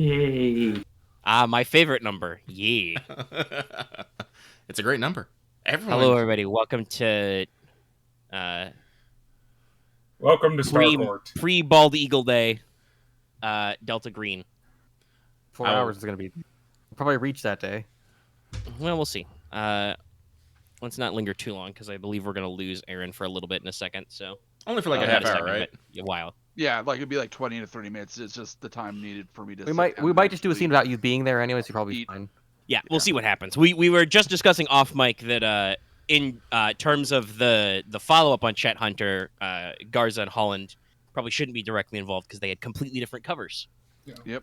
Yay. My favorite number. Yeah. It's a great number. Hello, everybody. Welcome to Welcome to STARCOURT. pre-Bald Eagle Day, Delta Green. 4 hours is going to be... We'll probably reach that day. Well, we'll see. Let's not linger too long, because I believe we're going to lose Aren for a little bit in a second, so... Only for like a half hour, right? A while. Yeah, like it'd be like 20 to 30 minutes. It's just the time needed for me to. We might just do a scene without you being there anyway, so you're probably fine. Yeah, we'll see what happens. We were just discussing off mic that in terms of the follow-up on Chet Hunter, Garza and Holland probably shouldn't be directly involved because they had completely different covers. Yeah. Yep.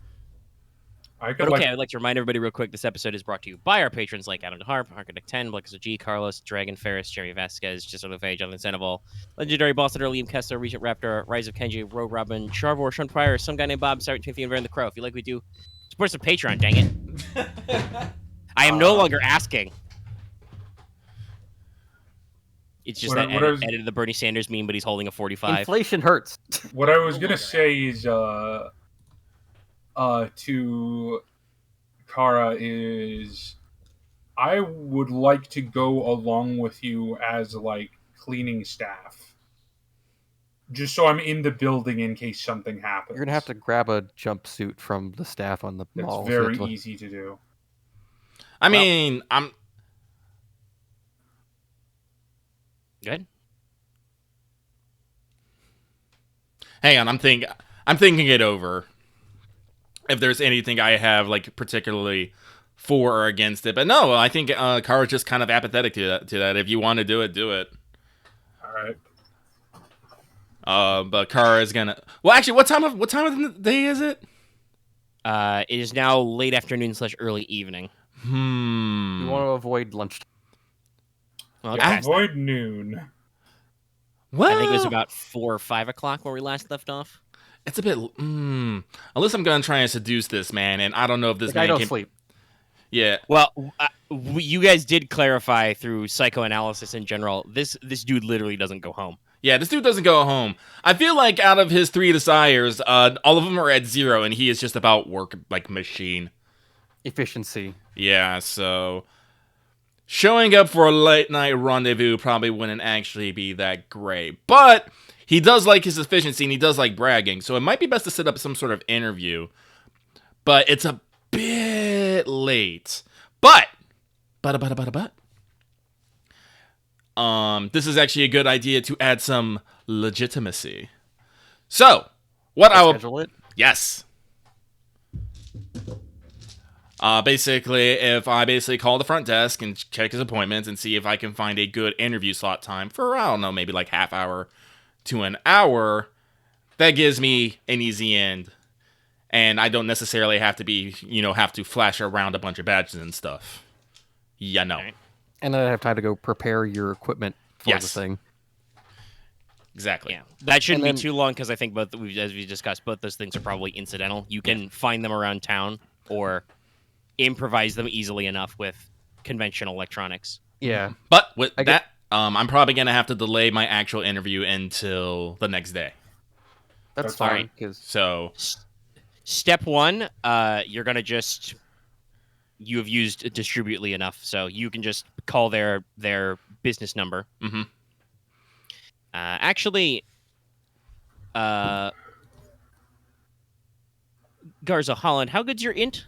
But okay, I'd like to remind everybody real quick, this episode is brought to you by our patrons like Adam DeHarp, Architect 10, Blackus G, Carlos, Dragon Ferris, Jerry Vasquez, Giselle Lefay, Jonathan Sandoval, Legendary Boss Leader, Liam Kessler, Regent Raptor, Rise of Kenji, Rogue Robin, Charvor, Sean Pryor, some guy named Bob, Sergeant Timothy, and Varen the Crow. If you like what we do, support us on Patreon, dang it. I am no longer asking. It's just that edited the Bernie Sanders meme, but he's holding a 45. Inflation hurts. What I was going to say is... to Kara is I would like to go along with you as like cleaning staff. Just so I'm in the building in case something happens. You're gonna have to grab a jumpsuit from the staff on the mall. It's very easy to do. I mean, I'm good. Hang on, I'm thinking it over. If there's anything I have, like, particularly for or against it. But no, I think Kara's just kind of apathetic to that. If you want to do it, do it. Alright. But Kara is gonna... Well, actually, what time of the day is it? It is now late afternoon / early evening. We want to avoid lunch. Well, avoid noon. Well, I think it was about 4 or 5 o'clock where we last left off. It's a bit... Unless I'm going to try and seduce this man, and I don't know if this man I don't sleep. Yeah. Well, you guys did clarify through psychoanalysis in general, this dude literally doesn't go home. Yeah, this dude doesn't go home. I feel like out of his 3 desires, all of them are at 0, and he is just about work like machine. Efficiency. Yeah, so... Showing up for a late-night rendezvous probably wouldn't actually be that great. But... He does like his efficiency, and he does like bragging, so it might be best to set up some sort of interview. But it's a bit late. But this is actually a good idea to add some legitimacy. So, what I will... Schedule it? Yes. Basically, if I call the front desk and check his appointments and see if I can find a good interview slot time for, I don't know, maybe like half hour to an hour, that gives me an easy end, and I don't necessarily have to have to flash around a bunch of badges and stuff. Yeah, no. Right. And then I have time to go prepare your equipment for the thing. Exactly. Yeah, that shouldn't be too long because I think as we discussed, both those things are probably incidental. You can find them around town or improvise them easily enough with conventional electronics. Yeah, but with I'm probably going to have to delay my actual interview until the next day. That's fine. So, step 1, you're going to you have used Distributely enough, so you can just call their business number. Mm-hmm. Actually, Garza, Holland, how good's your int?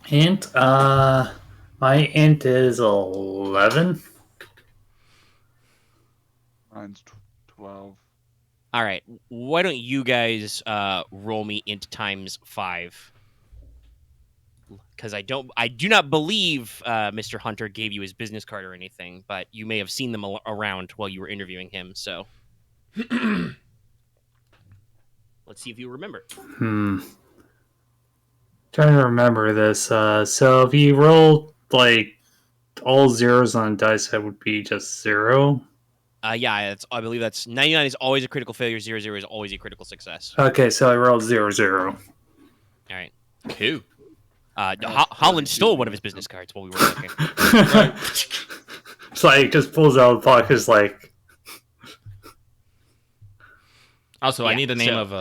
Int? My int is 11. Mine's 12. All right. Why don't you guys roll me int times 5? Because I do not believe Mr. Hunter gave you his business card or anything, but you may have seen them around while you were interviewing him. So let's see if you remember. Trying to remember this. So if you roll like all zeros on dice, that would be just 0. Yeah, I believe that's 99 is always a critical failure. 00 is always a critical success. Okay, so I rolled 00. All right. Cool. Holland stole one of his business cards while we were looking. It's like just pulls out the pocket. Is like. Also, I need the name of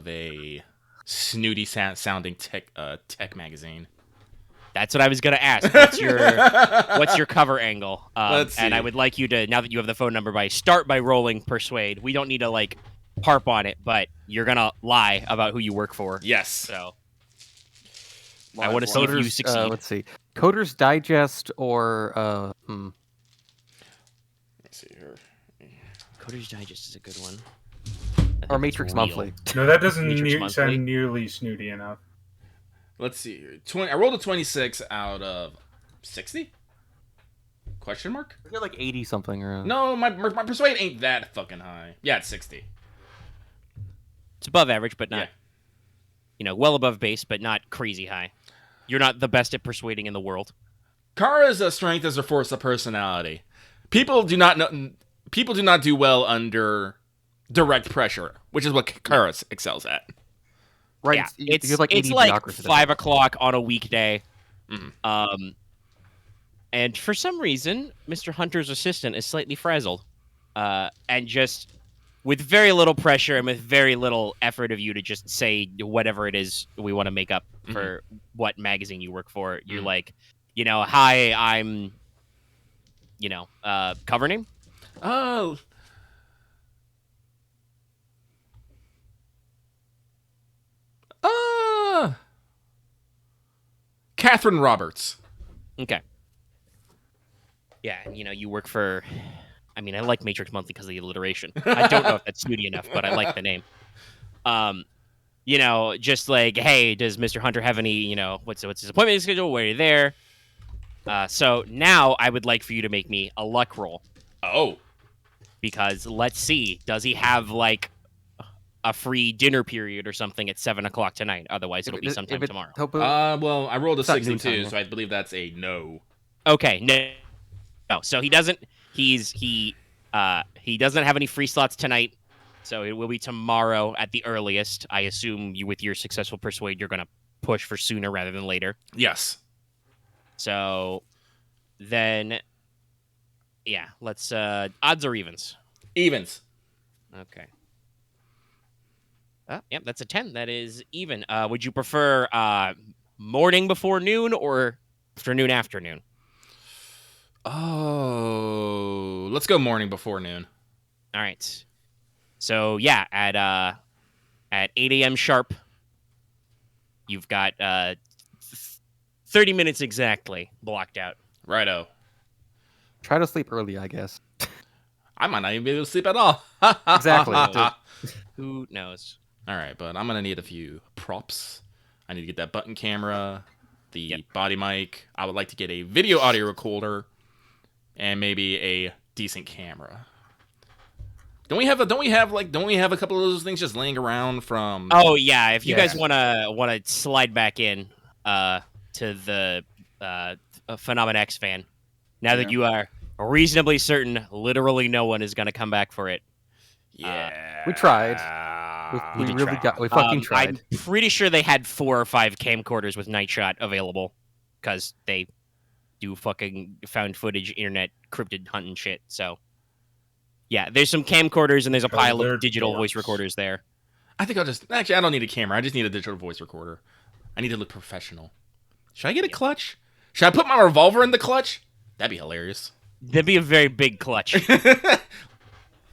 a snooty sounding tech magazine. That's what I was gonna ask. What's your cover angle? Let's see. And I would like you to, now that you have the phone number, start by rolling persuade. We don't need to like harp on it, but you're gonna lie about who you work for. Yes. So I want to see if you succeed. Let's see. Coder's Digest or Let's see here. Coder's Digest is a good one. Or Matrix Monthly. No, that doesn't Matrix sound nearly snooty enough. Let's see here. I rolled a 26 out of 60? Question mark? You're like 80 something or. No, my persuade ain't that fucking high. Yeah, it's 60. It's above average, but not, well above base, but not crazy high. You're not the best at persuading in the world. Kara's strength is a force of personality. People do not do well under direct pressure, which is what Kara excels at. Right. Yeah, it's like 80 like 5 o'clock on a weekday. Mm-hmm. And for some reason, Mr. Hunter's assistant is slightly frazzled. And just with very little pressure and with very little effort of you to just say whatever it is we want to make up for what magazine you work for, you're like, hi, I'm, cover name? Oh. Catherine Roberts. Okay. Yeah, you work for... I mean, I like Matrix Monthly because of the alliteration. I don't know if that's snooty enough, but I like the name. Just like, hey, does Mr. Hunter have any, what's his appointment schedule? Where are you there? So now I would like for you to make me a luck roll. Oh. Because let's see, does he have, like, a free dinner period or something at 7 o'clock tonight? Otherwise, it'll be sometime tomorrow. Well, I rolled a 62, time, so I believe that's a no. Okay, no. So he doesn't. He doesn't have any free slots tonight. So it will be tomorrow at the earliest. I assume with your successful persuade, you're gonna push for sooner rather than later. Yes. So then, yeah. Let's odds or evens. Evens. Okay. Yep, that's a 10. That is even. Would you prefer morning before noon or afternoon? Oh, let's go morning before noon. All right. So yeah, at 8 a.m. sharp, you've got 30 minutes exactly blocked out. Righto. Try to sleep early, I guess. I might not even be able to sleep at all. Exactly. Who knows? All right, but I'm going to need a few props. I need to get that button camera, the body mic. I would like to get a video audio recorder and maybe a decent camera. Don't we have a couple of those things just laying around from? Oh yeah, if you guys want to slide back in to the Phenomen X fan, now that you are reasonably certain literally no one is going to come back for it. Yeah. We tried. We fucking tried. I'm pretty sure they had 4 or 5 camcorders with night shot available because they do fucking found footage, internet, cryptid hunting shit. So, yeah, there's some camcorders and there's a pile of digital voice recorders there. I think I don't need a camera. I just need a digital voice recorder. I need to look professional. Should I get a clutch? Should I put my revolver in the clutch? That'd be hilarious. That'd be a very big clutch.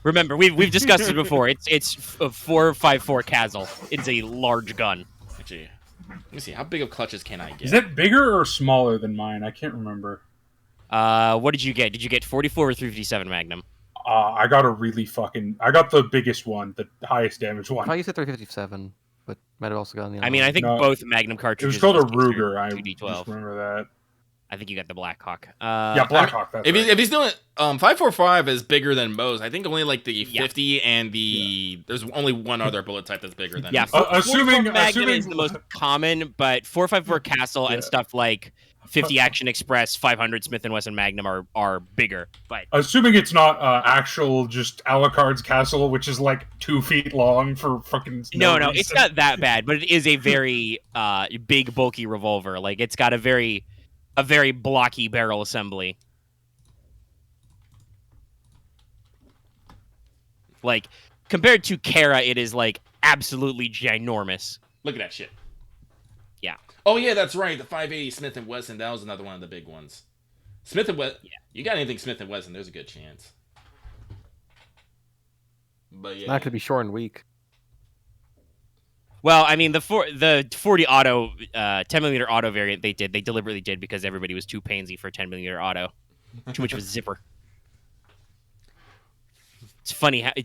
Remember, we've discussed it before. It's a 4.54 Castle. It's a large gun. Actually, let me see. How big of clutches can I get? Is that bigger or smaller than mine? I can't remember. What did you get? Did you get 44 or 357 Magnum? I got I got the biggest one, the highest damage one. I thought you said 357, but might have also gotten the other I mean, one. I think both Magnum cartridges. It was called a Ruger. I 2D12. just remember that. I think you got the Blackhawk. Yeah, Blackhawk. That's if he's doing 545 is bigger than most. I think only like the 50 and the there's only one other bullet type that's bigger than. Yeah, assuming Magnum is the most common, but 4.54 Castle and stuff like 50 Action Express, 500 Smith & Wesson Magnum are bigger. But assuming it's not actual just Alucard's Castle, which is like 2 feet long for fucking. No, it's not that bad, but it is a very big, bulky revolver. Like it's got a very blocky barrel assembly. Like, compared to Kara, it is, like, absolutely ginormous. Look at that shit. Yeah. Oh yeah, that's right. The 580 Smith & Wesson. That was another one of the big ones. Smith & Wesson. Yeah. You got anything Smith & Wesson? There's a good chance. But yeah. It's not gonna be short and weak. Well, I mean, the 40 auto, 10mm auto variant they deliberately did because everybody was too pansy for 10mm auto. Too much of a zipper. It's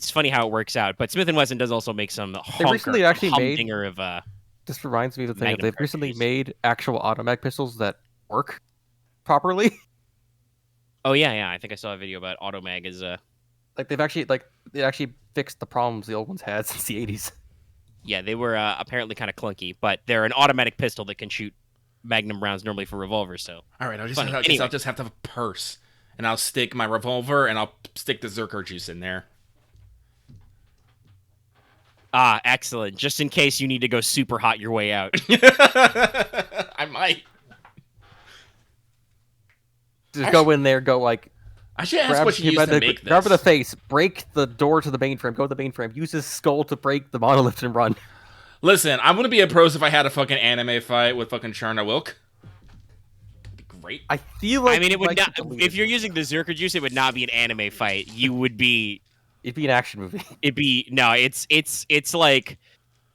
funny how it works out. But Smith & Wesson does also make some humdinger of This reminds me of the thing that they've recently made actual automag pistols that work properly. Oh yeah. I think I saw a video about automag is like they actually fixed the problems the old ones had since the 80s. Yeah, they were apparently kind of clunky, but they're an automatic pistol that can shoot magnum rounds normally for revolvers. So all right, I'll just have to have a purse, and I'll stick my revolver, and I'll stick the Zerker juice in there. Ah, excellent. Just in case you need to go super hot your way out. I might. Just go in there, go like. I should ask what you used to make this. Grab the face, break the door to the mainframe, go to the mainframe, use his skull to break the monolith and run. Listen, I wouldn't be a pros if I had a fucking anime fight with fucking Charna Wilk. That'd be great. I feel like... I mean, it would not... If you're using the Zerker juice, it would not be an anime fight. You would be... It'd be an action movie. It'd be... No, it's like...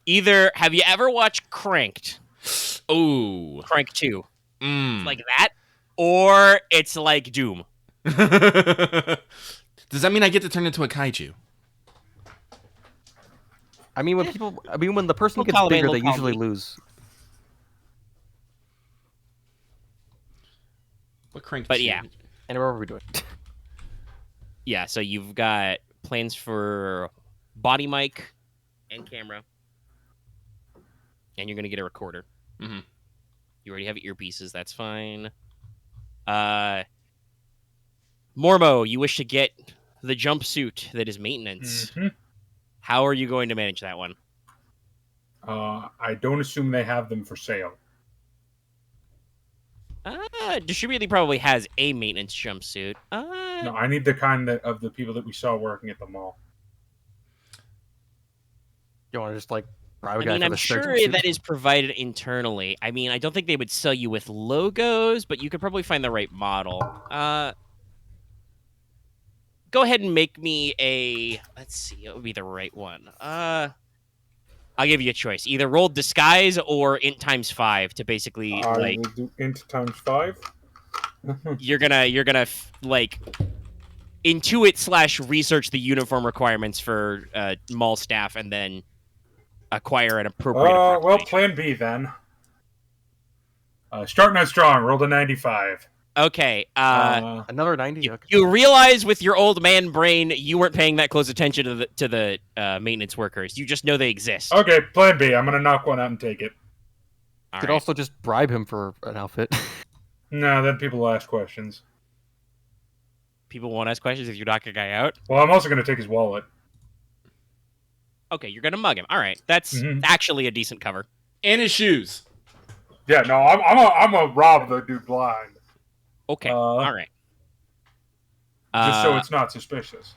Either... Have you ever watched Cranked? Ooh. Crank 2. It's like that, or it's like Doom. Does that mean I get to turn into a kaiju? I mean, when the person gets bigger, they usually lose. What crank? But yeah. And what are we doing? Yeah, so you've got plans for body mic and camera, and you're gonna get a recorder. Mm-hmm. You already have earpieces. That's fine. Mormo, you wish to get the jumpsuit that is maintenance. Mm-hmm. How are you going to manage that one? I don't assume they have them for sale. Distributor probably has a maintenance jumpsuit. No, I need the kind of the people that we saw working at the mall. You want to just like bribe a guy? I mean, I'm sure that is provided internally. I mean, I don't think they would sell you with logos, but you could probably find the right model. Go ahead and make me a... Let's see, what would be the right one? I'll give you a choice. Either roll disguise or int times 5 to basically like... will do int times 5? you're gonna like intuit / research the uniform requirements for mall staff and then acquire an appropriate well, plan B then. Starting out strong, rolled a 95. Okay. Another 90. You realize with your old man brain, you weren't paying that close attention to the maintenance workers. You just know they exist. Okay, plan B. I'm gonna knock one out and take it. You could also just bribe him for an outfit. No, then people will ask questions. People won't ask questions if you knock a guy out? Well, I'm also gonna take his wallet. Okay, you're gonna mug him. All right, that's actually a decent cover. And his shoes. Yeah, no, I'm a rob the dude blind. Okay, all right. Just so it's not suspicious.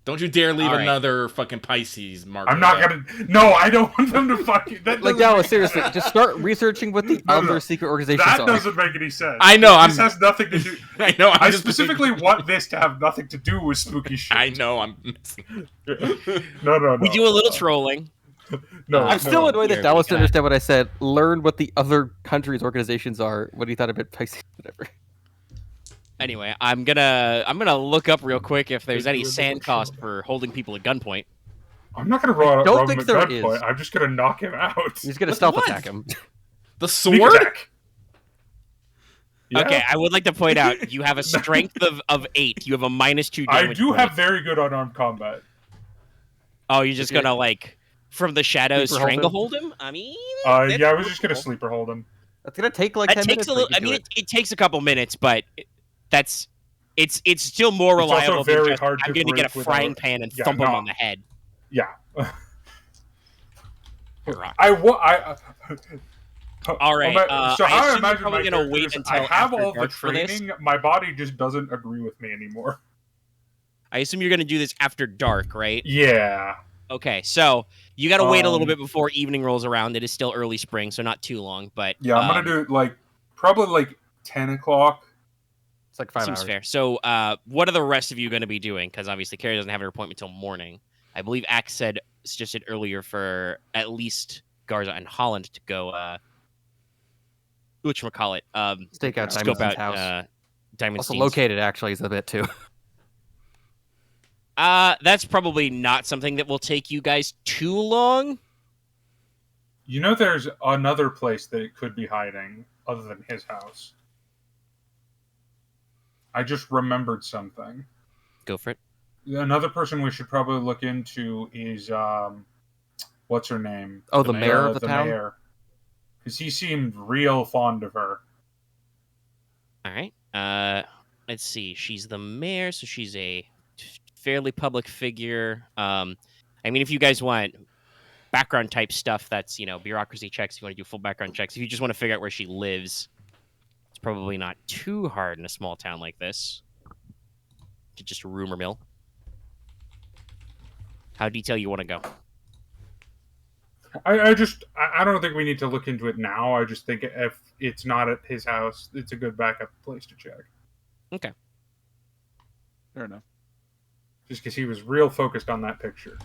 Don't you dare leave another fucking Pisces marker. I'm not gonna... No, I don't want them to fucking... Like, seriously, just start researching what the other secret organizations are. That doesn't make any sense. I know, This has nothing to do... I know, I specifically want this to have nothing to do with spooky shit. I know, I'm missing... No. We do a little trolling. No, I'm still annoyed that Dallas didn't understand what I said. Learn what the other countries' organizations are. What he thought about Pisces, whatever. Anyway, I'm gonna look up real quick if there's any sand cost for holding people at gunpoint. I'm not gonna rob him at gunpoint. I'm just gonna knock him out. He's gonna stealth attack him. The sword? Yeah. Okay, I would like to point out you have a strength of 8. You have a -2 damage. I do have very good unarmed combat. Oh, you're just gonna like from the shadows stranglehold him? I mean, yeah, I was just gonna sleeper hold him. That's gonna take like 10 minutes. It takes a couple minutes, but it's still more reliable than just, I'm going to get a frying pan and thump him on the head. Yeah. All right. So how I imagine probably my going to wait until I have all the for this. training. My body just doesn't agree with me anymore. I assume you're going to do this after dark, right? Yeah. Okay, so You got to wait a little bit before evening rolls around. It is still early spring, so not too long. But yeah, I'm gonna do like probably 10 o'clock. It's like 5 seems hours. fair. So, what are the rest of you going to be doing? Because obviously, Carrie doesn't have her appointment until morning. I believe Axe suggested earlier for at least Garza and Holland to go. Whatchamacallit? Stake out scope Diamondstein's out house. Diamondstein's. Also located, actually, is a bit too. That's probably not something that will take you guys too long. You know, there's another place that it could be hiding other than his house. I just remembered something. Go for it. Another person we should probably look into is what's her name? Oh, the mayor of the town? Mayor. Because he seemed real fond of her. All right. Let's see. She's the mayor, so she's a fairly public figure. I mean, if you guys want background type stuff, that's, bureaucracy checks. If you want to do full background checks. If you just want to figure out where she lives, it's probably not too hard in a small town like this. Just a rumor mill. How detailed you want to go? I don't think we need to look into it now. I just think if it's not at his house, it's a good backup place to check. Okay. Fair enough. Just because he was real focused on that picture.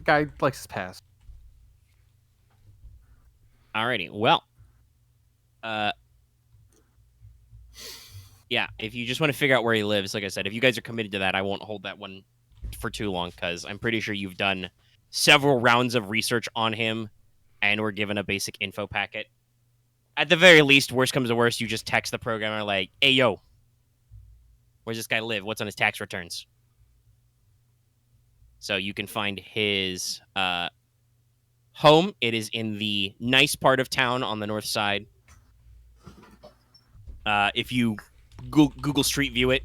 Guy likes his past. Alrighty. Well. Yeah, if you just want to figure out where he lives, like I said, if you guys are committed to that, I won't hold that one for too long, because I'm pretty sure you've done several rounds of research on him, and we're given a basic info packet. At the very least, worst comes to worst, you just text the programmer like, hey, yo, where's this guy live? What's on his tax returns? So you can find his home. It is in the nice part of town on the north side. If you Google Street View it,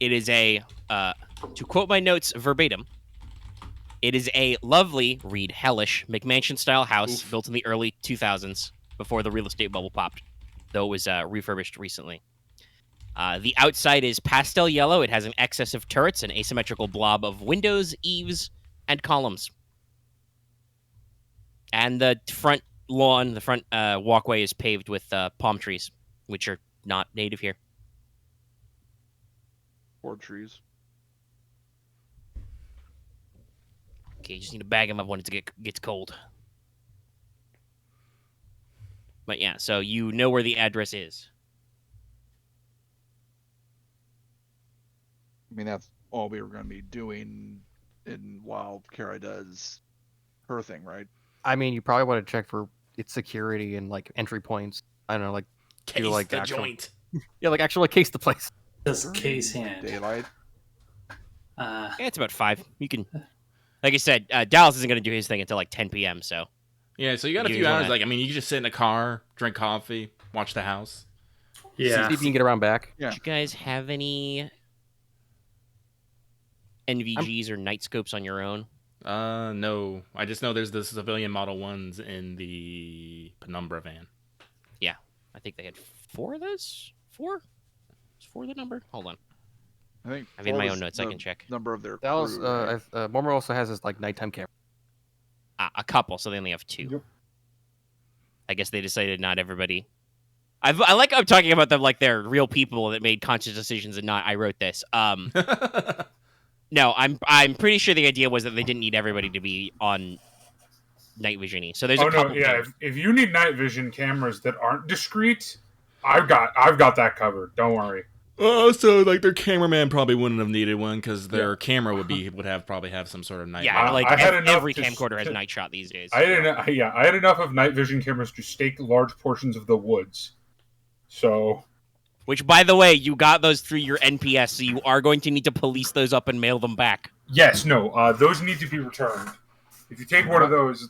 it is a, to quote my notes verbatim, it is a lovely, read hellish, McMansion-style house built in the early 2000s before the real estate bubble popped, though it was refurbished recently. The outside is pastel yellow. It has an excess of turrets, an asymmetrical blob of windows, eaves, and columns. And the front lawn, the front walkway is paved with palm trees, which are not native here. Or trees. Okay, you just need to bag them up when it gets cold. But yeah, so you know where the address is. I mean, that's all we were going to be doing while Kara does her thing, right? I mean, you probably want to check for its security and entry points. I don't know, Case do the actual, joint. Yeah, actually case the place. Just case hand. Daylight. Yeah, it's about 5. You can, like I said, Dallas isn't going to do his thing until 10 p.m. So Yeah, so you got a few hours. You can just sit in a car, drink coffee, watch the house. Yeah. See if you can get around back. Yeah. Do you guys have any NVGs or night scopes on your own? No. I just know there's the civilian Model 1s in the Penumbra van. Yeah, I think they had 4 of those. 4? Is 4 the number? Hold on. I think I have in my own notes. I can check. Number of their Dallas, crew, right? Mormo also has his nighttime camera. A couple, so they only have 2. Yep. I guess they decided not everybody. I like how I'm talking about them like they're real people that made conscious decisions and not I wrote this. No, I'm pretty sure the idea was that they didn't need everybody to be on night vision-y. So there's a couple. Yeah. If you need night vision cameras that aren't discreet, I've got that covered. Don't worry. Oh, so their cameraman probably wouldn't have needed one because their camera would probably have some sort of night. Yeah, I had every enough camcorder has night shot these days. I had enough of night vision cameras to stake large portions of the woods. So, which, by the way, you got those through your NPS, so you are going to need to police those up and mail them back. yes, no, those need to be returned. If you take one of those,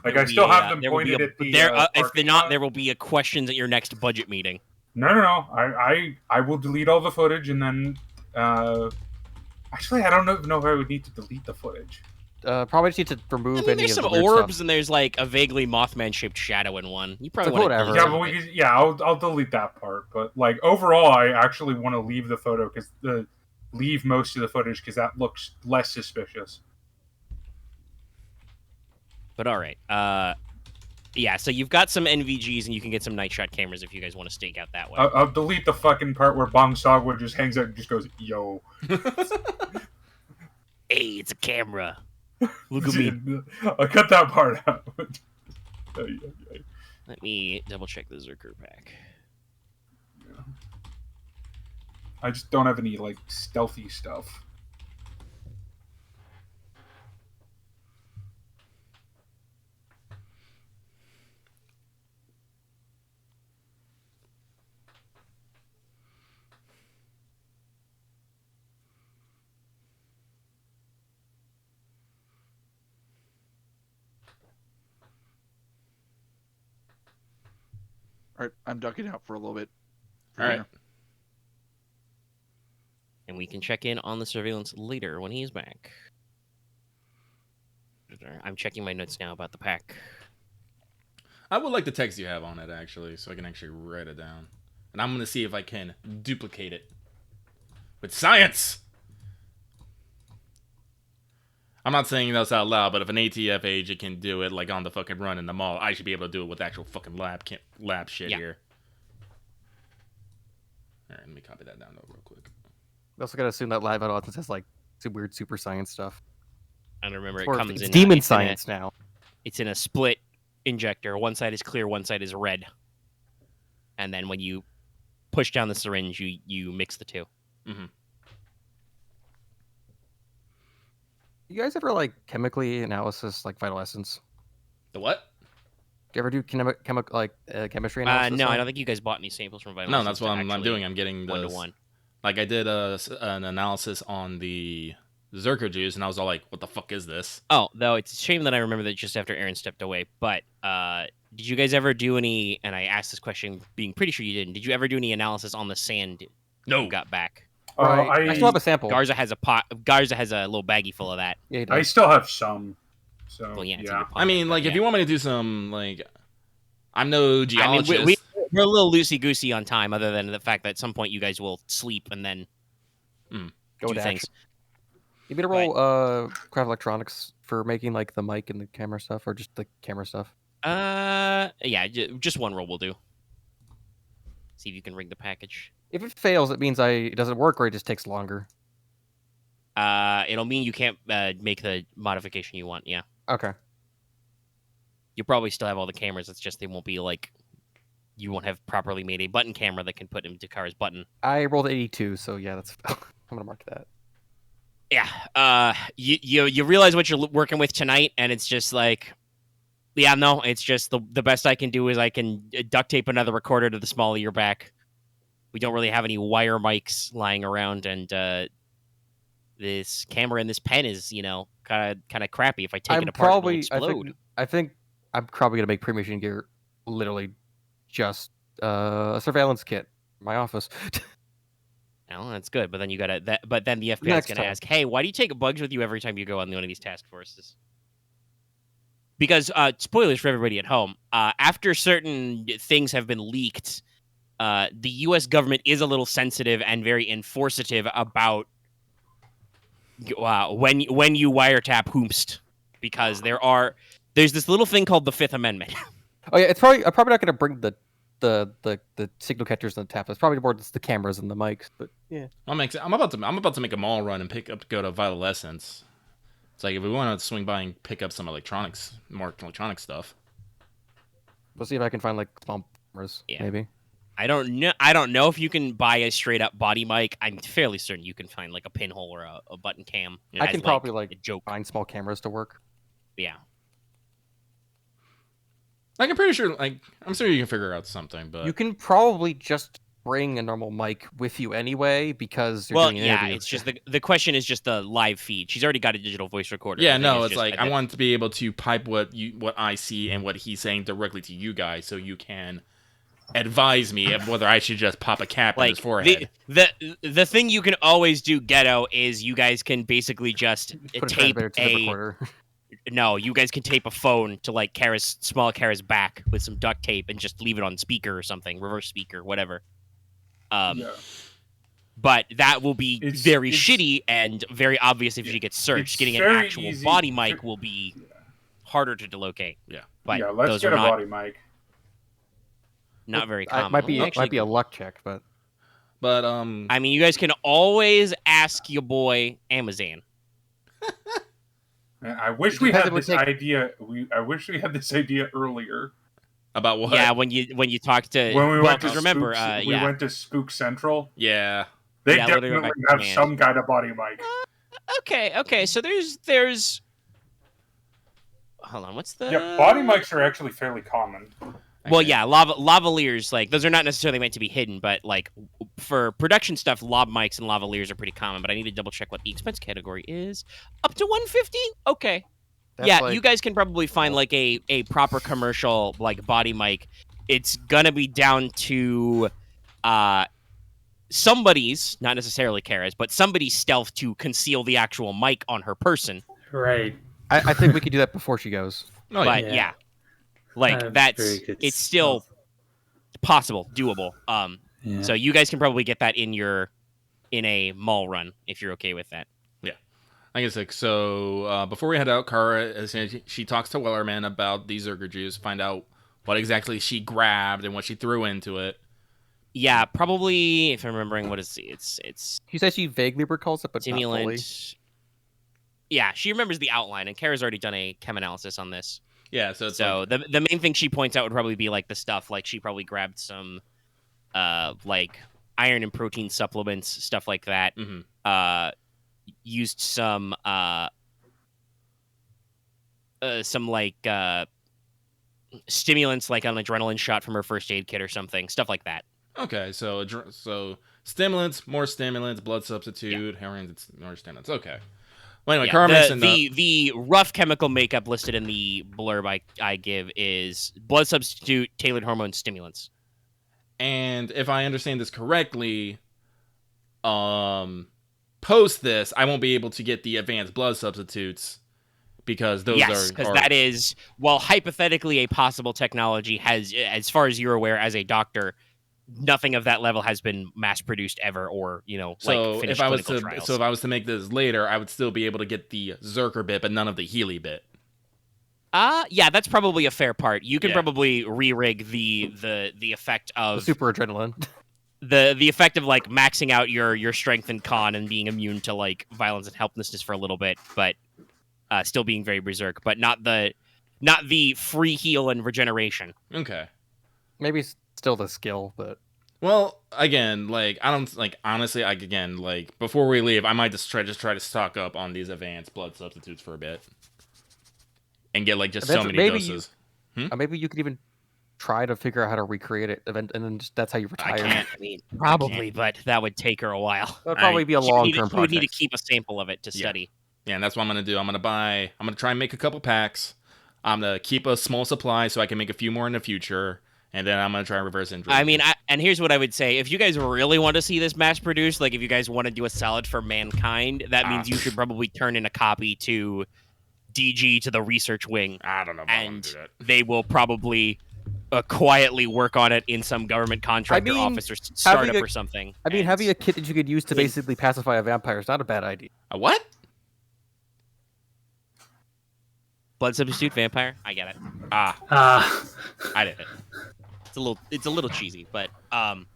I still have them pointed at the. If they're not, there will be a questions at your next budget meeting. No. I will delete all the footage and then. Actually, I don't know if I would need to delete the footage. Probably just need to remove any there's of some the weird orbs stuff. and there's a vaguely Mothman-shaped shadow in one. You probably want whatever. Yeah, but I'll delete that part. But overall, I actually want to leave the photo leave most of the footage because that looks less suspicious. But all right. Yeah, so you've got some NVGs, and you can get some night shot cameras if you guys want to stake out that way. I'll delete the fucking part where Bong Sagwa just hangs out and just goes, yo. Hey, it's a camera. Look at me. I'll cut that part out. Let me double check the Zerker pack. Yeah. I just don't have any, like, stealthy stuff. All right, I'm ducking out for a little bit. All right. And we can check in on the surveillance later when he's back. I'm checking my notes now about the pack. I would like the text you have on it, actually, so I can actually write it down. And I'm going to see if I can duplicate it with science. I'm not saying this out loud, but if an ATF agent can do it, like on the fucking run in the mall, I should be able to do it with actual fucking lab shit here. All right, let me copy that down real quick. We also gotta assume that live audience has like some weird super science stuff. And remember, it Or comes in demon it's science now. It's in a split injector. One side is clear, one side is red. And then when you push down the syringe, you mix the two. Mm-hmm. You guys ever like chemically analysis like vital essence? The what? Do you ever do chemistry analysis? No, I don't think you guys bought any samples from Vital. No, that's what I'm doing. I'm getting 1-to-1. Like I did an analysis on the Zerker juice, and I was all like, "What the fuck is this?" Oh, though it's a shame that I remember that just after Aren stepped away. But did you guys ever do any? And I asked this question, being pretty sure you didn't. Did you ever do any analysis on the sand you got back? Right. I still have a sample. Garza has a pot. Garza has a little baggie full of that. Yeah, I still have some. So well, yeah. yeah. I mean, like, if you want me to do some, like, I'm no geologist. I mean, we're a little loosey-goosey on time, other than the fact that at some point you guys will sleep and then go do things. You mean to roll craft electronics for making like the mic and the camera stuff, or just the camera stuff? Yeah, just one roll will do. See if you can rig the package. If it fails, it means it doesn't work, or it just takes longer. It'll mean you can't make the modification you want. Yeah. Okay. You probably still have all the cameras. It's just they won't be like you won't have properly made a button camera that can put into Kara's button. I rolled 82, so yeah, that's. I'm gonna mark that. Yeah. You realize what you're working with tonight, and it's just like, yeah, no, it's just the best I can do is I can duct tape another recorder to the small of your back. We don't really have any wire mics lying around, and this camera and this pen is, kind of crappy. If I take it apart, it'll explode. I think I'm probably gonna make pre-mission gear literally just a surveillance kit in my office. Well, that's good, but then you gotta. But then the FBI is gonna ask, "Hey, why do you take bugs with you every time you go on one of these task forces?" Because spoilers for everybody at home. After certain things have been leaked, the U.S. government is a little sensitive and very enforcative about when you wiretap whomst, because there's this little thing called the Fifth Amendment. Oh yeah, I'm probably not gonna bring the signal catchers and the tap. It's probably more just the cameras and the mics. But yeah, I'm about to make a mall run and go to Vital Essence. It's like if we want to swing by and pick up some more electronic stuff. We'll see if I can find like small cameras, maybe. I don't know if you can buy a straight up body mic. I'm fairly certain you can find like a pinhole or a button cam. I can probably find small cameras to work. Yeah. Like, I'm pretty sure, I'm sure you can figure out something, but you can probably just bring a normal mic with you anyway, because you're doing an interview. It's just the question is just the live feed. She's already got a digital voice recorder. Yeah, no, it's like I want to be able to pipe what I see and what he's saying directly to you guys, so you can advise me of whether I should just pop a cap in his forehead. The thing you can always do, Ghetto, is you guys can basically just tape No, you guys can tape a phone to small Kara's back with some duct tape and just leave it on speaker or something, reverse speaker, whatever. But that will be very shitty and very obvious if she gets searched. Getting an actual body mic will be harder to locate. Yeah. But yeah, let's those get are a not, body mic. not very common. It might be Actually, a luck check, but But I mean, you guys can always ask your boy Amazon. And I wish we had this idea. I wish we had this idea earlier. about what? Yeah, when you talk to When we went to remember, we went to Spook Central. Yeah. They Yeah, definitely have some kind of body mic. Okay. So there's. Hold on, what's the? Yeah, body mics are actually fairly common. Well, yeah, lavaliers, like those are not necessarily meant to be hidden, but like for production stuff, lav mics and lavaliers are pretty common. But I need to double check what the expense category is. Up to 150. Okay. that's Yeah, like, you guys can probably find like a proper commercial like body mic. It's gonna be down to somebody's, not necessarily Kara's, but somebody's stealth to conceal the actual mic on her person. Right. I think we could do that before she goes. Oh, But yeah. yeah, like Very that's good it's still possible, doable. Yeah. So you guys can probably get that in a mall run if you're okay with that. I guess like so. Before we head out, Kara she talks to Wellerman about these Zerker Jews, find out what exactly she grabbed and what she threw into it. Yeah, probably if I'm remembering what it's She says she vaguely recalls it, but not fully. stimulant. Yeah, she remembers the outline, and Kara's already done a chem analysis on this. Yeah, so it's So like, the main thing she points out would probably be like the stuff, like she probably grabbed some, like iron and protein supplements, stuff like that. mhm. Used some like stimulants, like an adrenaline shot from her first aid kit or something, stuff like that. Okay, so stimulants, more stimulants, blood substitute, heroin, more stimulants. Okay. Well, anyway, Yeah, Kara mentioned the rough chemical makeup listed in the blurb I give is blood substitute, tailored hormone stimulants. and if I understand this correctly, post this, I won't be able to get the advanced blood substitutes because those Yes, because that is, well, hypothetically a possible technology has, as far as you're aware as a doctor, nothing of that level has been mass produced ever, or so finished if I was clinical to trials. so if I was to make this later, I would still be able to get the Zerker bit, but none of the Healy bit. Yeah, that's probably a fair part. You can Yeah. probably re-rig the effect The of super adrenaline. the effect of like maxing out your strength and con and being immune to like violence and helplessness for a little bit, but still being very berserk, but not the free heal and regeneration. Okay. Maybe still the skill, but Well, again, like I don't like honestly. Again, like before we leave, I might just try to stock up on these advanced blood substitutes for a bit, and get like just so many maybe doses. maybe you could even try to figure out how to recreate it, and then that's how you retire. I can't. I mean, probably, but that would take her a while. That would probably be a She would long-term she would need to project. keep a sample of it to study. Yeah, and that's what I'm gonna do. I'm gonna try and make a couple packs. I'm gonna keep a small supply so I can make a few more in the future, and then I'm gonna try and reverse engineer. I mean, and here's what I would say: if you guys really want to see this mass produced, like if you guys want to do a salad for mankind, that means you should probably turn in a copy to DG, to the research wing, I don't know if I want and to do that. they will probably quietly work on it in some government contractor office or startup or something. I mean, And having a kit that you could use to basically pacify a vampire is not a bad idea. A what? blood substitute vampire. I get it. I did it. It's a little cheesy, but an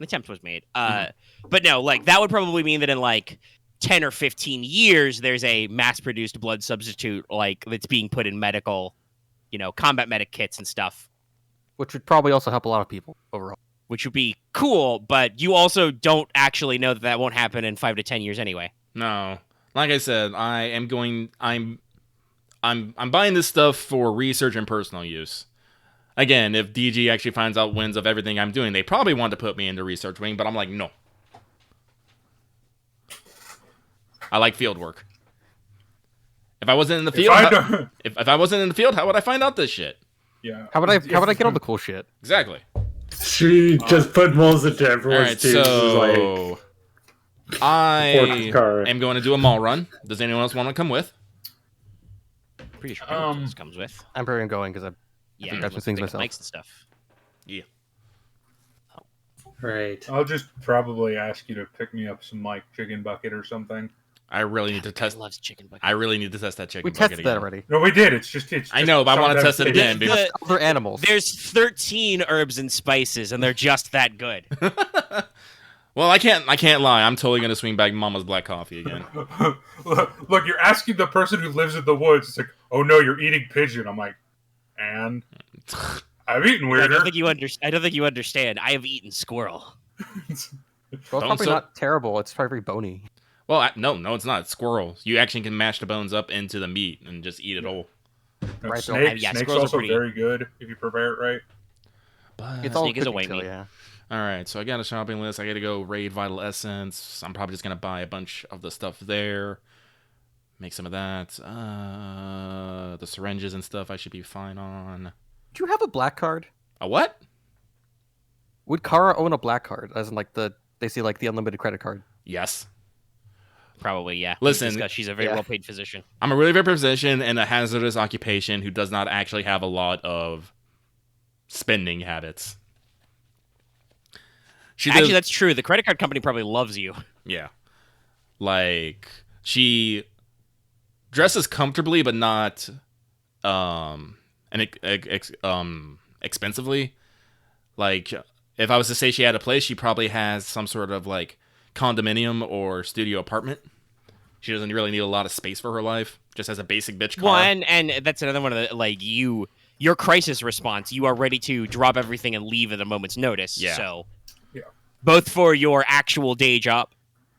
attempt was made. But no, like that would probably mean that in like 10 or 15 years, there's a mass-produced blood substitute like that's being put in medical, combat medic kits and stuff. Which would probably also help a lot of people overall. Which would be cool, but you also don't actually know that won't happen in 5 to 10 years anyway. No, like I said, I'm buying this stuff for research and personal use. Again, if DG actually finds out wins of everything I'm doing, they probably want to put me in the research wing, but I'm like, no. I like field work. If I wasn't in the field, if I wasn't in the field, how would I find out this shit? Yeah. How would I get all the cool shit? Exactly. She just put moles into everyone's Alright, teeth. so I Pork car. am going to do a mall run. Does anyone else want to come with? Pretty sure this comes with. I'm probably going because I've Yeah, got some things myself. mics and stuff. Yeah. Right. I'll just probably ask you to pick me up some like chicken bucket or something. I really need to test. Loves chicken bucket. I really need to test that chicken We bucket tested that again. already. No, we did. It's just I know, but I want to test it again because Other animals. There's 13 herbs and spices, and they're just that good. well, I can't lie. I'm totally gonna swing back Mama's black coffee again. Look, you're asking the person who lives in the woods. It's like, oh no, you're eating pigeon. I'm like, and I've eaten weirder. I don't think you understand. I have eaten squirrel. Well, it's probably not terrible. It's probably very bony. Well, no, it's not. It's squirrel. You actually can mash the bones up into the meat and just eat it all. Right, Snake's squirrels are also pretty- very good if you prepare it right. But It's all Snake is a cooking white chill, meat. yeah. all right, so I got a shopping list. I got to go raid Vital Essence. I'm probably just gonna buy a bunch of the stuff there. Make some of that. The syringes and stuff I should be fine on. Do you have a black card? A what? Would Kara own a black card? As in, like, they see, like, the unlimited credit card. Yes. Probably, yeah. Listen, she's a very well-paid physician. I'm a really very physician in a hazardous occupation who does not actually have a lot of spending habits. Actually, that's true. The credit card company probably loves you. Yeah. Like, she dresses comfortably, but not expensively. Like, if I was to say she had a place, she probably has some sort of, like, condominium or studio apartment. She doesn't really need a lot of space for her life. Just has a basic bitch car. Well, and that's another one of the, like, your crisis response, you are ready to drop everything and leave at a moment's notice. Yeah. So, Yeah. both for your actual day job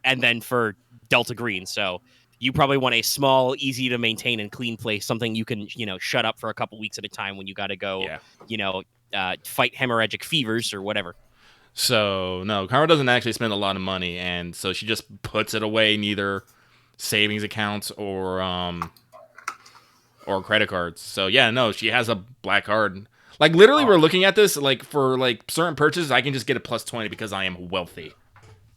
and then for Delta Green. So, you probably want a small, easy to maintain and clean place, something you can, shut up for a couple weeks at a time when you got to go, fight hemorrhagic fevers or whatever. So, no, Kara doesn't actually spend a lot of money, and so she just puts it away in either savings accounts or credit cards. So, yeah, no, she has a black card. Like, literally, we're looking at this, like, for, like, certain purchases, I can just get a plus 20 because I am wealthy.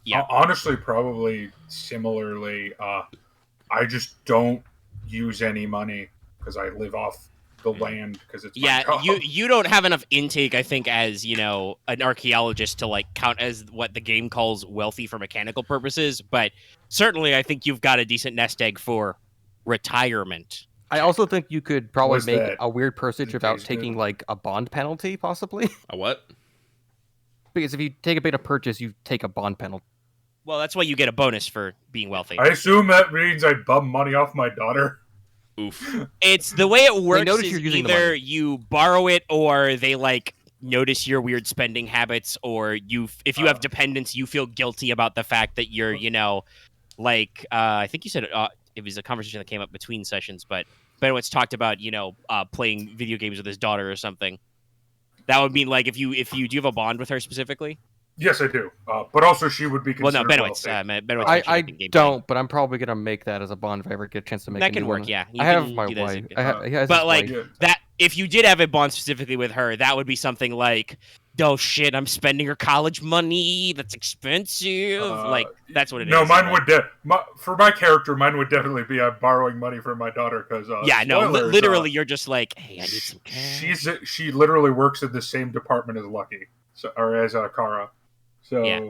Yeah. Honestly, probably similarly, I just don't use any money because I live off the land because it's my job. you don't have enough intake, I think, as an archaeologist to like count as what the game calls wealthy for mechanical purposes, but certainly I think you've got a decent nest egg for retirement. I also think you could probably What's make that? a weird purchase without Tastes taking good. like a bond penalty, possibly. A what? Because if you take a bait of purchase, you take a bond penalty. Well, that's why you get a bonus for being wealthy. I assume that means I bum money off my daughter. Oof. It's the way it works notice is you're using the either money. you borrow it or they like notice your weird spending habits, or if you have dependents, you feel guilty about the fact that you're, I think you said it was a conversation that came up between sessions, but Benowitz talked about, playing video games with his daughter or something. That would mean like if you do you have a bond with her specifically? Yes, I do. But also, she would be Well, considered no, Benowitz. wealthy. Benowitz I mentioned game don't, but I'm probably gonna make that as a bond if I ever get a chance to make That a can new work, one. yeah. You I have can my do that as a wife. good- he has But, his like, wife. Yeah. that if you did have a bond specifically with her, that would be something like, oh shit, I'm spending her college money. That's expensive. That's what it is. No, mine would for my character, mine would definitely be I'm borrowing money from my daughter because spoilers, literally, you're just like, hey, I need some cash. she literally works in the same department as Lucky, or as Kara. So Yeah.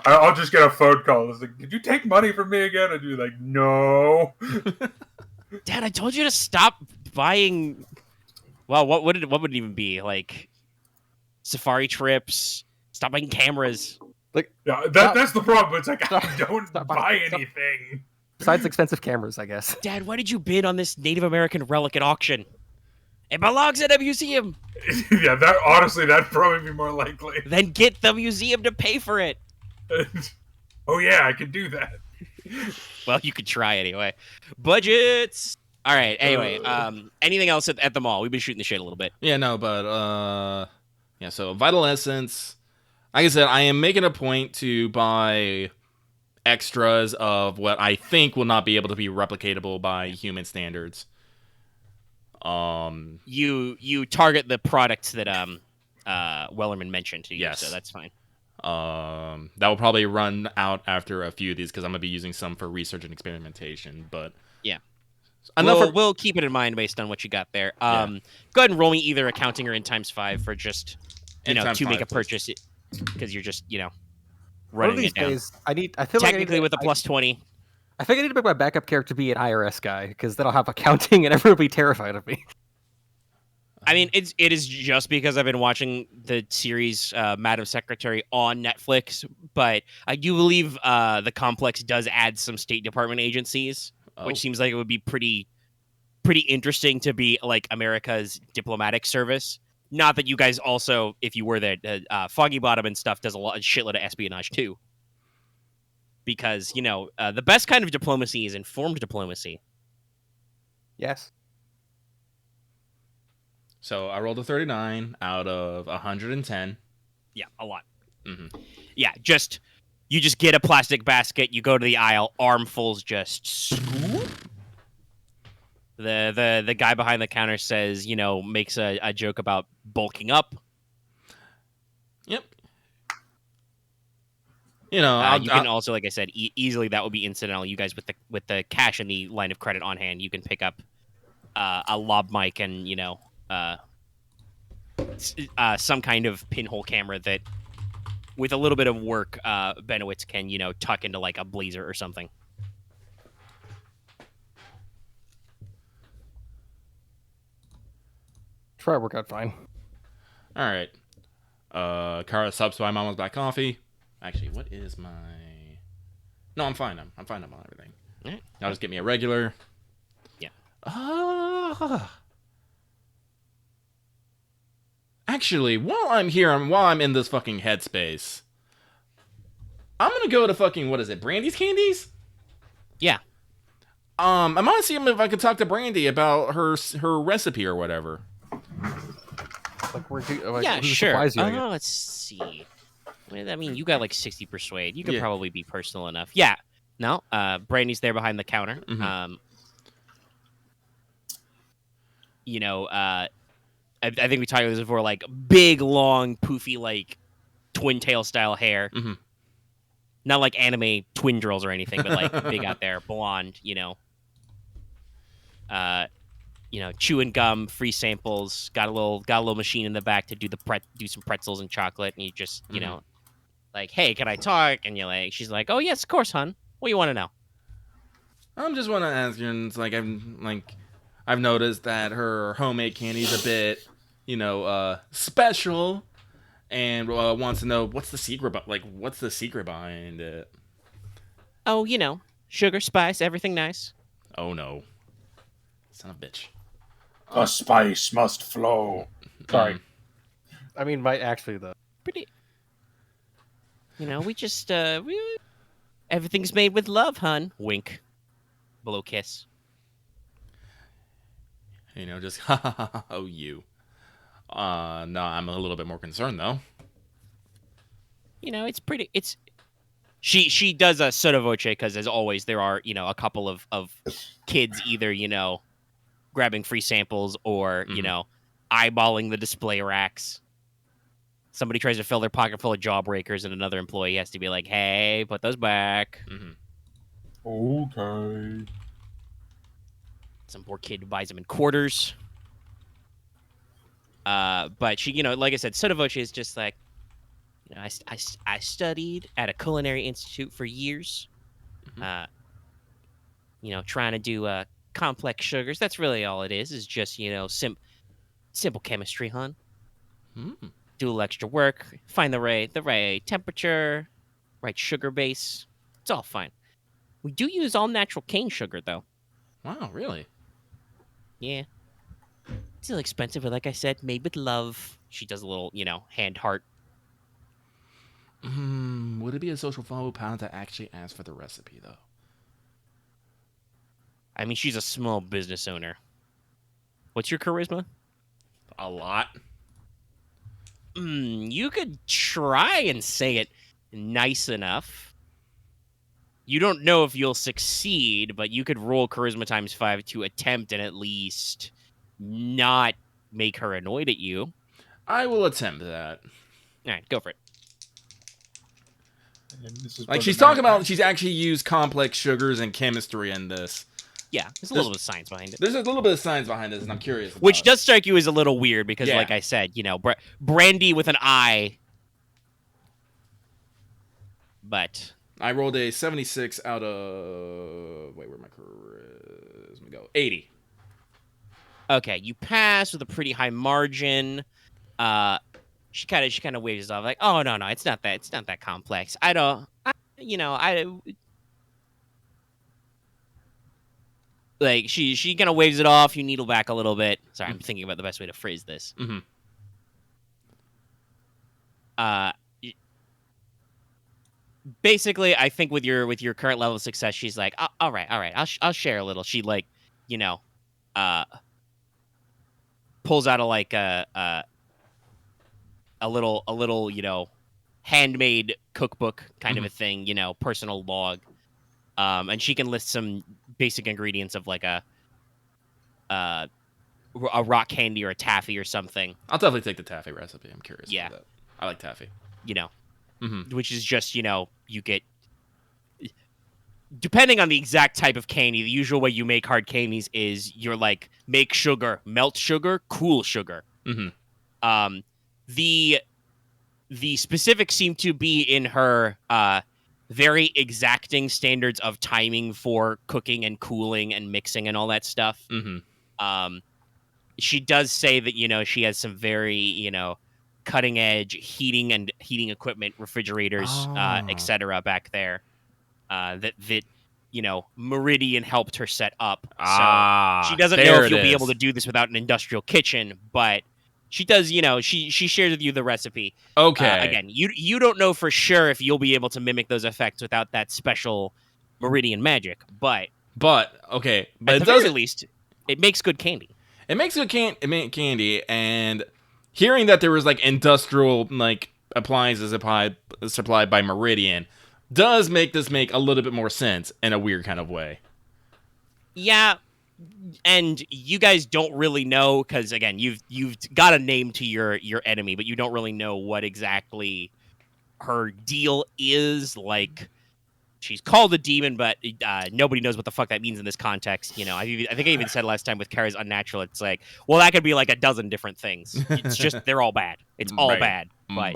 I'll just get a phone call. It's like, did you take money from me again? And you're like, no. Dad, I told you to stop buying. Well, what would it even be like? Safari trips. Stop buying cameras. Yeah, that's the problem. It's like I Stop- don't stop buy buying- anything. Besides expensive cameras, I guess. Dad, why did you bid on this Native American relic at auction? It belongs at a museum. Yeah, that'd probably be more likely. Then get the museum to pay for it. Oh yeah, I could do that. Well, you could try anyway. Budgets. All right. Anyway, anything else at the mall? We've been shooting the shit a little bit. Yeah, no, but yeah. So Vital Essence. Like I said, I am making a point to buy extras of what I think will not be able to be replicatable by human standards. You target the products that Wellerman mentioned to you, Yes. so that's fine. That will probably run out after a few of these because I'm gonna be using some for research and experimentation. But Yeah. enough. We'll keep it in mind based on what you got there. Yeah. Go ahead and roll me either accounting or in times 5 for just In times to make 5, a purchase because you're just running it down. Days, I feel technically with a plus 20. I think I need to make my backup character be an IRS guy, because then I'll have accounting and everyone will be terrified of me. I mean, it is just because I've been watching the series Madam Secretary on Netflix, but I do believe the complex does add some State Department agencies, which seems like it would be pretty interesting to be like America's diplomatic service. Not that you guys also, if you were there, Foggy Bottom and stuff does a shitload of espionage too. Because, the best kind of diplomacy is informed diplomacy. Yes. So I rolled a 39 out of 110. Yeah, a lot. Mm-hmm. Yeah, you just get a plastic basket, you go to the aisle, armfuls just scoop. The guy behind the counter says, makes a joke about bulking up. Yep. You can also, like I said, easily that would be incidental. You guys with the cash and the line of credit on hand, you can pick up a lob mic and some kind of pinhole camera that, with a little bit of work, Benowitz can tuck into like a blazer or something. Try to work out fine. All right. Kara subs by Mama's Black Coffee. Actually, what is my... No, I'm fine. I'm fine on everything. Right. I'll just get me a regular. Yeah. Actually, while I'm here and while I'm in this fucking headspace, I'm gonna go to fucking, what is it, Brandy's Candies? Yeah. I want to see if I could talk to Brandy about her recipe or whatever. Yeah, sure. Let's see. What does that mean? You got like 60 persuade. You could probably be personal enough. Yeah. No. Brandy's there behind the counter. Mm-hmm. I think we talked about this before. Like big, long, poofy, like twin tail style hair. Mm-hmm. Not like anime twin drills or anything, but like big out there, blonde. Chewing gum, free samples. Got a little machine in the back to do do some pretzels and chocolate, and you just like, hey, can I talk? And she's like, oh yes, of course, hon. What do you want to know? I'm just want to ask you. And it's like I've noticed that her homemade candy's a bit, special, and wants to know what's the secret. What's the secret behind it? Oh, sugar, spice, everything nice. Oh no, son of a bitch. The spice must flow. Sorry. I mean, might actually though. Pretty. We just everything's made with love, hun. Wink. Below kiss. Just oh you. No, I'm a little bit more concerned though. It's pretty. She does a soda voce because, as always, there are a couple of kids either grabbing free samples or eyeballing the display racks. Somebody tries to fill their pocket full of jawbreakers, and another employee has to be like, "Hey, put those back." Mm-hmm. Okay. Some poor kid buys them in quarters. But she, like I said, soda voce is just like, I studied at a culinary institute for years. Mm-hmm. Trying to do complex sugars. That's really all it is just, simple chemistry, hon. Mm. Do a little extra work, find the right temperature, right sugar base. It's all fine. We do use all natural cane sugar, though. Wow, really? Yeah. It's a little expensive, but like I said, made with love. She does a little, hand heart. Would it be a social faux pas to actually ask for the recipe, though? I mean, she's a small business owner. What's your charisma? A lot. You could try and say it nice enough. You don't know if you'll succeed, but you could roll charisma times 5 to attempt and at least not make her annoyed at you. I will attempt that. All right, go for it. She's talking about she's actually used complex sugars and chemistry in this. Yeah, there's a little bit of science behind it. There's a little bit of science behind this, and I'm curious about Which does strike you as a little weird because, like I said, Brandy with an I. but I rolled a 76 out of... Wait, where'd my charisma go? 80. Okay, you pass with a pretty high margin. She kind of waves off like, "Oh no, it's not that complex. Like she kind of waves it off. You needle back a little bit. Sorry, I'm thinking about the best way to phrase this. Mm-hmm. Basically, I think with your current level of success, she's like, all right, I'll share a little. She like, pulls out a little handmade cookbook kind of a thing, personal log, and she can list some basic ingredients of like a rock candy or a taffy or something. I'll definitely take the taffy recipe. I'm curious. Yeah, about that. I like taffy. Which is just you get, depending on the exact type of candy, the usual way you make hard candies is you're like make sugar, melt sugar, cool sugar. The specifics seem to be in her very exacting standards of timing for cooking and cooling and mixing and all that stuff. She does say that she has some very cutting edge heating equipment, refrigerators, etc. back there. That Meridian helped her set up. So she doesn't know if you'll be able to do this without an industrial kitchen, but she does, she shares with you the recipe. Okay. Again, you don't know for sure if you'll be able to mimic those effects without that special Meridian magic, but okay. But at the very least, it makes good candy. It makes good candy, and hearing that there was like industrial like appliances supplied by Meridian does make this make a little bit more sense in a weird kind of way. Yeah, and you guys don't really know because again, you've got a name to your enemy, but you don't really know what exactly her deal is. Like, she's called a demon, but nobody knows what the fuck that means in this context. I think I even said last time with Kara's Unnatural, it's like, well, that could be like a dozen different things. It's just they're all bad. It's all bad. But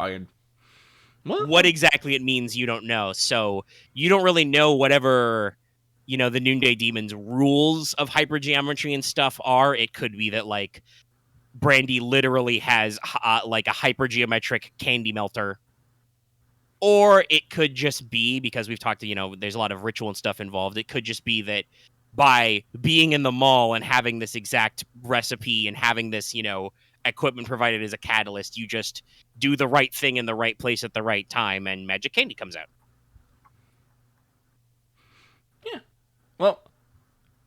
what exactly it means, you don't know. So you don't really know whatever the Noonday Demon's rules of hypergeometry and stuff are. It could be that like Brandy literally has like a hypergeometric candy melter. Or it could just be, because we've talked to, there's a lot of ritual and stuff involved. It could just be that by being in the mall and having this exact recipe and having this, equipment provided as a catalyst, you just do the right thing in the right place at the right time and magic candy comes out. Yeah. Well,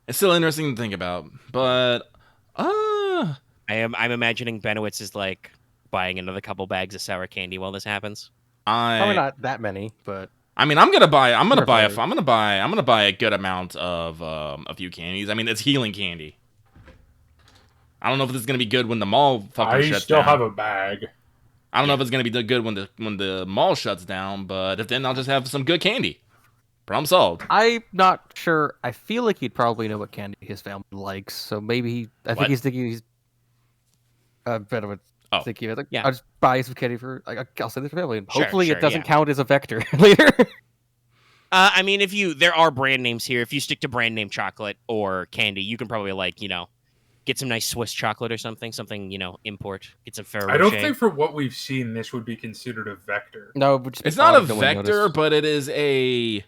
it's still interesting to think about, but I'm imagining Benowitz is like buying another couple bags of sour candy while this happens. Probably not that many, but I mean, I'm gonna buy a good amount of a few candies. I mean, it's healing candy. I don't know if this is gonna be good when the mall fucking shuts down. I still have a bag. I don't know if it's gonna be good when the mall shuts down, but if then I'll just have some good candy. Problem solved. I'm not sure. I feel like he'd probably know what candy his family likes, so maybe I think he's thinking he's better. Thinking of it. Yeah. I'll just buy some candy for. I'll send it to family, and Sure, hopefully it doesn't yeah. count as a vector later. I mean, there are brand names here. If you stick to brand name chocolate or candy, you can probably get some nice Swiss chocolate or something, import. Get some Ferrero Rocher. I don't think for what we've seen, this would be considered a vector. No, it's not a vector, but it is a.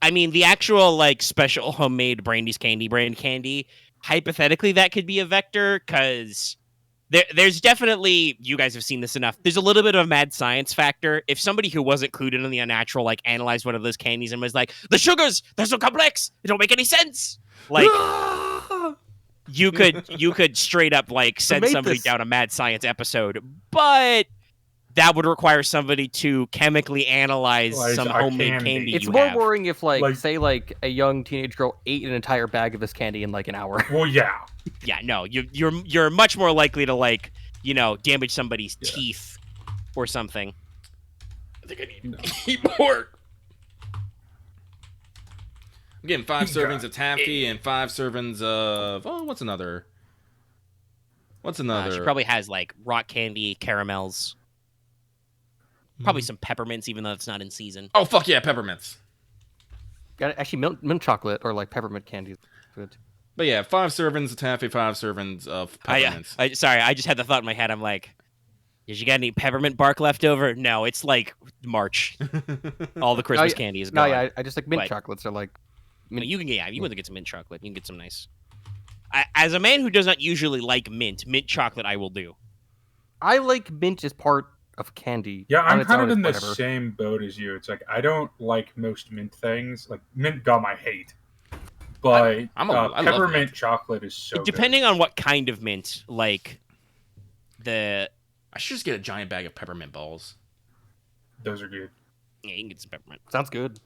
I mean, the actual special homemade Brandy's Candy brand candy. Hypothetically, that could be a vector because. There's definitely, you guys have seen this enough, there's a little bit of a mad science factor. If somebody who wasn't clued in on the Unnatural analyzed one of those candies and was like, the sugars, they're so complex, they don't make any sense. You could straight up send somebody down a mad science episode, but that would require somebody to chemically analyze some homemade candy. It's more worrying if say a young teenage girl ate an entire bag of this candy in an hour. Well, yeah. Yeah, no, you're much more likely to damage somebody's teeth or something. I think I need to eat more. I'm getting 5 servings of taffy and 5 servings of what's another? She probably has rock candy, caramels. Probably some peppermints, even though it's not in season. Oh, fuck yeah, peppermints. Actually, mint chocolate or like peppermint candy is good. But yeah, 5 servings of taffy, 5 servings of peppermints. Sorry, I just had the thought in my head. I'm like, did you got any peppermint bark left over? No, it's like March. All the Christmas candy is gone. No, yeah, I just like mint chocolates are like. You can get some mint chocolate. You can get some nice. As a man who does not usually like mint chocolate, I will do. I like mint as part of candy. Yeah, I'm kind of in the same boat as you. It's like I don't like most mint things. Like mint gum, I hate. But peppermint chocolate is so depending good. on what kind of mint, like I should just get a giant bag of peppermint balls. Those are good. Yeah, you can get some peppermint. Sounds good.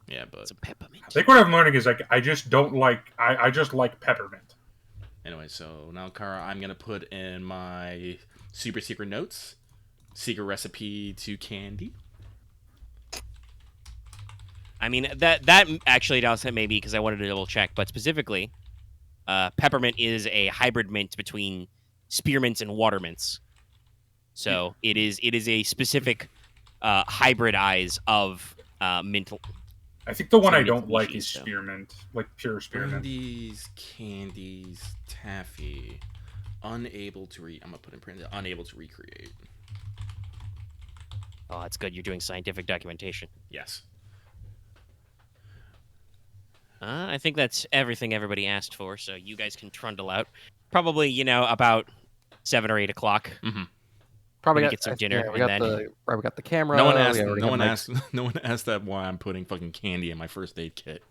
Yeah, but some peppermint. I think what I'm learning is like I just don't like I just like peppermint. Anyway, so now Kara, I'm gonna put in my super secret notes. Secret recipe to candy. I mean, that actually does maybe because I wanted to double check, but specifically, peppermint is a hybrid mint between spearmints and watermints. So it is a specific hybridize of mint. I think the one I don't like is spearmint, like pure spearmint. Candies, taffy, unable to I'm gonna put in print. Unable to recreate. Oh, that's good. You're doing scientific documentation. Yes. I think that's everything everybody asked for, so you guys can trundle out. Probably, about 7 or 8 o'clock. Mm-hmm. Probably get some dinner. Yeah, we got the camera. No one asked that why I'm putting fucking candy in my first aid kit.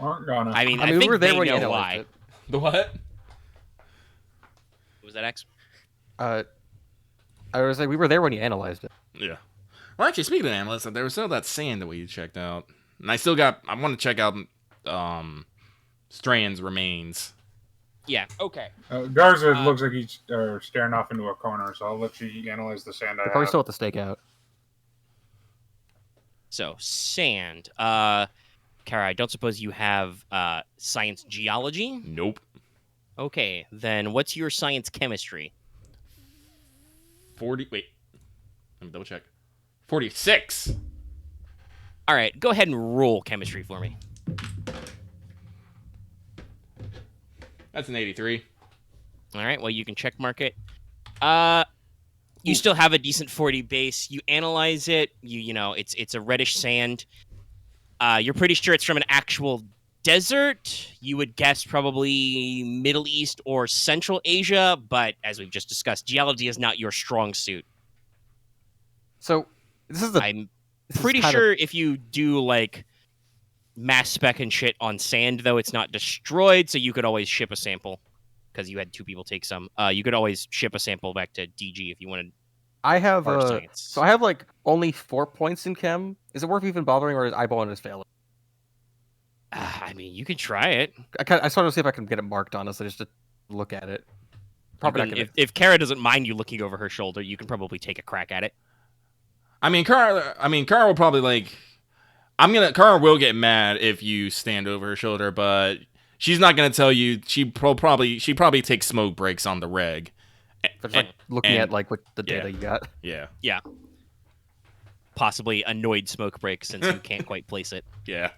I think we were there they when you know analyzed why. it. The what? Was that X? I was like, we were there when you analyzed it. Yeah. Well, actually, speaking of analysts, there was still that sand that we checked out, and I want to check out Strand's remains. Yeah. Okay. Garza looks like he's staring off into a corner, so I'll let you analyze the sand. We're probably still at the stakeout. So sand. Kara, I don't suppose you have science geology? Nope. Okay, then what's your science chemistry? 40. Wait. Let me double check. 46. All right, go ahead and roll chemistry for me. That's an 83. All right, well, you can check mark it. You still have a decent 40 base. You analyze it. It's a reddish sand. You're pretty sure it's from an actual desert. You would guess probably Middle East or Central Asia, but as we've just discussed, geology is not your strong suit. So I'm pretty sure if you do like mass spec and shit on sand, though, it's not destroyed, so you could always ship a sample because you had 2 people take some. You could always ship a sample back to DG if you wanted. I have science. So I have like only 4 points in chem. Is it worth even bothering, or is eyeball just failing? I mean, you can try it. I just want to see if I can get it marked, honestly, just to look at it. Probably if Kara doesn't mind you looking over her shoulder, you can probably take a crack at it. Kara will probably like. Kara will get mad if you stand over her shoulder, but she's not gonna tell you. She probably takes smoke breaks on the reg. Just looking at like what the data you got. Yeah. Yeah. Possibly annoyed smoke break since you can't quite place it. Yeah.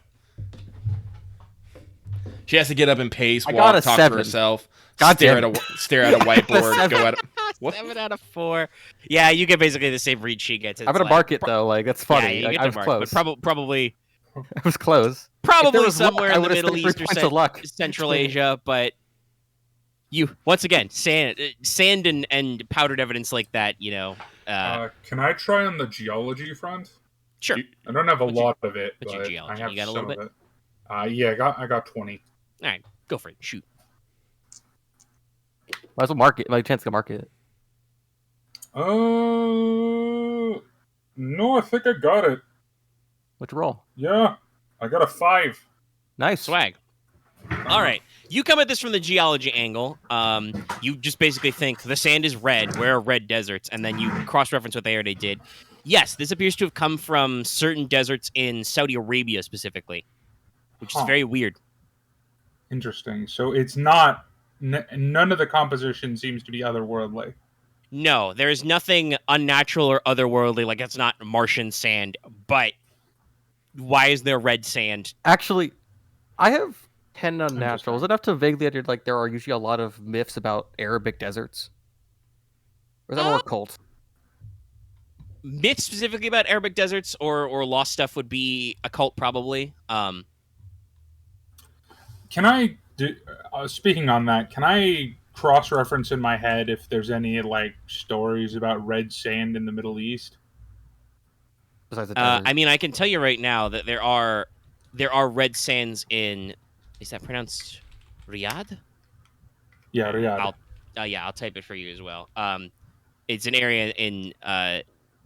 She has to get up and pace, walk, talk 7. to herself, stare at a whiteboard, go at what? 7 out of 4. Yeah, you get basically the same read she gets. I'm gonna mark it though. Like that's funny. Yeah, you get to mark, close. but probably. I was close. Probably somewhere in the Middle East or of Central Asia, but once again, sand and powdered evidence like that, can I try on the geology front? Sure. I don't have a lot of it, but geology? I have you got a some little bit? of it. Yeah, I got 20. All right, go for it. Shoot. Might as well mark it. My chance to mark it. No, I think I got it. What'd you roll? Yeah, I got a 5. Nice. Swag. All right. You come at this from the geology angle. You just basically think the sand is red. Where are red deserts? And then you cross-reference what they already did. Yes, this appears to have come from certain deserts in Saudi Arabia specifically, which is very weird. Interesting. So it's not... none of the composition seems to be otherworldly. No, there is nothing unnatural or otherworldly. Like, it's not Martian sand. But why is there red sand? Actually, I have 10 unnatural. Is it enough to vaguely idea, like, there are usually a lot of myths about Arabic deserts? Or is that more cult? Myths specifically about Arabic deserts or lost stuff would be occult, probably. Can I do? Speaking on that, can I cross-reference in my head if there's any like stories about red sand in the Middle East? Besides the desert. I mean, I can tell you right now that there are red sands in. Is that pronounced Riyadh? Yeah, Riyadh. I'll type it for you as well. It's an area in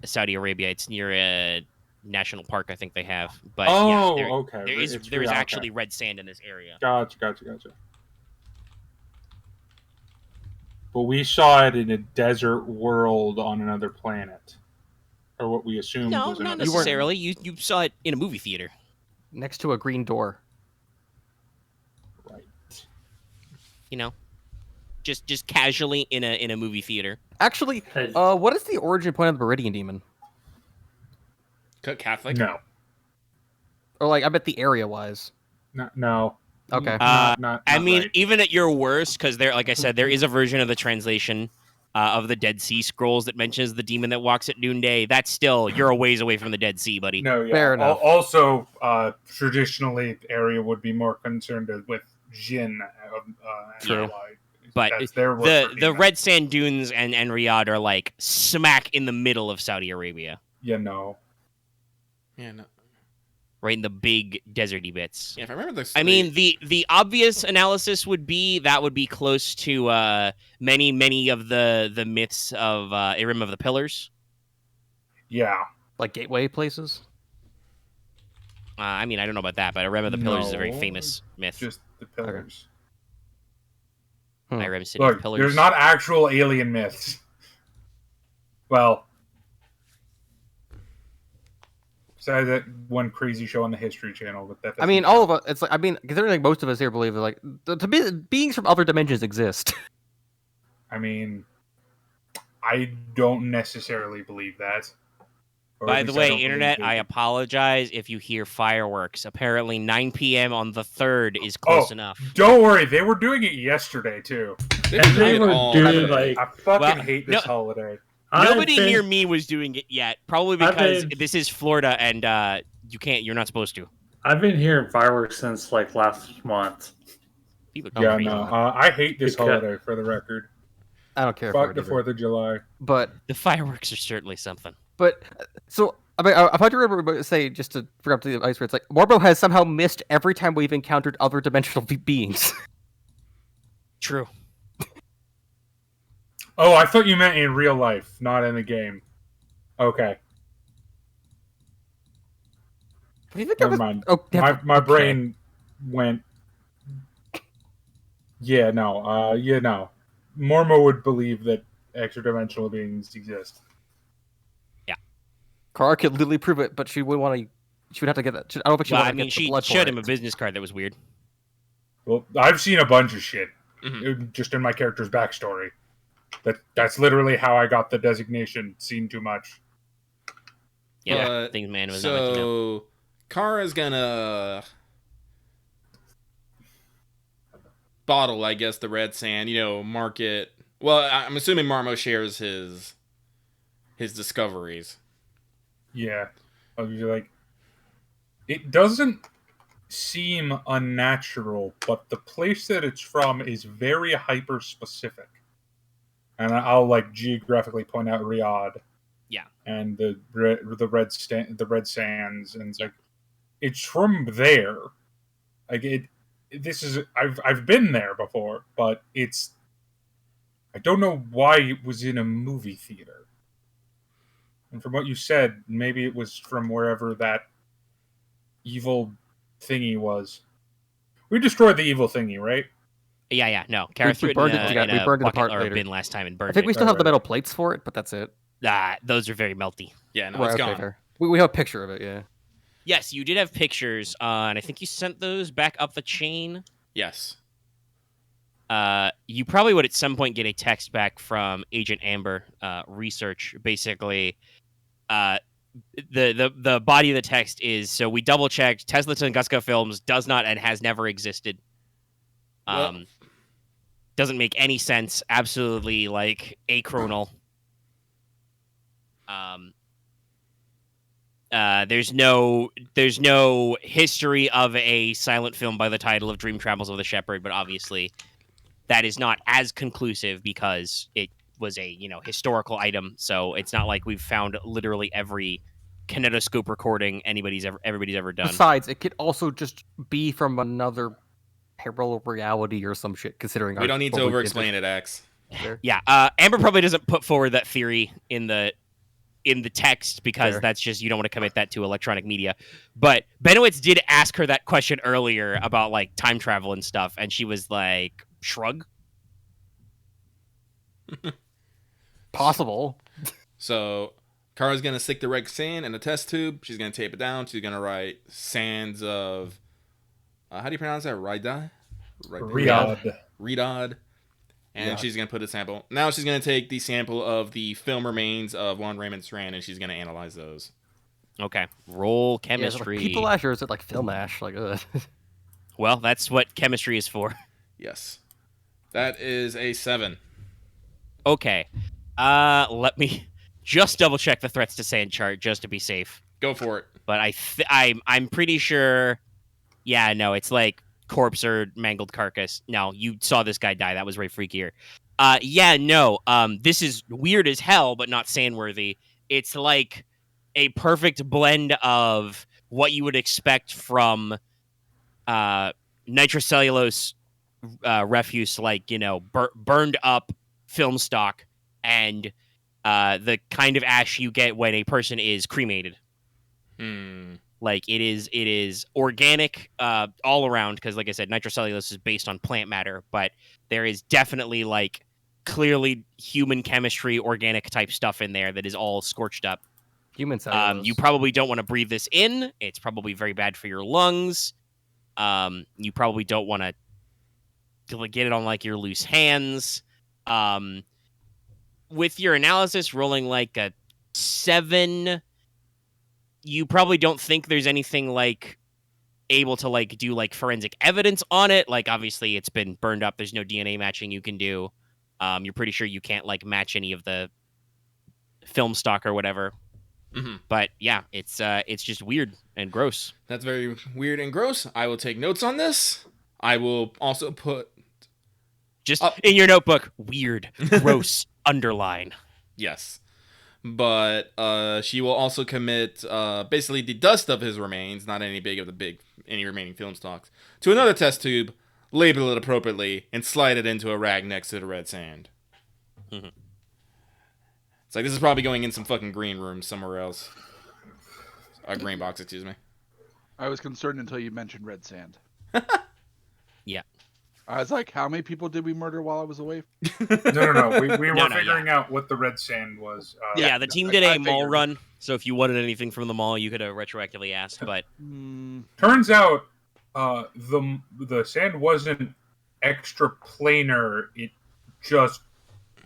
Saudi Arabia. It's near a national park, I think they have. But okay. There is actually red sand in this area. Gotcha. But we saw it in a desert world on another planet, or what we assumed No, was not another necessarily. You saw it in a movie theater. Next to a green door. Right. You know, just casually in a movie theater. Actually, what is the origin point of the Meridian Demon? Catholic? No. Or like, I bet the area-wise. No. Okay. Not I mean, right. even at your worst, because there, like I said, there is a version of the translation of the Dead Sea Scrolls that mentions the demon that walks at noonday. That's still, you're a ways away from the Dead Sea, buddy. No, yeah. Fair enough. Also, traditionally, the area would be more concerned with Jinn. True. But the red sand dunes and Riyadh are like smack in the middle of Saudi Arabia. Yeah, no. Yeah, no. Right in the big deserty bits. Yeah, if I remember this. I mean, the obvious analysis would be close to many of the myths of Aren of the Pillars. Yeah. Like gateway places? I mean, I don't know about that, but Aren of the Pillars is a very famous myth. Just the pillars. Aren City Look, of Pillars. there's not actual alien myths. Well, besides that one crazy show on the History Channel, but that. I mean, all of us. It's like, I mean, considering like most of us here believe that like beings from other dimensions exist. I mean, I don't necessarily believe that. By the way, Internet, I apologize if you hear fireworks. Apparently, 9 p.m. on the 3rd is close enough. Don't worry, they were doing it yesterday too. They were doing like. I fucking hate this holiday. Nobody near me was doing it yet, probably because this is Florida and you're not supposed to. I've been hearing fireworks since like last month. People Yeah, no, I hate this holiday. For the record, I don't care. Fuck the 4th of July. But the fireworks are certainly something. But so I mean, I've had to remember say just to bring up to the ice where it's like Mormo has somehow missed every time we've encountered other dimensional beings. True. Oh, I thought you meant in real life, not in the game. Okay. Do you think Never mind. My brain went. Yeah, no. Mormo would believe that extra-dimensional beings exist. Yeah. Kara could literally prove it, but she would want to. She would have to get that. I don't know if she wanted to get the blood she showed him a business card that was weird. Well, I've seen a bunch of shit Mm-hmm. just in my character's backstory. That's literally how I got the designation. Seen too much. Yeah, things man was so not much to know. Kara's gonna bottle, I guess, the red sand. Mark it. Well, I'm assuming Mormo shares his discoveries. Yeah, I was like, it doesn't seem unnatural, but the place that it's from is very hyper specific. And I'll like geographically point out Riyadh. Yeah. And the red sands, and it's like it's from there. Like this is I've been there before, but I don't know why it was in a movie theater. And from what you said, maybe it was from wherever that evil thingy was. We destroyed the evil thingy, right? Yeah. No, Kara threw it in a bucket or bin last time and burned it. I think we still have the metal plates for it, but that's it. Those are very melty. Yeah, no, it's gone. Fair. We have a picture of it, yeah. Yes, you did have pictures, and I think you sent those back up the chain. Yes. you probably would at some point get a text back from Agent Amber research. Basically, the body of the text is, so we double checked. Tesla Tunguska Films does not and has never existed. Doesn't make any sense. Absolutely achronal. There's no history of a silent film by the title of Dream Travels of the Shepherd, but obviously that is not as conclusive because it was a historical item. So it's not like we've found literally every kinetoscope recording everybody's ever done. Besides, it could also just be from another parallel reality or some shit. Considering we don't need to over-explain it, X. Yeah, Amber probably doesn't put forward that theory in the text because that's just, you don't want to commit that to electronic media. But Benowitz did ask her that question earlier about time travel and stuff, and she was like, shrug. Possible. So Kara's gonna stick the red sand in a test tube. She's gonna tape it down. She's gonna write sands of how do you pronounce that? Riyadh. And she's gonna put a sample. Now she's gonna take the sample of the film remains of Juan Raymond Strand, and she's gonna analyze those. Okay. Roll chemistry. Is it people ash or is it film ash? Well, that's what chemistry is for. Yes. That is a 7. Okay. Let me just double check the threats to sand chart just to be safe. Go for it. But I'm pretty sure. Yeah, no, it's corpse or mangled carcass. No, you saw this guy die. That was way freakier. Yeah, no. This is weird as hell, but not sand-worthy. It's like a perfect blend of what you would expect from nitrocellulose refuse, burned up film stock, and the kind of ash you get when a person is cremated. It is organic all around because, like I said, nitrocellulose is based on plant matter, but there is definitely clearly human chemistry, organic type stuff in there that is all scorched up. Human cellulose. You probably don't want to breathe this in. It's probably very bad for your lungs. You probably don't want to get it on your loose hands. With your analysis rolling a 7. You probably don't think there's anything able to do forensic evidence on it. Obviously it's been burned up. There's no DNA matching you can do. You're pretty sure you can't match any of the film stock or whatever. Mm-hmm. But yeah, it's just weird and gross. That's very weird and gross. I will take notes on this. I will also put just in your notebook, weird, gross, underline. Yes. But she will also commit basically the dust of his remains, not any remaining film stocks, to another test tube, label it appropriately, and slide it into a rag next to the red sand. Mm-hmm. It's this is probably going in some fucking green room somewhere else. A green box, excuse me. I was concerned until you mentioned red sand. Yeah. I was like, how many people did we murder while I was away? No. We were figuring out what the red sand was. The team did a mall run, so if you wanted anything from the mall, you could have retroactively asked. But turns out the sand wasn't extra planar. It just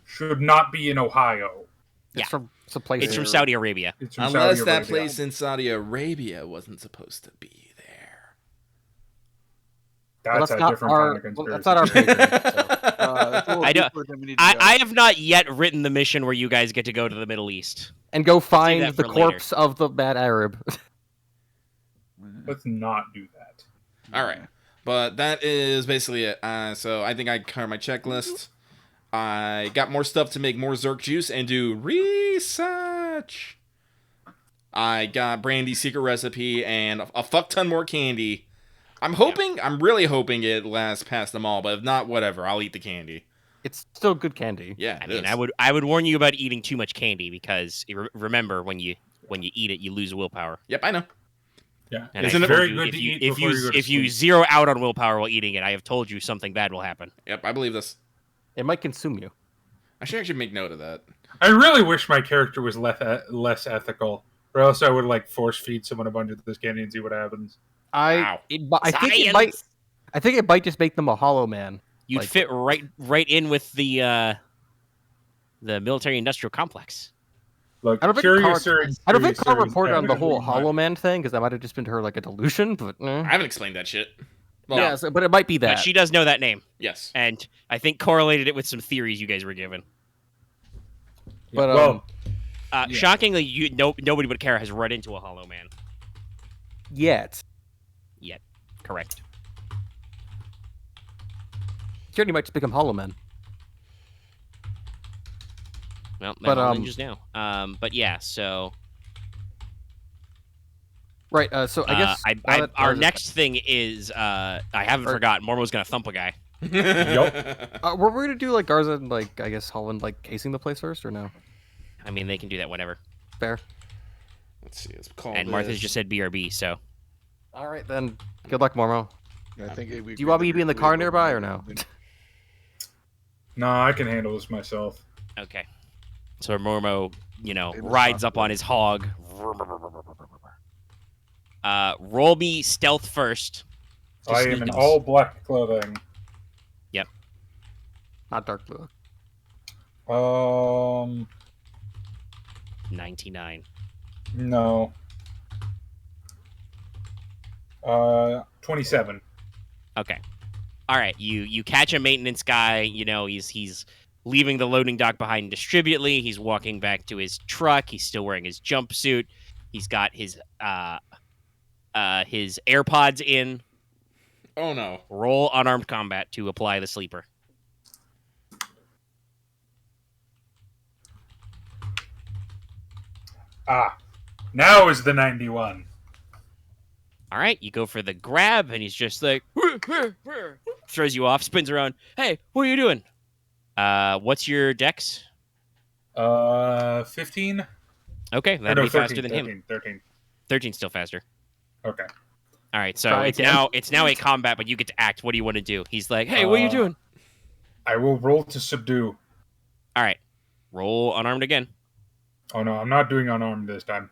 should not be in Ohio. It's from some place. It's from Saudi Arabia. Unless that place in Saudi Arabia wasn't supposed to be. That's a different kind of conspiracy. That's not our patron. I have not yet written the mission where you guys get to go to the Middle East and go find the corpse of the bad Arab. Let's not do that. All right, but that is basically it. So I think I covered my checklist. I got more stuff to make more Zerk juice and do research. I got Brandy's secret recipe and a fuck ton more candy. I'm really hoping it lasts past them all, but if not, whatever. I'll eat the candy. It's still good candy. Yeah, I would warn you about eating too much candy because remember when you eat it, you lose willpower. Yep, I know. Yeah, and it's very good to eat if you zero out on willpower while eating it, I have told you something bad will happen. Yep, I believe this. It might consume you. I should actually make note of that. I really wish my character was less ethical, or else I would force feed someone a bunch of this candy and see what happens. I think it might just make them a hollow man. You'd like, fit right in with the military-industrial complex. Look, I don't curious think Carl reported on the whole Hollow Man thing, because that might have just been to her like a delusion, but... I haven't explained that shit. Well, yeah, so, but it might be that. But she does know that name. Yes. And I think correlated it with some theories you guys were given. But, shockingly, nobody but Kara has run into a Hollow Man. Yet. Correct. Journey might just become Hollow Man. Well, they're all ninjas now. But yeah, so... Right, so I guess... our next thing is... I haven't forgotten. Mormo's gonna thump a guy. Yup. Were we gonna do, like, Garza and, like, I guess Holland, like, casing the place first, or no? I mean, they can do that whenever. Fair. Let's see. Let's call and Marth has just said BRB, so... Alright, then. Good luck, Mormo. I think do you want me to be in the car nearby, or no? No, I can handle this myself. Okay. So Mormo, rides up on his hog. Roll me stealth first. I am in all black clothing. Yep. Not dark blue. 99. No. 27. Okay. All right. You catch a maintenance guy. He's leaving the loading dock behind distributely. He's walking back to his truck. He's still wearing his jumpsuit. He's got his AirPods in. Oh no. Roll unarmed combat to apply the sleeper. Now is the 91. All right, you go for the grab, and he's just like, throws you off, spins around. Hey, what are you doing? What's your dex? 15. Okay, that'll be faster than 13, him. 13. 13's still faster. Okay. All right, so it's now a combat, but you get to act. What do you want to do? He's like, hey, what are you doing? I will roll to subdue. All right, roll unarmed again. Oh no, I'm not doing unarmed this time.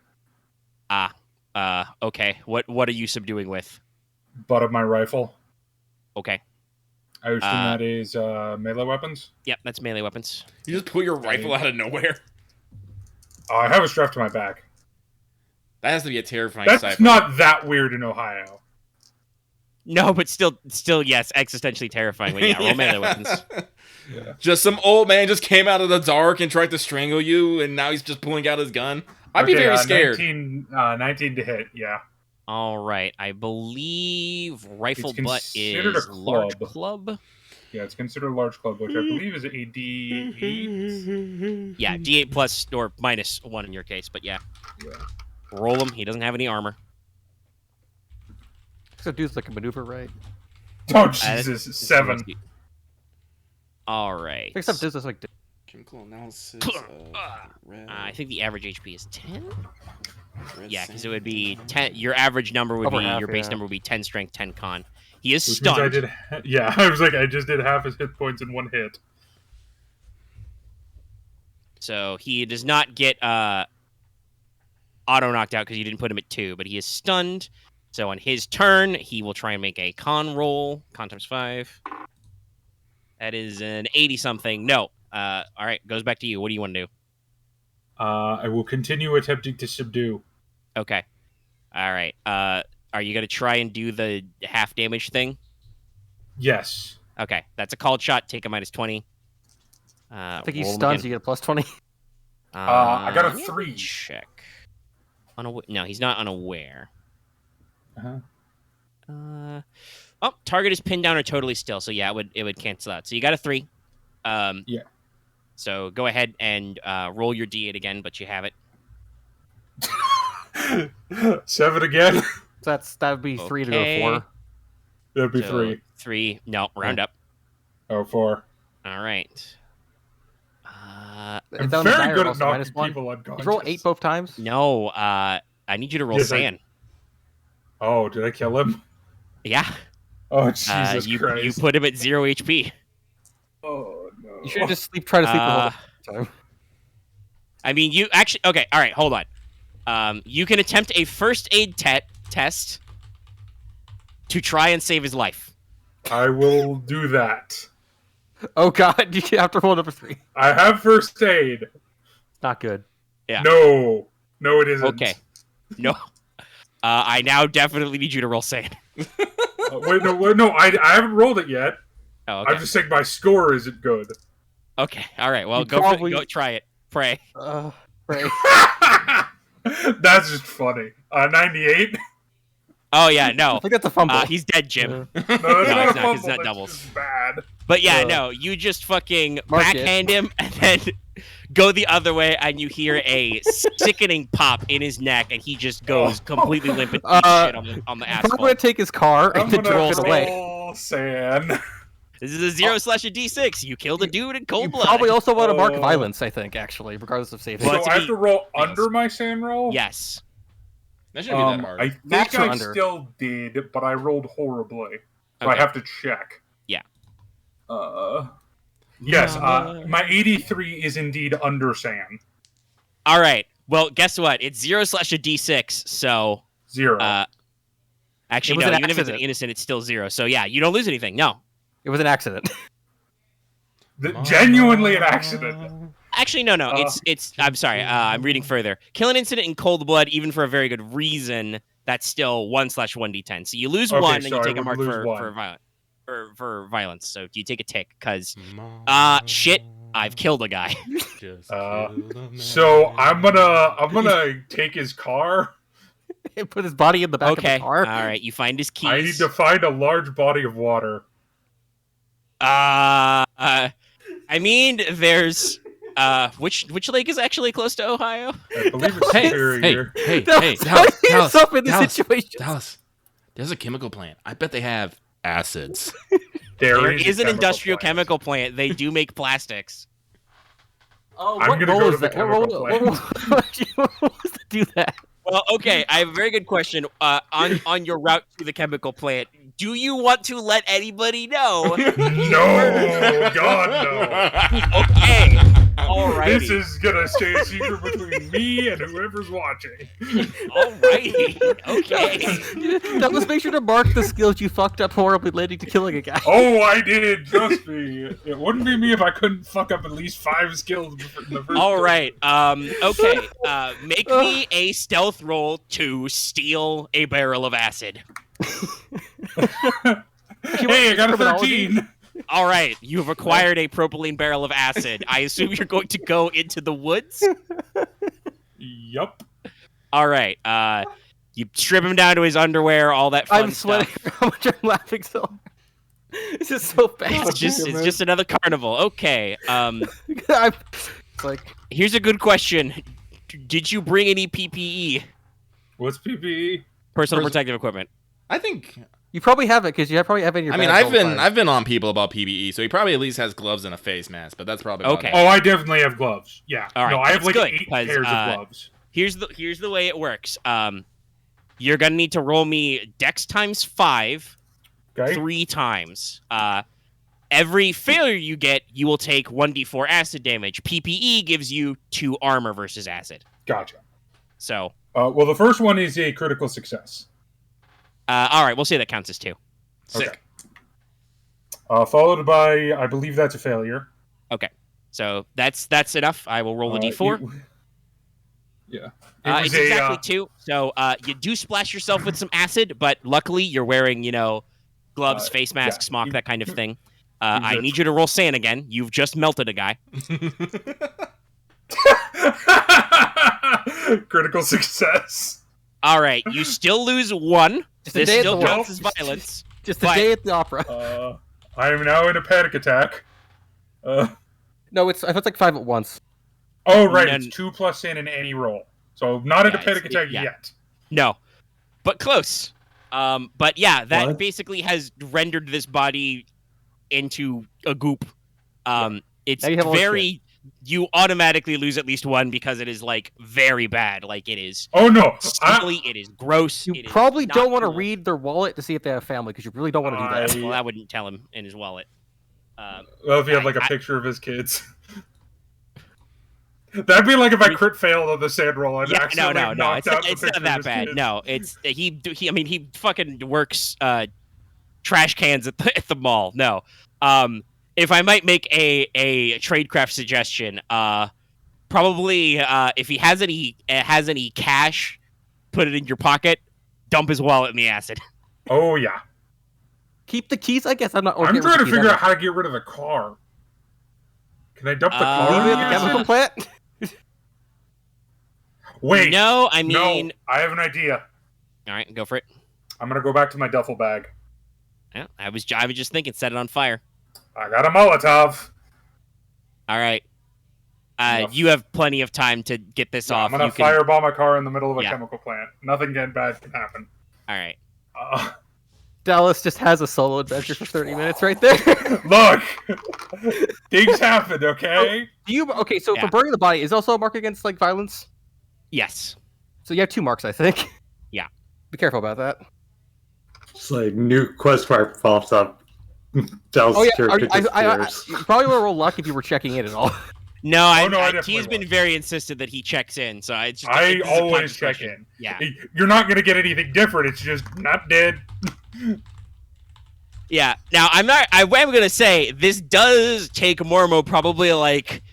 Okay. What are you subduing with? Butt of my rifle. Okay. I assume that is melee weapons? Yep, that's melee weapons. You just pull your rifle out of nowhere? I have it strapped to my back. That has to be a terrifying That's cipher. not that weird in Ohio. No, but still, yes, existentially terrifying. But yeah, roll melee weapons. Yeah. Just some old man just came out of the dark and tried to strangle you, and now he's just pulling out his gun. I'd be very scared. 19 to hit, yeah. All right, I believe rifle butt considered is a large club. Yeah, it's considered a large club, which I believe is a D8. Yeah, D8 plus or minus 1 in your case, but yeah. Yeah. Roll him. He doesn't have any armor. So dude's like a maneuver, right? Oh, Jesus. 7. All right. Except this is like... Chemical analysis. I think the average HP is 10. Yeah, because it would be 10. Your average number would be your base number would be 10 strength, 10 con. He is stunned. I was like, I just did half his hit points in one hit. So he does not get auto knocked out because you didn't put him at 2, but he is stunned. So on his turn, he will try and make a con roll. Con times 5. That is an 80-something. No. All right, goes back to you. What do you want to do? I will continue attempting to subdue. Okay. All right. Are you going to try and do the half damage thing? Yes. Okay. That's a called shot. Take a minus 20. I think he's stunned, so you get a plus 20. I got a 3. Check. No, he's not unaware. Uh-huh. Target is pinned down or totally still. So yeah, it would cancel out. So you got a 3. Yeah. So go ahead and roll your D8 again, but you have it. 7 again. That would be 3 to go 4. That'd be 3. 3. No, round up. Oh, 4. All right. I'm very good at knocking people unconscious. You roll 8 both times? No, I need you to roll sand. Oh, did I kill him? Yeah. Oh, Jesus Christ. You put him at 0 HP. Oh, no. You should just try to sleep the whole time. I mean, you actually... Okay, all right, hold on. You can attempt a first aid test to try and save his life. I will do that. Oh god, you have to roll number 3. I have first aid. Not good. Yeah. No, it isn't. Okay. No. I now definitely need you to roll sane. Wait, no, I haven't rolled it yet. Oh, okay. I'm just saying my score isn't good. Okay, all right. Well, go try it. Pray. Pray. That's just funny. 98. Oh yeah, no. I think that's a fumble. He's dead, Jim. No, it's not. It's not doubles. Just bad. But yeah, no. You just fucking backhand him and then go the other way, and you hear a sickening pop in his neck, and he just goes completely limp and eats shit on the asphalt. I'm gonna take his car and then drive it away. Sand. This is a 0/D6. You killed a dude in cold blood. Probably also want to mark violence, I think, actually, regardless of safety. So I have to roll under my sand roll? Yes. That shouldn't be that hard. I think I still did, but I rolled horribly. So I have to check. Yeah. Yes, my 83 is indeed under sand. All right. Well, guess what? It's 0/D6, so... 0. Actually, no. Even if it's an innocent, it's still 0. So yeah, you don't lose anything. No. It was an accident. Genuinely an accident. Actually, no. It's. I'm sorry. I'm reading further. Kill an incident in cold blood, even for a very good reason. That's still 1/1d10. So you lose 1, and you take a mark for violence. So you take a tick because shit. I've killed a guy. So I'm gonna take his car. And put his body in the back of the car. All right. You find his keys. I need to find a large body of water. I mean, there's which lake is actually close to Ohio? I believe it's Superior. Hey, Dallas. There's a chemical plant. I bet they have acids. There is an industrial chemical plant. They do make plastics. Oh, what role is that? What role was to do that? Well, okay, I have a very good question. On your route to the chemical plant, do you want to let anybody know? No, God, no. Okay, alrighty. This is gonna stay a secret between me and whoever's watching. Alrighty, okay. Now let's make sure to mark the skills you fucked up horribly leading to killing a guy. Oh, I did. Trust me. It wouldn't be me if I couldn't fuck up at least 5 skills in the first. All right. Okay. Make me a stealth roll to steal a barrel of acid. Hey, I got a 13. All right, you've acquired a propylene barrel of acid. I assume you're going to go into the woods? Yup. All right. You strip him down to his underwear, all that fun stuff. I'm sweating how much I'm laughing so hard. It's just so bad. It's just another carnival. Okay. Like, here's a good question. Did you bring any PPE? What's PPE? Personal protective equipment. I think you probably have it because you probably have it in your. I mean, I've been on people about PPE, so he probably at least has gloves and a face mask. But that's probably okay. Oh, I definitely have gloves. Yeah. All right. No, I have like good, 8 pairs of gloves. Here's the way it works. You're gonna need to roll me Dex times 5, 3 times. Every failure you get, you will take 1d4 acid damage. PPE gives you 2 armor versus acid. Gotcha. So. Well, the first one is a critical success. All right, we'll say that counts as 2. Sick. Okay. Followed by, I believe that's a failure. Okay, so that's enough. I will roll a d4. Yeah. It's exactly 2. So you do splash yourself with some acid, but luckily you're wearing, gloves, face mask, smock, that kind of thing. I need you to roll sand again. You've just melted a guy. Critical success. All right, you still lose 1. This still counts as violence. Just a day at the opera. I am now in a panic attack. No, it's like 5 at once. Oh, right. It's 2 plus sand in any roll. So not in a panic attack yet. No, but close. But yeah, that basically has rendered this body into a goop. It's very... You automatically lose at least 1 because it is, like, very bad. Like, it is... Oh, no. Silly, it is gross. You probably don't want to read their wallet to see if they have family, because you really don't want to do that. Well, I wouldn't tell him in his wallet. Well, if he had, like, a picture of his kids. That'd be like if I crit failed on the sand roll and accidentally knocked out the picture not that of his bad. kids. No, he fucking works trash cans at the mall. No. if I might make a tradecraft suggestion, probably if he has any cash, put it in your pocket. Dump his wallet in the acid. Oh yeah. Keep the keys, I guess. I'm trying to figure out how to get rid of the car. Can I dump the car? Leave it at the chemical plant? Wait. No, I mean... No, I have an idea. All right, go for it. I'm going to go back to my duffel bag. Yeah, I was just thinking, set it on fire. I got a Molotov. All right. You have plenty of time to get this off. I'm going to fireball my car in the middle of a chemical plant. Nothing bad can happen. All right. Dallas just has a solo adventure for 30 minutes right there. Look! Things happen, okay? So for burning the body, is also a mark against, like, violence? Yes. So you have 2 marks, I think. Yeah. Be careful about that. It's like new quest mark pops up. Dallas you probably would roll luck if you were checking in at all. No, he's been very insistent that he checks in, so I always check in. Yeah. You're not going to get anything different, it's just not dead. Yeah. Now, I'm going to say, this does take Mormo probably like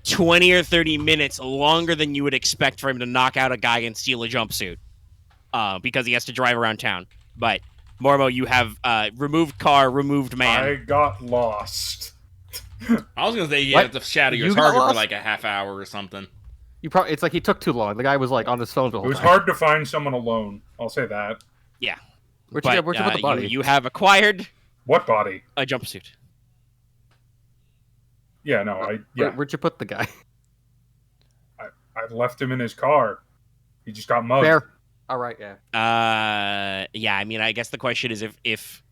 20 or 30 minutes longer than you would expect for him to knock out a guy and steal a jumpsuit. Because he has to drive around town. But, Mormo, you have removed car, removed man. I got lost. I was gonna say you have to shadow your target for like a half hour or something. It's like he took too long. The guy was like on his phone the whole time. It was hard to find someone alone. I'll say that. Yeah. Where'd you put the body? You have acquired what body? A jumpsuit. Yeah, no, Where'd you put the guy? I left him in his car. He just got mugged. Fair. All right, yeah. Yeah. I mean, I guess the question is if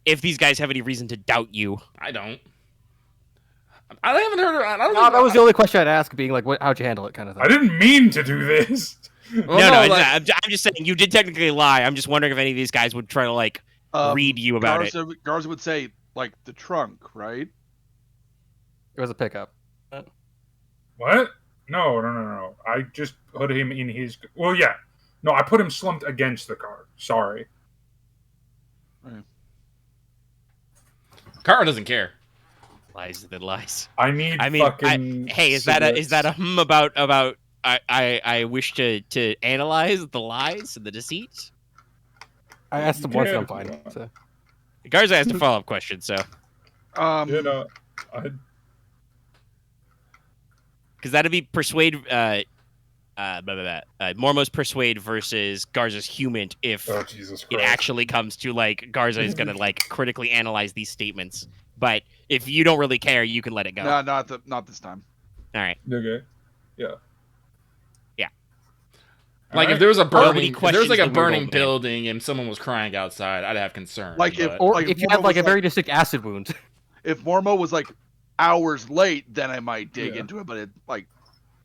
these guys have any reason to doubt you. I don't. I haven't heard. That was the only question I'd ask, being like, how'd you handle it, kind of thing. I didn't mean to do this. I'm just saying you did technically lie. I'm just wondering if any of these guys would try to like read you about it. Garza would say like the trunk, right? It was a pickup. What? No. I just put him in his. Well, yeah. No, I put him slumped against the car. Sorry. Right. Kara doesn't care. Lies that lies. I mean, hey, is that a about I wish to analyze the lies and the deceit? I asked him once, I'm fine. So. Garza asked a follow-up question, so because that'd be persuade Mormo's persuade versus Garza's human if it actually comes to like Garza is gonna like critically analyze these statements. But if you don't really care, you can let it go. No, not this time. All right. Okay. Yeah. Yeah. Like if there was a burning building and someone was crying outside, I'd have concern. If you have like a very distinct acid wound. If Mormo was like hours late, then I might dig into it. But it like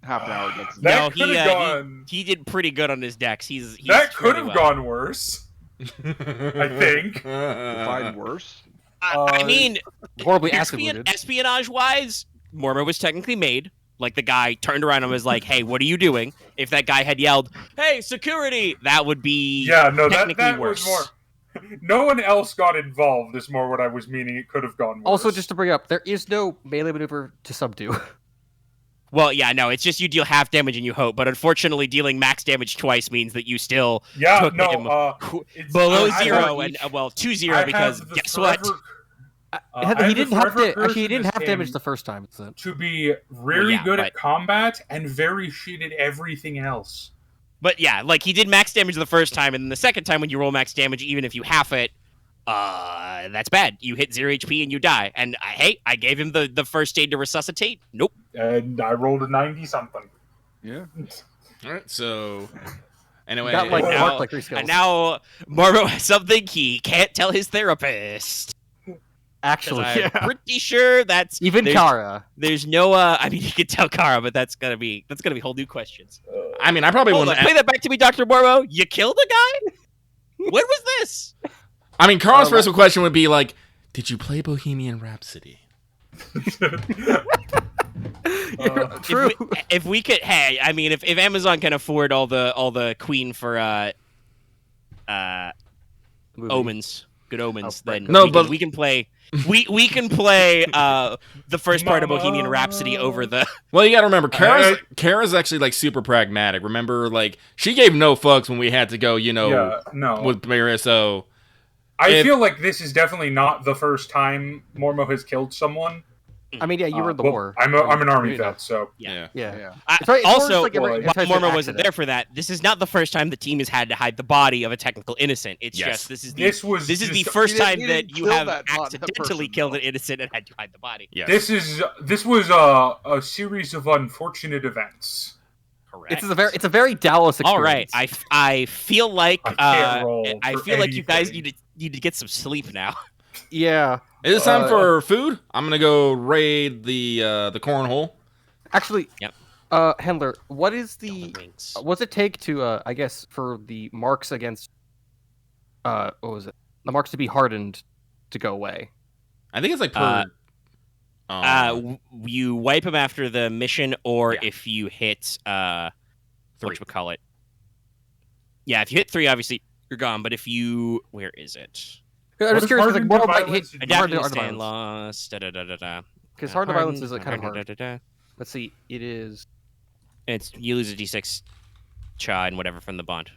half an hour gets. He did pretty good on his decks. That could have gone worse. I think. Define worse. I mean, horribly acid-wounded. Espionage-wise, Mormo was technically made. Like, the guy turned around and was like, hey, what are you doing? If that guy had yelled, hey, security, that would be technically worse. Was more... No one else got involved is more what I was meaning. It could have gone worse. Also, just to bring up, there is no melee maneuver to subdue. Well, yeah, no, it's just you deal half damage and you hope, but unfortunately dealing max damage twice means that you still took him below 0 and 2-0 because guess what? He didn't have damage the first time. To be really good at combat and very shit at everything else. But yeah, like he did max damage the first time, and then the second time when you roll max damage, even if you half it, that's bad. You hit 0 HP and you die. And I gave him the first aid to resuscitate. Nope. And I rolled a 90-something. Yeah. All right. So anyway, now Mormo has something he can't tell his therapist. Actually, I'm pretty sure that's even Kara. There's no. I mean, you could tell Kara, but that's gonna be whole new questions. I mean, I probably wouldn't play that back to me, Dr. Mormo. You killed a guy? When was this? I mean, Kara's first question would be like, "Did you play Bohemian Rhapsody?" True. If we could, I mean, if Amazon can afford all the Queen for Omens Good Omens, then we can play. We can play the first part of Bohemian Rhapsody over the. Well, you got to remember, Kara's actually like super pragmatic. Remember, like she gave no fucks when we had to go. With Mira. So I feel like this is definitely not the first time Mormo has killed someone. I mean, yeah, you were in the war. I'm an army vet, so yeah. Also, Mormo wasn't there for that. This is not the first time the team has had to hide the body of a technical innocent. It's just this is the first time that you have accidentally killed an innocent and had to hide the body. Yes. This was a series of unfortunate events. Correct. It's a very Dallas experience. All right, I feel like you guys need to get some sleep now. Yeah. Is it time for food? I'm gonna go raid the cornhole. Actually, Handler, what is what's it take to I guess for the marks against what was it? The marks to be hardened to go away. I think it's like per you wipe them after the mission, or if you hit whatchamacallit. Yeah, if you hit 3, obviously you're gone. But if you where is it? I'm just curious, like, Mormo might hit adapting to stand loss. Because hardened violence is like kind of hard. Let's see, it is. You lose a d6 cha and whatever from the bond.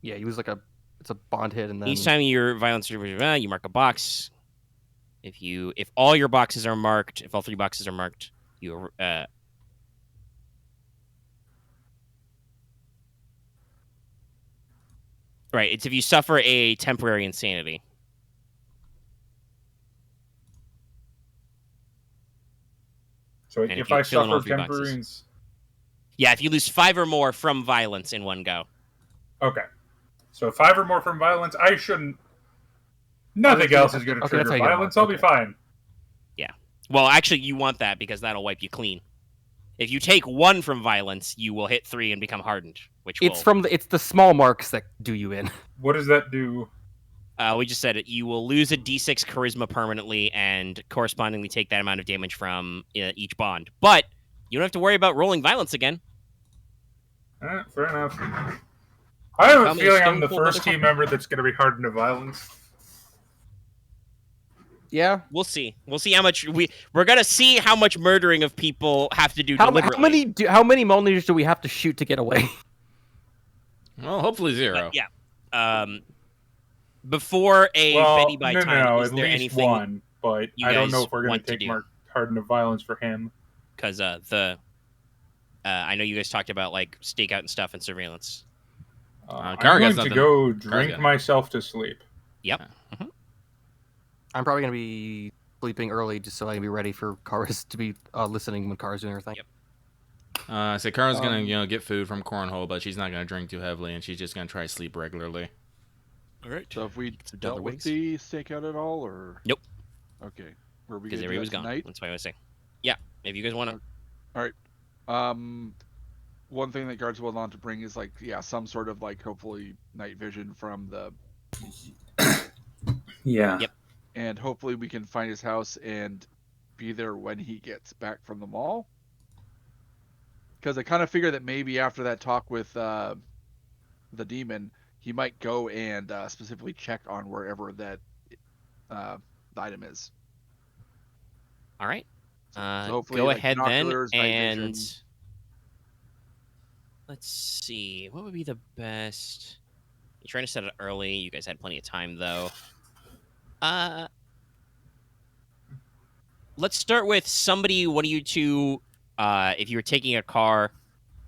Yeah, you lose it's a bond hit, and then each time your violence you mark a box. If all your boxes are marked, if all 3 boxes are marked, you right. It's if you suffer a temporary insanity. So if I suffer temporary... Yeah, if you lose 5 or more from violence in one go. Okay. So 5 or more from violence, I shouldn't... Nothing else is going to trigger violence. I'll be fine. Yeah. Well, actually, you want that because that'll wipe you clean. If you take 1 from violence, you will hit 3 and become hardened, it's the small marks that do you in. What does that do? We just said it. You will lose a d6 charisma permanently and correspondingly take that amount of damage from each bond. But you don't have to worry about rolling violence again. Fair enough. I have a feeling I'm the first team member that's going to be hardened to violence. Yeah, we'll see. We'll see how much we're going to see how much murdering of people have to do deliberately. How many millimeters do we have to shoot to get away? Well, hopefully 0. Yeah. Before Benny by time, is at there least anything 1, but I don't know if we're going to take Mark hardened to violence for him. Because I know you guys talked about like stakeout and stuff and surveillance. I'm going to go drink myself to sleep. Yep. Yeah. Mm-hmm. I'm probably going to be sleeping early just so I can be ready for Kara's to be listening when Kara's doing her thing. Yep. So Kara's going to get food from cornhole, but she's not going to drink too heavily, and she's just going to try to sleep regularly. All right. So if we dealt with the stakeout at all, or nope. Okay. Were we because everybody was gone. Tonight? That's why I was saying. Yeah. If you guys want to. All right. One thing that Garza will want to bring is some sort of hopefully night vision from the. Yeah. Yep. And hopefully we can find his house and be there when he gets back from the mall. Because I kind of figure that maybe after that talk with the demon, he might go and specifically check on wherever that the item is. All right. So hopefully, go ahead then, and vision. Let's see. What would be the best? You're trying to set it early. You guys had plenty of time, though. Let's start with somebody. One of you two, if you were taking a car,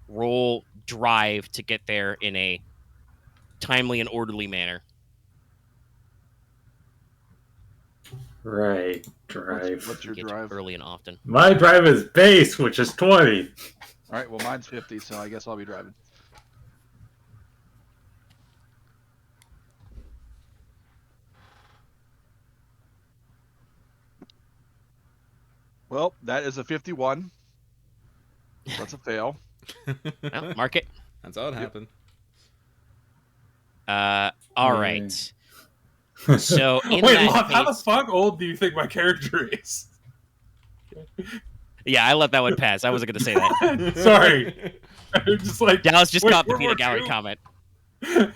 roll drive to get there in a timely and orderly manner. Right, drive. What's your drive? Early and often. My drive is base, which is 20. All right, well, mine's 50, so I guess I'll be driving. Well, that is a 51. That's a fail. Well, mark it. That's how it happened. All right. So in wait, that how the fuck old do you think my character is? Yeah, I let that one pass. I wasn't going to say that. Sorry. I was just like... Dallas just caught the peanut gallery comment. Yeah,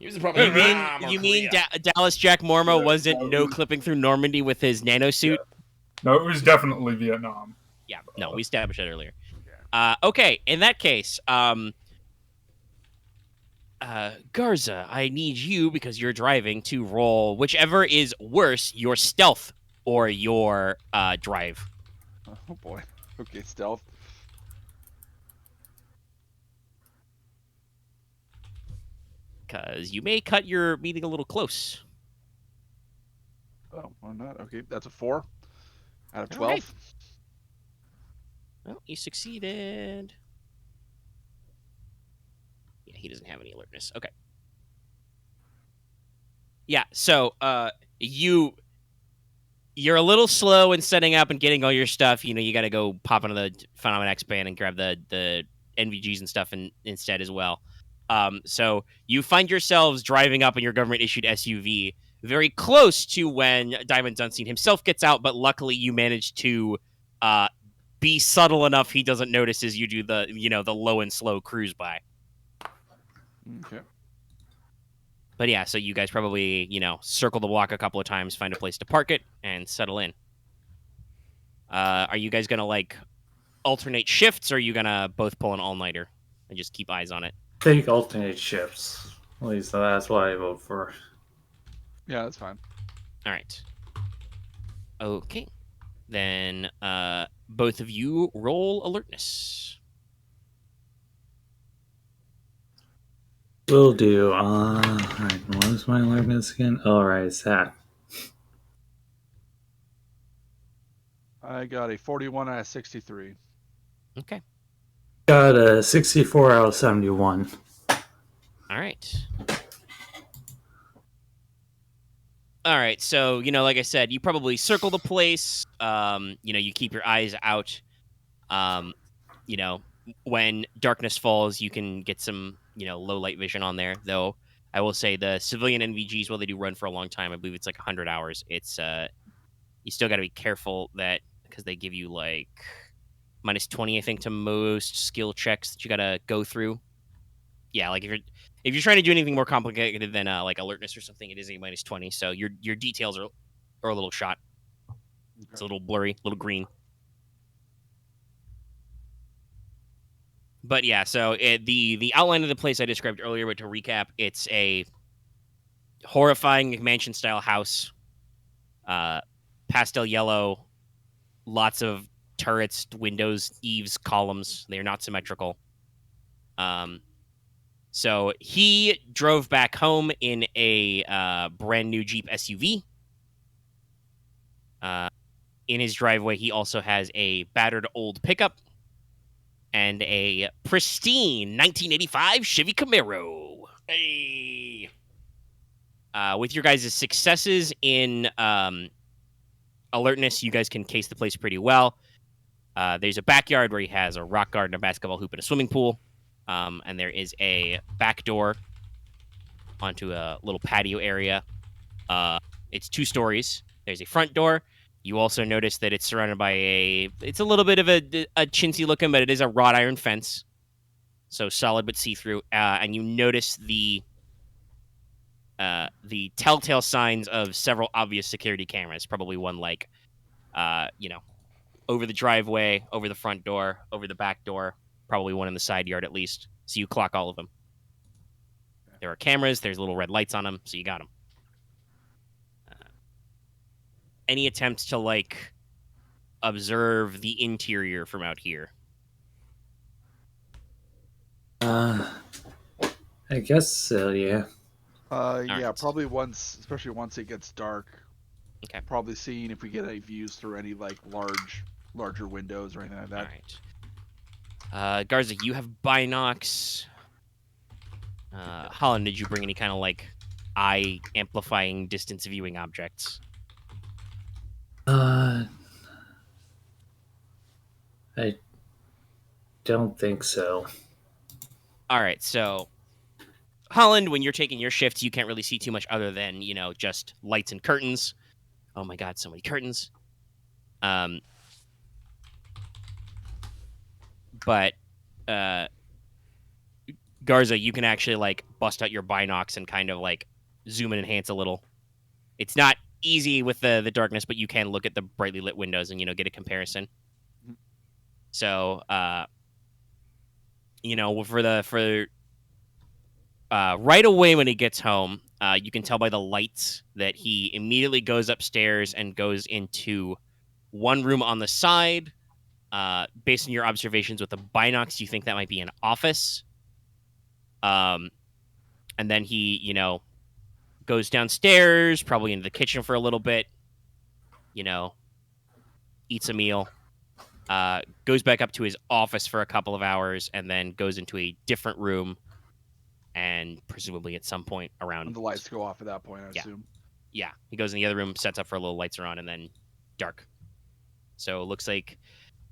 You mean Dallas Jack Mormo wasn't no-clipping through Normandy with his nanosuit? Yeah. No, it was definitely Vietnam. Yeah, no, we established that earlier. Okay, in that case, Garza, I need you, because you're driving, to roll whichever is worse, your stealth or your drive. Oh boy. Okay, stealth. Because you may cut your meeting a little close. Oh, why not? Okay, that's a 4 out of 12. Right. Well, you succeeded. Yeah, he doesn't have any alertness. Okay. Yeah, so you're a little slow in setting up and getting all your stuff. You know, you got to go pop into the Phenomenon X band and grab the NVGs and stuff instead as well. So you find yourselves driving up in your government-issued SUV very close to when Diamond Dunstan himself gets out, but luckily you manage to be subtle enough he doesn't notice as you do the low and slow cruise by. Okay. But yeah, so you guys probably, circle the block a couple of times, find a place to park it, and settle in. Are you guys going to, alternate shifts, or are you going to both pull an all-nighter and just keep eyes on it? Take alternate shifts. At least that's what I vote for. Yeah, that's fine. All right. Okay. Then both of you roll alertness. Will do. Alright, what was my alertness again? Alright, it's that. I got a 41 out of 63. Okay. Got a 64 out of 71. All right. All right, so, like I said, you probably circle the place. You keep your eyes out. When darkness falls, you can get some, low light vision on there. Though I will say the civilian NVGs, while they do run for a long time, I believe it's 100 hours. It's you still got to be careful that, because they give you -20, I think, to most skill checks that you got to go through. Yeah, if you're trying to do anything more complicated than alertness or something, it is a -20. So your details are a little shot. Okay. It's a little blurry, a little green. But yeah, so the outline of the place I described earlier, but to recap, it's a horrifying McMansion-style house. Pastel yellow, lots of turrets, windows, eaves, columns. They are not symmetrical. So he drove back home in a brand new Jeep SUV. In his driveway, he also has a battered old pickup and a pristine 1985 Chevy Camaro. Hey! With your guys' successes in alertness, you guys can case the place pretty well. There's a backyard where he has a rock garden, a basketball hoop, and a swimming pool. And there is a back door onto a little patio area. It's 2 stories. There's a front door. You also notice that it's surrounded by it's a little bit of a chintzy looking, but it is a wrought iron fence. So solid but see-through. And you notice the telltale signs of several obvious security cameras. Probably one over the driveway, over the front door, over the back door. Probably one in the side yard at least. So you clock all of them. There are cameras. There's little red lights on them. So you got them. Any attempts to observe the interior from out here? I guess so, yeah. Yeah, right. Probably especially once it gets dark. Okay. Probably seeing if we get any views through any larger windows or anything like that. All right. Garza, you have binocs. Holland, did you bring any kind of eye amplifying distance viewing objects? I don't think so. All right, so Holland, when you're taking your shifts, you can't really see too much other than, just lights and curtains. Oh my god, so many curtains. Garza, you can actually like bust out your binocs and kind of like zoom and enhance a little. It's not easy with the darkness, but you can look at the brightly lit windows and get a comparison. So for right away when he gets home, you can tell by the lights that he immediately goes upstairs and goes into one room on the side. Based on your observations with the binocs, you think that might be an office. And then he, goes downstairs, probably into the kitchen for a little bit, eats a meal, goes back up to his office for a couple of hours, and then goes into a different room, and presumably at some point around... And the lights go off at that point, I assume. Yeah, he goes in the other room, sets up for a little, lights are on, and then dark. So it looks like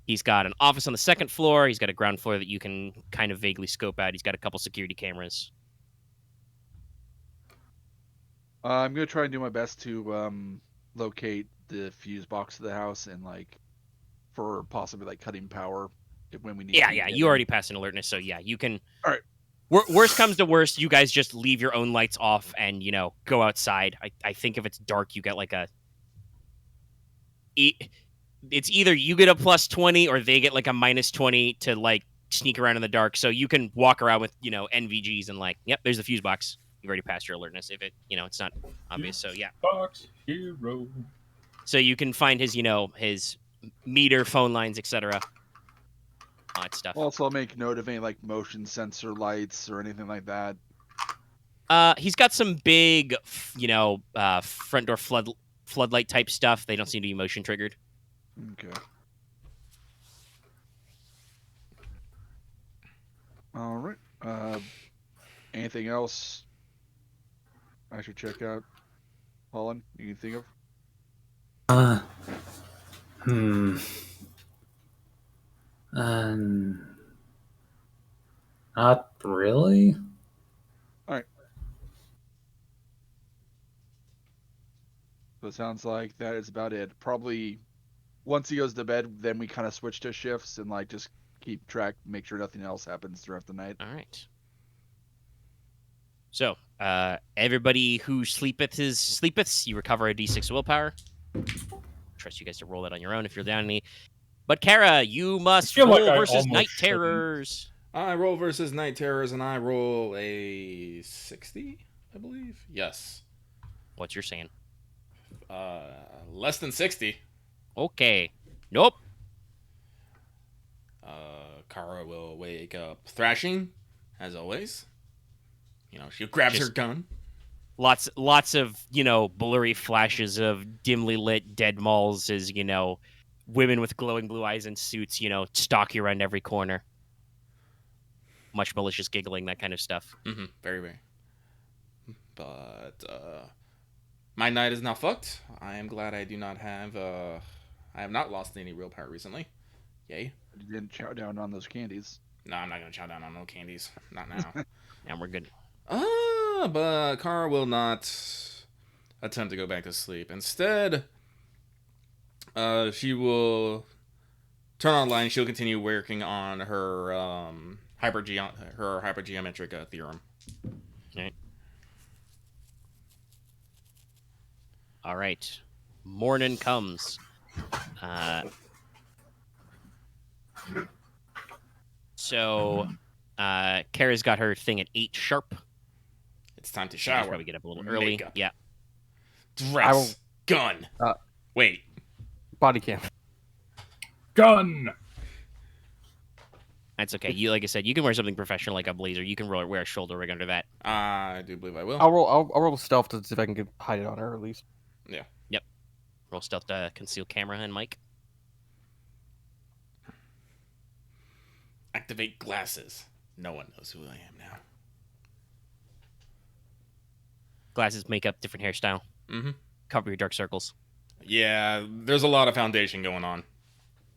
he's got an office on the second floor. He's got a ground floor that you can kind of vaguely scope out. He's got a couple security cameras. I'm going to try and do my best to locate the fuse box of the house and, for possibly, cutting power when we need to. Yeah, you already passed an alertness, so yeah, you can... All right. Worst comes to worst, you guys just leave your own lights off and, go outside. I think if it's dark, you get, it's either you get a +20 or they get, a -20 to, sneak around in the dark. So you can walk around with, NVGs and, yep, there's the fuse box. You've already passed your alertness if it, it's not obvious. So yeah. Box hero. So you can find his, his meter, phone lines, etc. All that stuff. Also, I'll make note of any motion sensor lights or anything like that. He's got some big, front door floodlight type stuff. They don't seem to be motion triggered. Okay. All right. Anything else I should check out, Holland? You can think of? Not really. All right. So it sounds like that is about it. Probably once he goes to bed, then we kind of switch to shifts and just keep track, make sure nothing else happens throughout the night. All right. So, everybody who sleepeth, you recover a d6 willpower. Trust you guys to roll that on your own if you're down any. But Kara, you must roll versus night terrors. I roll versus night terrors, and I roll a 60, I believe. Yes. What's your saying? Less than 60. Okay. Nope. Kara will wake up thrashing, as always. She grabs her gun. Lots of, blurry flashes of dimly lit dead malls as, women with glowing blue eyes and suits, stalk you around every corner. Much malicious giggling, that kind of stuff. Mm-hmm. Very, very. But, my night is now fucked. I am glad I do not have, I have not lost any real power recently. Yay. You didn't chow down on those candies. No, I'm not going to chow down on no candies. Not now. And we're good. But Kara will not attempt to go back to sleep. Instead, she will turn online. She'll continue working on her hypergeometric theorem. All right. Morning comes. So, Kara's got her thing at 8 sharp. It's time to shower. Probably get up a little early. Makeup. Yeah. Dress. Gun. Wait. Body cam. Gun. That's okay. You, like I said, you can wear something professional like a blazer. You can wear a shoulder rig under that. I do believe I will. I'll roll stealth to see if I can hide it on her at least. Yeah. Yep. Roll stealth to conceal camera and mic. Activate glasses. No one knows who I am now. Glasses make up different hairstyle. Mm-hmm. Cover your dark circles. Yeah, there's a lot of foundation going on.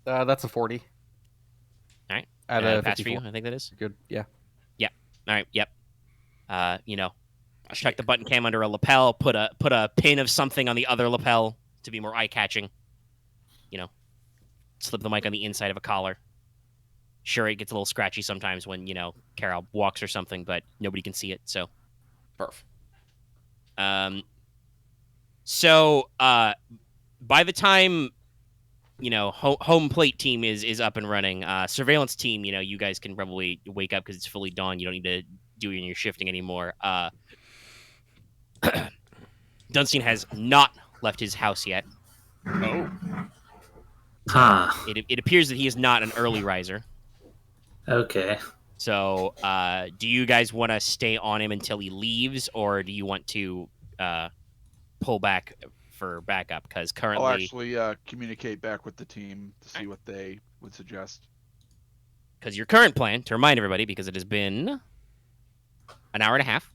That's a 40. All right. At a pass 54. for you, I think that is. Good. Yeah. Yeah. All right. Yep. Check the button cam under a lapel. Put a pin of something on the other lapel to be more eye catching. Slip the mic on the inside of a collar. Sure, it gets a little scratchy sometimes when, Carol walks or something, but nobody can see it, so. Perf. So, by the time, home plate team is up and running, surveillance team, you guys can probably wake up because it's fully dawn. You don't need to do your shifting anymore. Dunstan has not left his house yet. Oh. Huh. It appears that he is not an early riser. Okay. So, do you guys want to stay on him until he leaves, or do you want to pull back for backup? Because currently, I'll actually communicate back with the team to see what they would suggest. Because your current plan, to remind everybody, because it has been an hour and a half,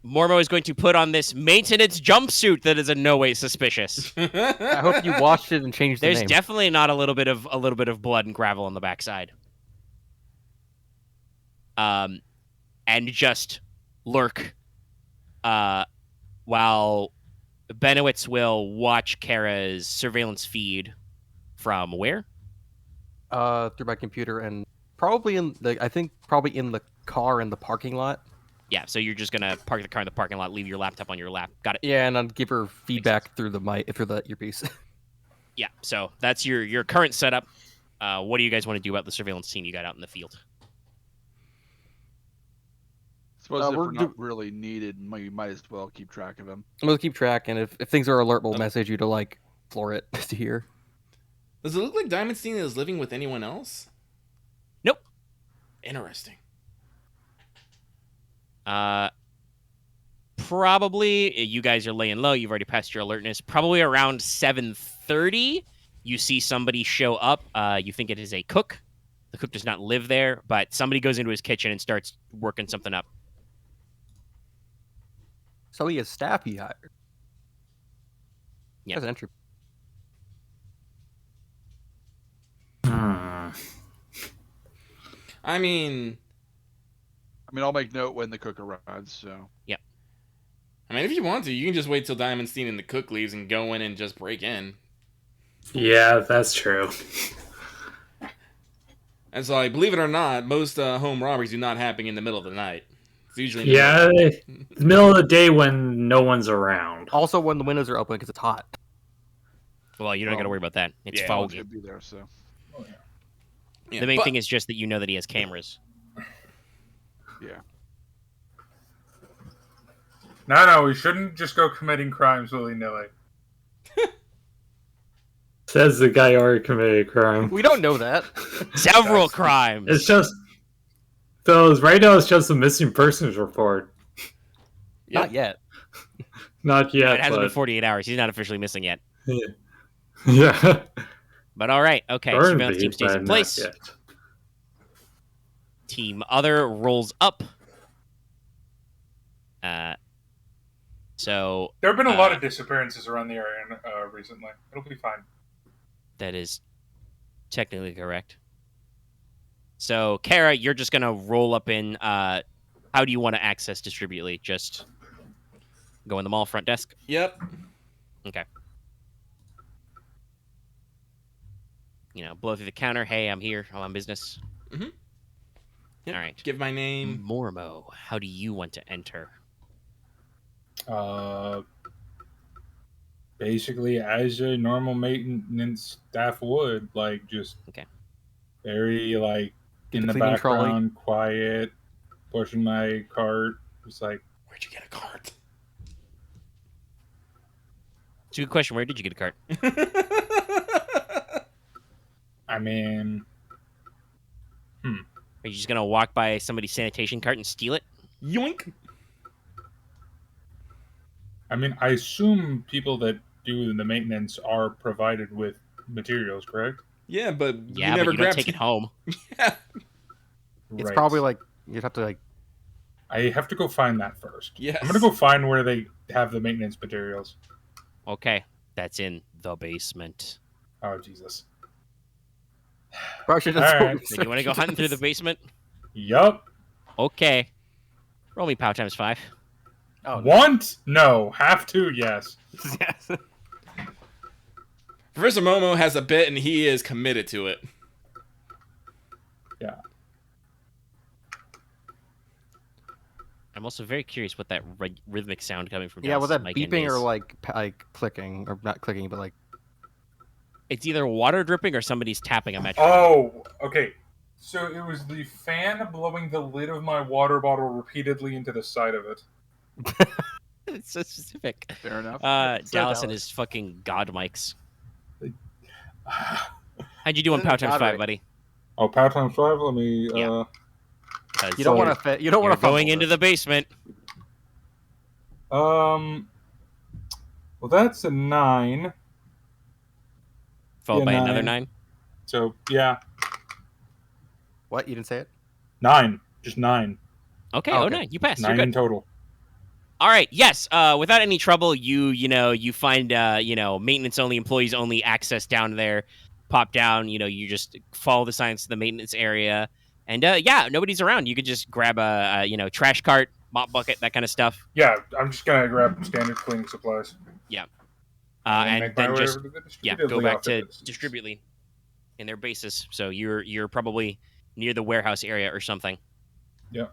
Mormo is going to put on this maintenance jumpsuit that is in no way suspicious. I hope you washed it and changed the name. There's definitely not a little bit of blood and gravel on the backside. And just lurk, while Benowitz will watch Kara's surveillance feed from where? Through my computer and probably in the car in the parking lot. Yeah, so you're just gonna park the car in the parking lot, leave your laptop on your lap. Got it. Yeah, and I'll give her feedback through the earpiece. Yeah, so that's your current setup. What do you guys want to do about the surveillance team you got out in the field? Suppose if we're not really needed, we might as well keep track of them. We'll keep track, and if things are alert, we'll message you to floor it to hear. Does it look like Diamondstein is living with anyone else? Nope. Interesting. Probably you guys are laying low. You've already passed your alertness. Probably around 7:30, you see somebody show up. You think it is a cook. The cook does not live there, but somebody goes into his kitchen and starts working something up. So he has staff he hired. Yeah. That's an entry. I mean, I'll make note when the cook arrives, so. Yeah. I mean, if you want to, you can just wait till Diamondstein and the cook leaves and go in and just break in. Yeah, that's true. And so, believe it or not, most home robberies do not happen in the middle of the night. It's usually the middle of the day when no one's around. Also, when the windows are open because it's hot. Well, you don't got to worry about that. It's foggy. Should be there, so. Yeah, the main thing is just that you know that he has cameras. Yeah. No, we shouldn't just go committing crimes willy-nilly. Says the guy already committed a crime. We don't know that. Several crimes. It's just... Fellas, right now it's just a missing persons report. Not yet. Not yet, It hasn't been 48 hours. He's not officially missing yet. Yeah. But all right, okay. Surveillance team stays in place. Team Other rolls up. So there have been a lot of disappearances around the area recently. It'll be fine. That is technically correct. So, Kara, you're just gonna roll up in. How do you want to access Distributely? Just go in the mall front desk. Yep. Okay. Blow through the counter. Hey, I'm here. I'm on business. Mm-hmm. Yep. All right. Give my name. Mormo. How do you want to enter? Basically, as a normal maintenance staff would, just very in the background, trolley. Quiet, pushing my cart. Just where'd you get a cart? It's a good question. Where did you get a cart? I mean, Are you just gonna walk by somebody's sanitation cart and steal it? Yoink! I mean, I assume people that do the maintenance are provided with materials, correct? Yeah, but you never don't take it home. Yeah. It's probably you'd have to I have to go find that first. Yes. I'm gonna go find where they have the maintenance materials. Okay, that's in the basement. Oh Jesus! All right. So you want to go hunting through the basement? Yup. Okay. Roll me pow times 5. Oh, want? No. Have to? Yes. Yes. Professor Momo has a bit, and he is committed to it. Yeah. I'm also very curious what that rhythmic sound coming from. Yeah, was that mic beeping is. or like clicking or not clicking, but like. It's either water dripping or somebody's tapping a metric. Oh, okay. So it was the fan blowing the lid of my water bottle repeatedly into the side of it. It's so specific. Fair enough. Dallas and his fucking god mics. How'd you do on Pow times 5, buddy? Oh, Pow times 5. Let me. Yeah. You don't want to. You don't want to going into the basement. Well, that's a 9. Followed by another 9. So yeah. What? You didn't say it? 9. Just 9. Okay. Oh, 9. You passed. 9 You're good. in total. All right. Yes. Without any trouble, you find maintenance only, employees only access down there. Pop down. You just follow the signs to the maintenance area, and nobody's around. You could just grab a trash cart, mop bucket, that kind of stuff. Yeah, I'm just gonna grab standard cleaning supplies. Yeah. And then just go back to office. Distributely in their bases. So you're probably near the warehouse area or something. Yeah.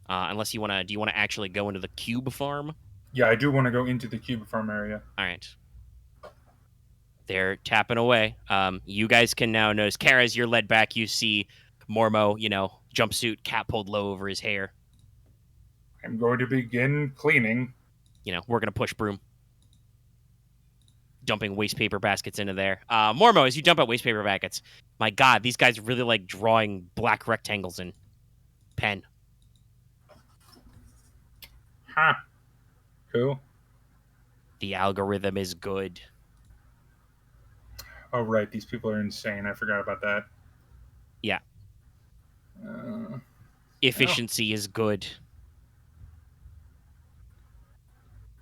Unless do you want to actually go into the cube farm? Yeah, I do want to go into the cube farm area. All right. They're tapping away. You guys can now notice, Kara, as you're led back, you see Mormo, jumpsuit, cap pulled low over his hair. I'm going to begin cleaning. Working a push broom. Dumping waste paper baskets into there. Mormo, as you dump out waste paper baskets, my God, these guys really like drawing black rectangles in pen. Huh. Cool. The algorithm is good. Oh, right. These people are insane. I forgot about that. Yeah. Efficiency is good.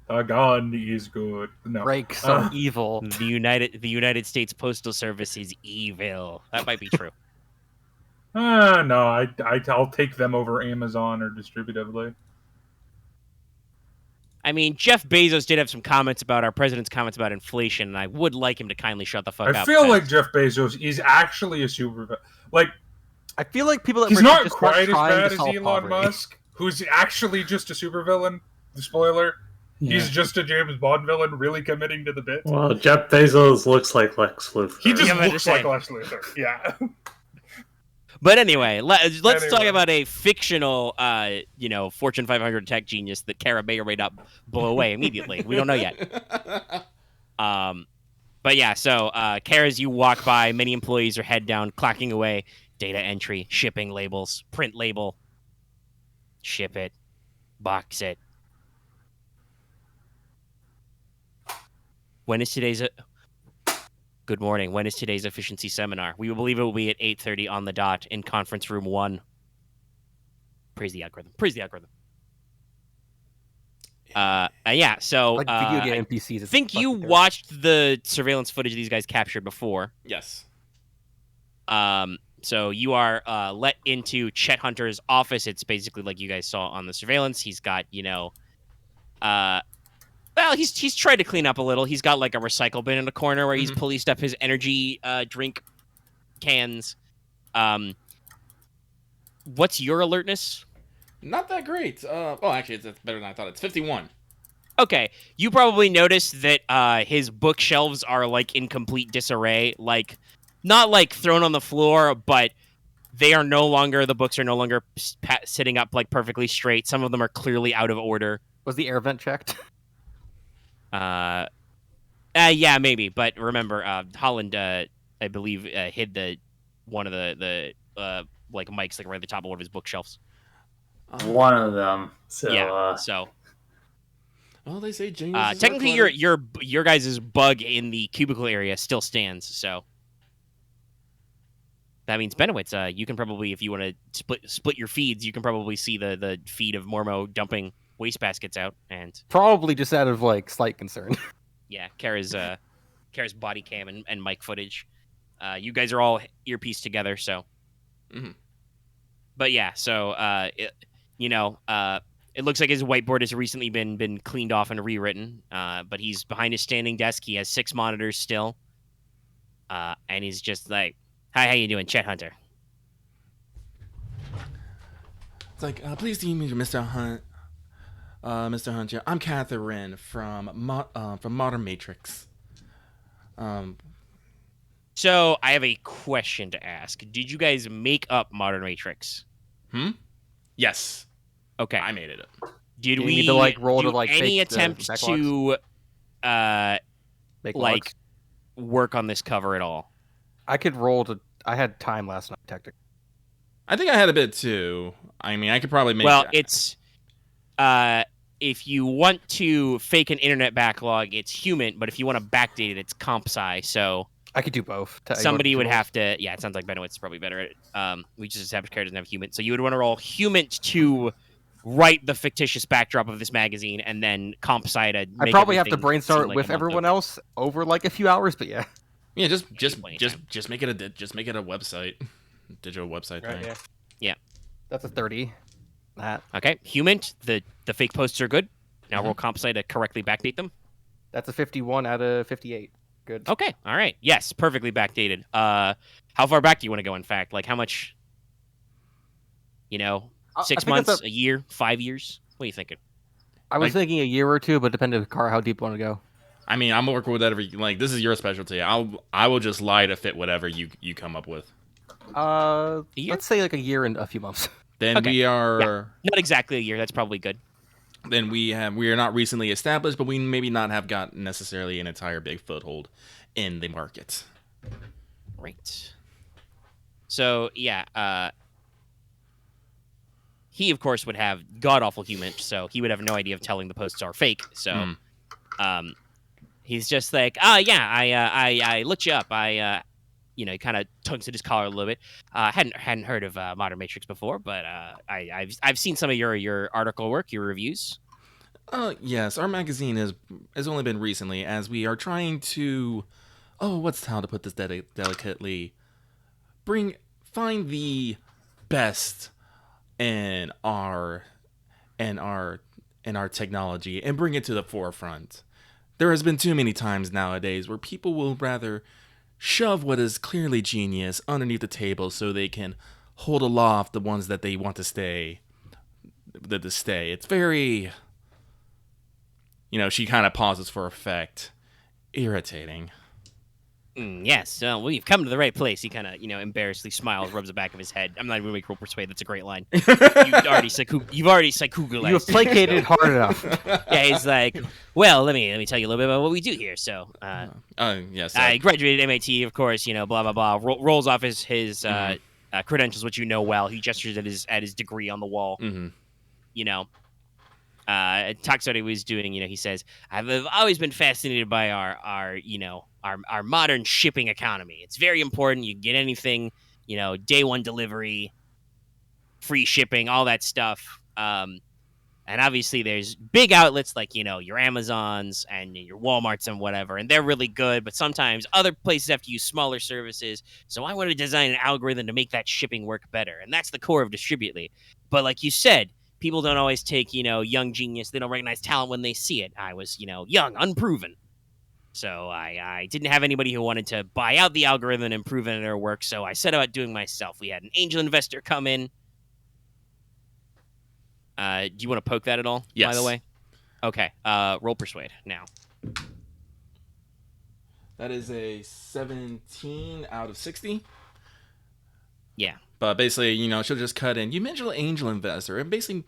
The gun is good. No. Break so evil. The United States Postal Service is evil. That might be true. No. I'll take them over Amazon or Distributively. I mean, Jeff Bezos did have some comments about our president's comments about inflation, and I would like him to kindly shut the fuck up. I feel like Jeff Bezos is actually a super... Like, I feel like people that he's not just quite as bad as Elon Elon Musk, who's actually just a supervillain. Spoiler. Yeah. He's just a James Bond villain, really committing to the bit. Well, Jeff Bezos looks like Lex Luthor. He just looks like Lex Luthor. Yeah. But anyway, let's talk about a fictional, Fortune 500 tech genius that Kara may or may not blow away immediately. We don't know yet. But yeah, so Kara, as you walk by, many employees are head down, clocking away, data entry, shipping labels, print label, ship it, box it. Good morning. When is today's efficiency seminar? We believe it will be at 8:30 on the dot in conference room 1. Praise the algorithm. Yeah, so... Like video game NPCs. I think you watched the surveillance footage these guys captured before. Yes. So you are let into Chet Hunter's office. It's basically like you guys saw on the surveillance. He's got, well, he's tried to clean up a little. He's got like a recycle bin in the corner where he's policed up his energy drink cans. What's your alertness? Not that great. Actually, it's better than I thought. It's 51. Okay, you probably noticed that his bookshelves are like in complete disarray. Like, not like thrown on the floor, but the books are no longer sitting up like perfectly straight. Some of them are clearly out of order. Was the air vent checked? Yeah, maybe. But remember, Holland, I believe, hid one of the mics like right at the top of one of his bookshelves. One of them. So yeah. So. Well, they say genius. Technically, your guys' bug in the cubicle area still stands. So. That means Benowitz. You can probably, if you want to split your feeds, you can probably see the feed of Mormo dumping waste baskets out, and probably just out of like slight concern. Yeah, Kara's body cam and mic footage. You guys are all earpiece together, so. Mm-hmm. But yeah, so it looks like his whiteboard has recently been cleaned off and rewritten. But he's behind his standing desk. He has 6 monitors still, and he's just like, "Hi, how you doing, Chet Hunter?" It's like, please do you meet Mr. Hunt? Mr. Hunt, yeah, I'm Catherine from Modern Matrix. So I have a question to ask. Did you guys make up Modern Matrix? Yes. Okay. I made it up. Did you we need to, like, roll do to, like, any fake the attempt backlogs? to Make like logs? work on this cover at all? I could roll to. I had time last night, technically. I think I had a bit too. I mean, I could probably make. Well, it's if you want to fake an internet backlog, it's human, but if you want to backdate it, it's comp sci. So I could do both. somebody would have to. Yeah, it sounds like Benowitz is probably better at it. We just established character doesn't have human, so you would want to roll human to write the fictitious backdrop of this magazine, and then comp sci to. I probably have to brainstorm with everyone else over like a few hours, but yeah. Yeah, just make it a website, digital website thing. Yeah. That's a 30. That. Okay, human. The fake posts are good. Now roll comp sci to correctly backdate them. That's a 51 out of 58. Good. Okay, all right. Yes, perfectly backdated. How far back do you want to go? In fact, like how much? 6 months, a year, 5 years. What are you thinking? I was thinking a year or two, but depending on how deep you want to go. I mean, I'm working with whatever. Like, this is your specialty. I will just lie to fit whatever you come up with. Let's say like a year and a few months. Then we are not exactly a year. That's probably good. Then we are not recently established, but we maybe not have got necessarily an entire big foothold in the market. Right. So yeah, he of course would have god awful human, so he would have no idea of telling the posts are fake. So, he's just like, I looked you up. He kind of tugs at his collar a little bit. Hadn't heard of Modern Matrix before, but I've seen some of your article work, your reviews. Yes, our magazine has only been recently, as we are trying to, what's how to put this delicately, find the best in our technology and bring it to the forefront. There has been too many times nowadays where people will rather shove what is clearly genius underneath the table so they can hold aloft the ones that they want to stay. It's very, she kind of pauses for effect. Irritating. Yes, well, you've come to the right place. He kind of, embarrassedly smiles, rubs the back of his head. I'm not even going to roll persuade. That's a great line. You've already psychoogalized. You've placated hard enough. Yeah, he's like, well, let me tell you a little bit about what we do here. So, yes, I graduated MIT, of course. Blah blah blah. Rolls off his credentials, which you know well. He gestures at his degree on the wall. Talks about what he was doing. He says, I've always been fascinated by our modern shipping economy. It's very important. You can get anything, day one delivery, free shipping, all that stuff. And obviously there's big outlets like, your Amazons and your Walmarts and whatever, and they're really good, but sometimes other places have to use smaller services. So I want to design an algorithm to make that shipping work better. And that's the core of Distributely. But like you said, people don't always take, young genius. They don't recognize talent when they see it. I was, young, unproven. So I didn't have anybody who wanted to buy out the algorithm and improve it in their work, so I set about doing myself. We had an angel investor come in. Do you want to poke that at all, yes. By the way? Okay, roll persuade now. That is a 17 out of 60. Yeah. But basically, she'll just cut in. You mentioned angel investor, and basically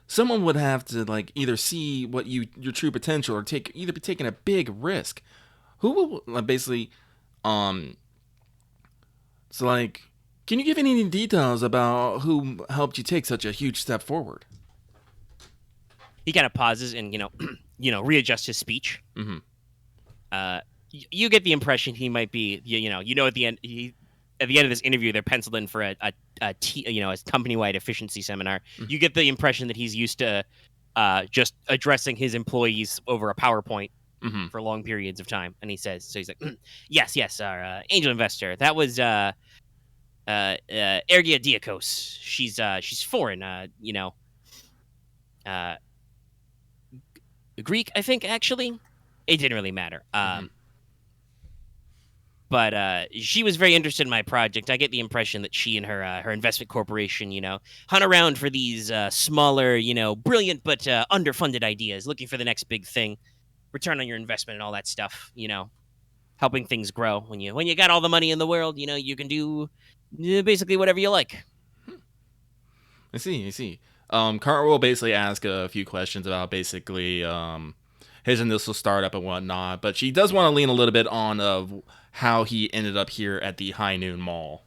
someone would have to either see what your true potential or be taking a big risk. Who will basically can you give any details about who helped you take such a huge step forward? He kind of pauses and readjusts his speech. Mm-hmm. You get the impression he might be at the end of this interview, they're penciled in for a company-wide efficiency seminar. Mm-hmm. You get the impression that he's used to just addressing his employees over a PowerPoint for long periods of time. And he's like, yes, our angel investor. That was Ergia Diakos. She's foreign, Greek, I think, actually. It didn't really matter. But she was very interested in my project. I get the impression that she and her investment corporation, hunt around for these smaller, brilliant but underfunded ideas, looking for the next big thing, return on your investment and all that stuff. Helping things grow. When you got all the money in the world, you can do basically whatever you like. I see. Carter will basically ask a few questions about basically his initial startup and whatnot, but she does want to lean a little bit on of how he ended up here at the High Noon Mall.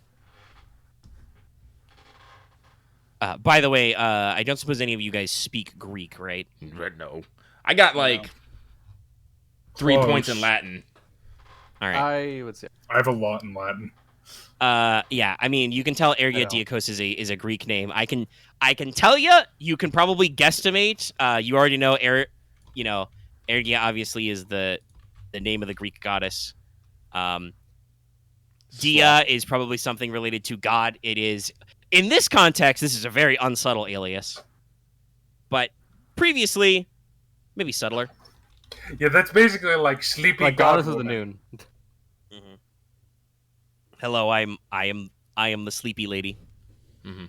By the way, I don't suppose any of you guys speak Greek, right? No. I got like 3 points in Latin. All right. I would say I have a lot in Latin. Yeah, I mean, you can tell Ergia Diakos is a Greek name. I can tell you can probably guesstimate. You already know Ergia obviously is the name of the Greek goddess. Dia is probably something related to God. It is, in this context, this is a very unsubtle alias. But previously, maybe subtler. Yeah, that's basically like sleepy goddess of the noon. Mm-hmm. Hello, I am the sleepy lady. Mm-hmm.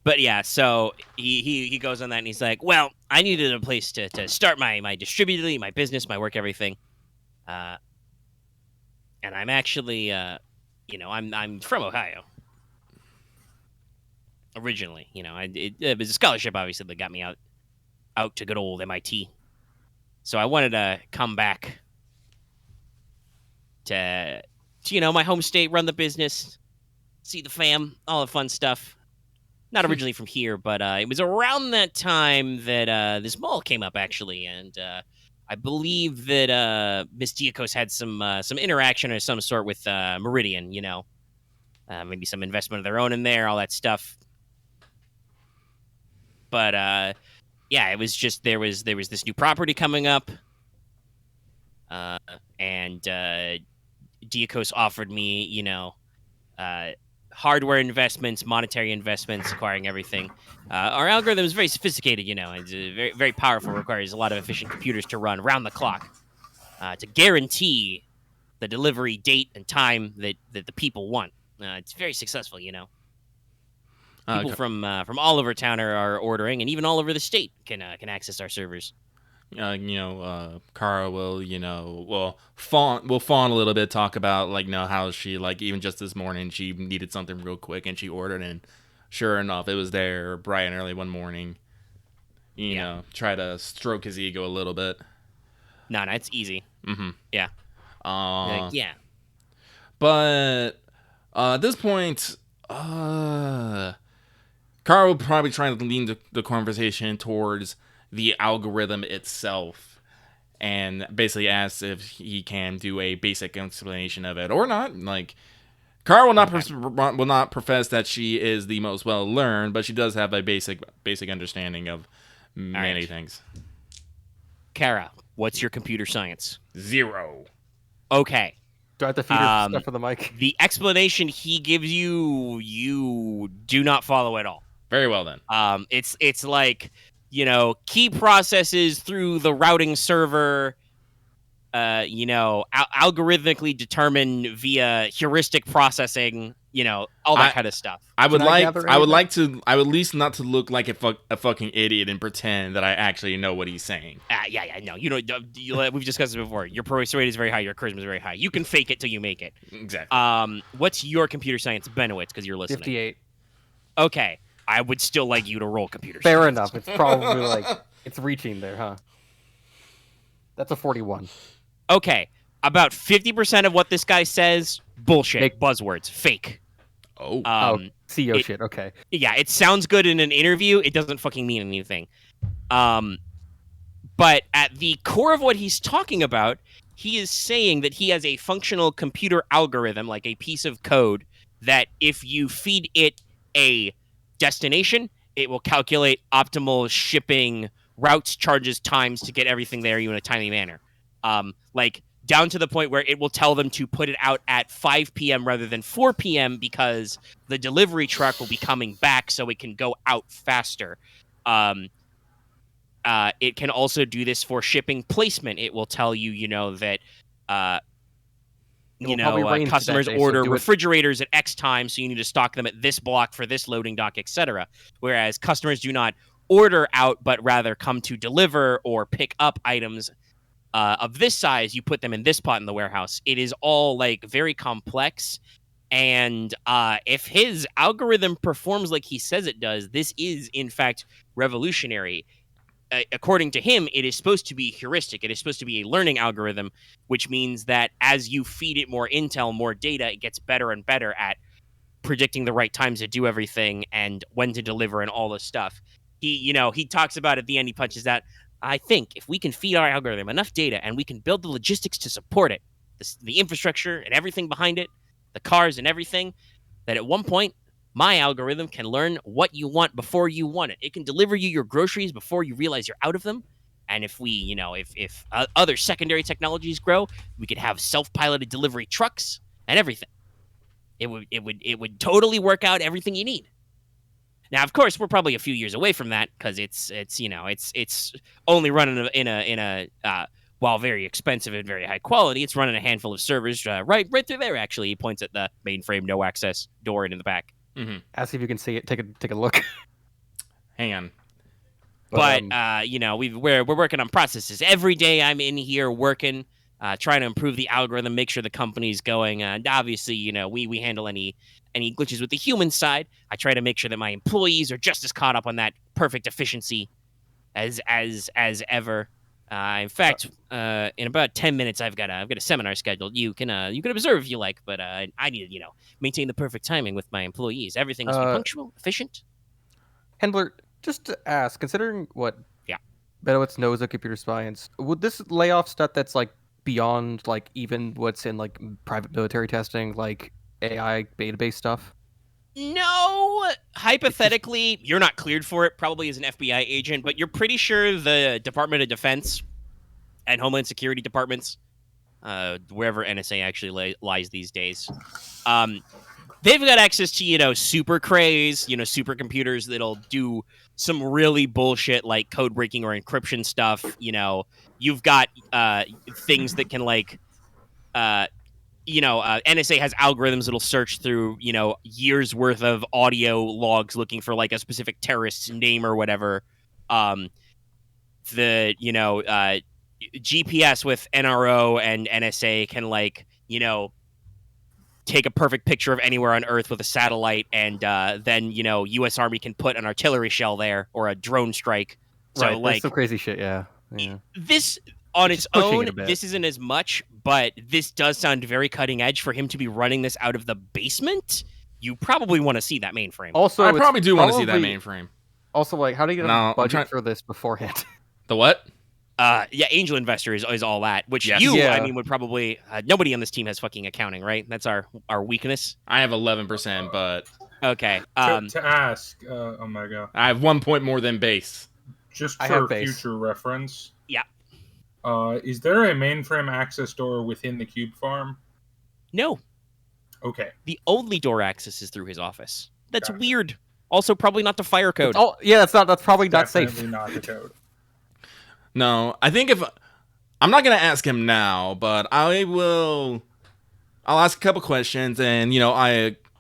But yeah, so he goes on that and he's like, well, I needed a place to start my distributor, my business, my work, everything. And I'm actually, I'm from Ohio. Originally, it was a scholarship, obviously, that got me out to good old MIT. So I wanted to come back to my home state, run the business, see the fam, all the fun stuff. Not originally from here, but it was around that time that this mall came up, actually, and I believe that Miss Diakos had some interaction of some sort with Meridian, maybe some investment of their own in there, all that stuff. But yeah, it was just there was this new property coming up, and Diakos offered me, hardware investments, monetary investments, acquiring everything. Our algorithm is very sophisticated, it's very, very powerful, requires a lot of efficient computers to run round the clock to guarantee the delivery date and time that the people want. It's very successful, People from all over town are ordering, and even all over the state can access our servers. Kara will fawn a little bit, talk about how she even just this morning she needed something real quick and she ordered, and sure enough it was there bright and early one morning. Try to stroke his ego a little bit. No, it's easy. Mm-hmm. Yeah. Yeah. But at this point, Kara will probably try to lean the conversation towards the algorithm itself, and basically asks if he can do a basic explanation of it or not. Kara will not profess that she is the most well learned, but she does have a basic understanding of many things. Kara, what's your computer science? 0. Okay. Do I have to feed her stuff for the mic? The explanation he gives you do not follow at all. Very well then. It's like, key processes through the routing server, algorithmically determined via heuristic processing, all that kind of stuff. I would at least not to look like a fucking idiot and pretend that I actually know what he's saying. Yeah, no. We've discussed it before. Your persuasion rate is very high. Your charisma is very high. You can fake it till you make it. Exactly. What's your computer science, Benowitz? Because you're listening. 58. Okay. I would still like you to roll computer science. Fair enough. It's probably it's reaching there, huh? That's a 41. Okay. About 50% of what this guy says, bullshit. Buzzwords. Fake. Oh. CEO shit. Okay. Yeah, it sounds good in an interview. It doesn't fucking mean anything. But at the core of what he's talking about, he is saying that he has a functional computer algorithm, like a piece of code, that if you feed it a destination, it will calculate optimal shipping routes, charges, times to get everything there in a timely manner. Down to the point where it will tell them to put it out at 5 p.m. rather than 4 p.m. because the delivery truck will be coming back so it can go out faster. It can also do this for shipping placement. It will tell you, that customers order refrigerators at X time, so you need to stock them at this block for this loading dock, etc. Whereas customers do not order out, but rather come to deliver or pick up items of this size. You put them in this pot in the warehouse. It is all like very complex. And if his algorithm performs like he says it does, this is, in fact, revolutionary. According to him, it is supposed to be heuristic. It is supposed to be a learning algorithm, which means that as you feed it more intel, more data, it gets better and better at predicting the right times to do everything and when to deliver and all this stuff. He talks about at the end, he punches out, I think if we can feed our algorithm enough data and we can build the logistics to support it, the infrastructure and everything behind it, the cars and everything, that at one point, my algorithm can learn what you want before you want it. It can deliver you your groceries before you realize you're out of them. And if we, if other secondary technologies grow, we could have self-piloted delivery trucks and everything. It would totally work out everything you need. Now, of course, we're probably a few years away from that because it's only running in a while very expensive and very high quality, it's running a handful of servers right through there. Actually, he points at the mainframe no access door in the back. Mm-hmm. Ask if you can see it. Take a look. Hang on. But we're working on processes every day. I'm in here working, trying to improve the algorithm, make sure the company's going. And obviously, we handle any glitches with the human side. I try to make sure that my employees are just as caught up on that perfect efficiency as ever. In fact, in about 10 minutes, I've got a seminar scheduled. You can observe if you like, but I need to maintain the perfect timing with my employees. Everything must be punctual, efficient. Handler, just to ask, considering what Benowitz knows of computer science, would this lay off stuff that's like beyond like even what's in like private military testing, like AI database stuff? No, hypothetically, you're not cleared for it, probably as an FBI agent, but you're pretty sure the Department of Defense and Homeland Security departments, wherever NSA actually lies these days, they've got access to, super craze, supercomputers that'll do some really bullshit like code breaking or encryption stuff. You've got things that can like... NSA has algorithms that'll search through, years worth of audio logs looking for like a specific terrorist's name or whatever. GPS with NRO and NSA can like, take a perfect picture of anywhere on Earth with a satellite, and then, U.S. Army can put an artillery shell there or a drone strike. So right, like some crazy shit, yeah. This on its own, this isn't as much, but this does sound very cutting edge for him to be running this out of the basement. You probably want to see that mainframe. Also, I probably do want to see that mainframe. Also, like, how do you get a budget for this beforehand? The what? Angel investor is all that, which would probably... nobody on this team has fucking accounting, right? That's our weakness. I have 11%, but... Okay. To ask, Omega. I have 1 point more than base. Just for future reference. Yeah. Is there a mainframe access door within the cube farm? No. Okay. The only door access is through his office. That's weird. Also, probably not the fire code. Oh, yeah, that's probably not safe. Definitely not the code. No, I think I'm not gonna ask him now, but I'll ask a couple questions, and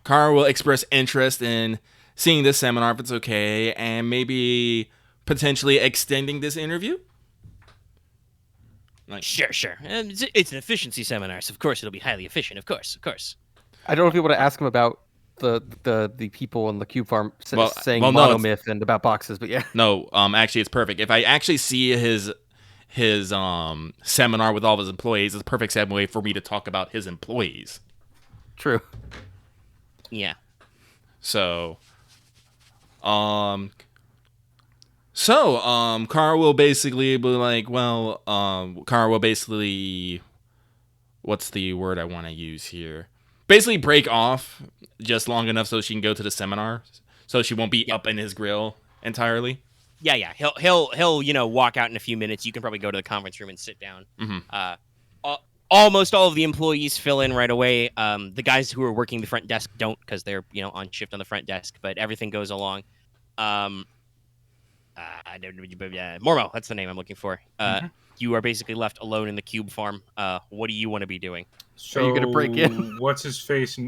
Kara will express interest in seeing this seminar if it's okay, and maybe potentially extending this interview. Sure. It's an efficiency seminar, so of course it'll be highly efficient. Of course. I don't know if you want to ask him about the people in the cube farm saying monomyth and about boxes, but yeah. No, actually it's perfect. If I actually see his seminar with all of his employees, it's a perfect segue for me to talk about his employees. True. Yeah. So Kara will basically be like, Kara will basically, what's the word I want to use here? Basically break off just long enough so she can go to the seminar, so she won't be up in his grill entirely. Yeah. He'll walk out in a few minutes. You can probably go to the conference room and sit down. Mm-hmm. Almost all of the employees fill in right away. The guys who are working the front desk don't, because they're on shift on the front desk. But everything goes along. Mormo, that's the name I'm looking for. you are basically left alone in the cube farm. What do you want to be doing? So, Are you gonna break in? What's his face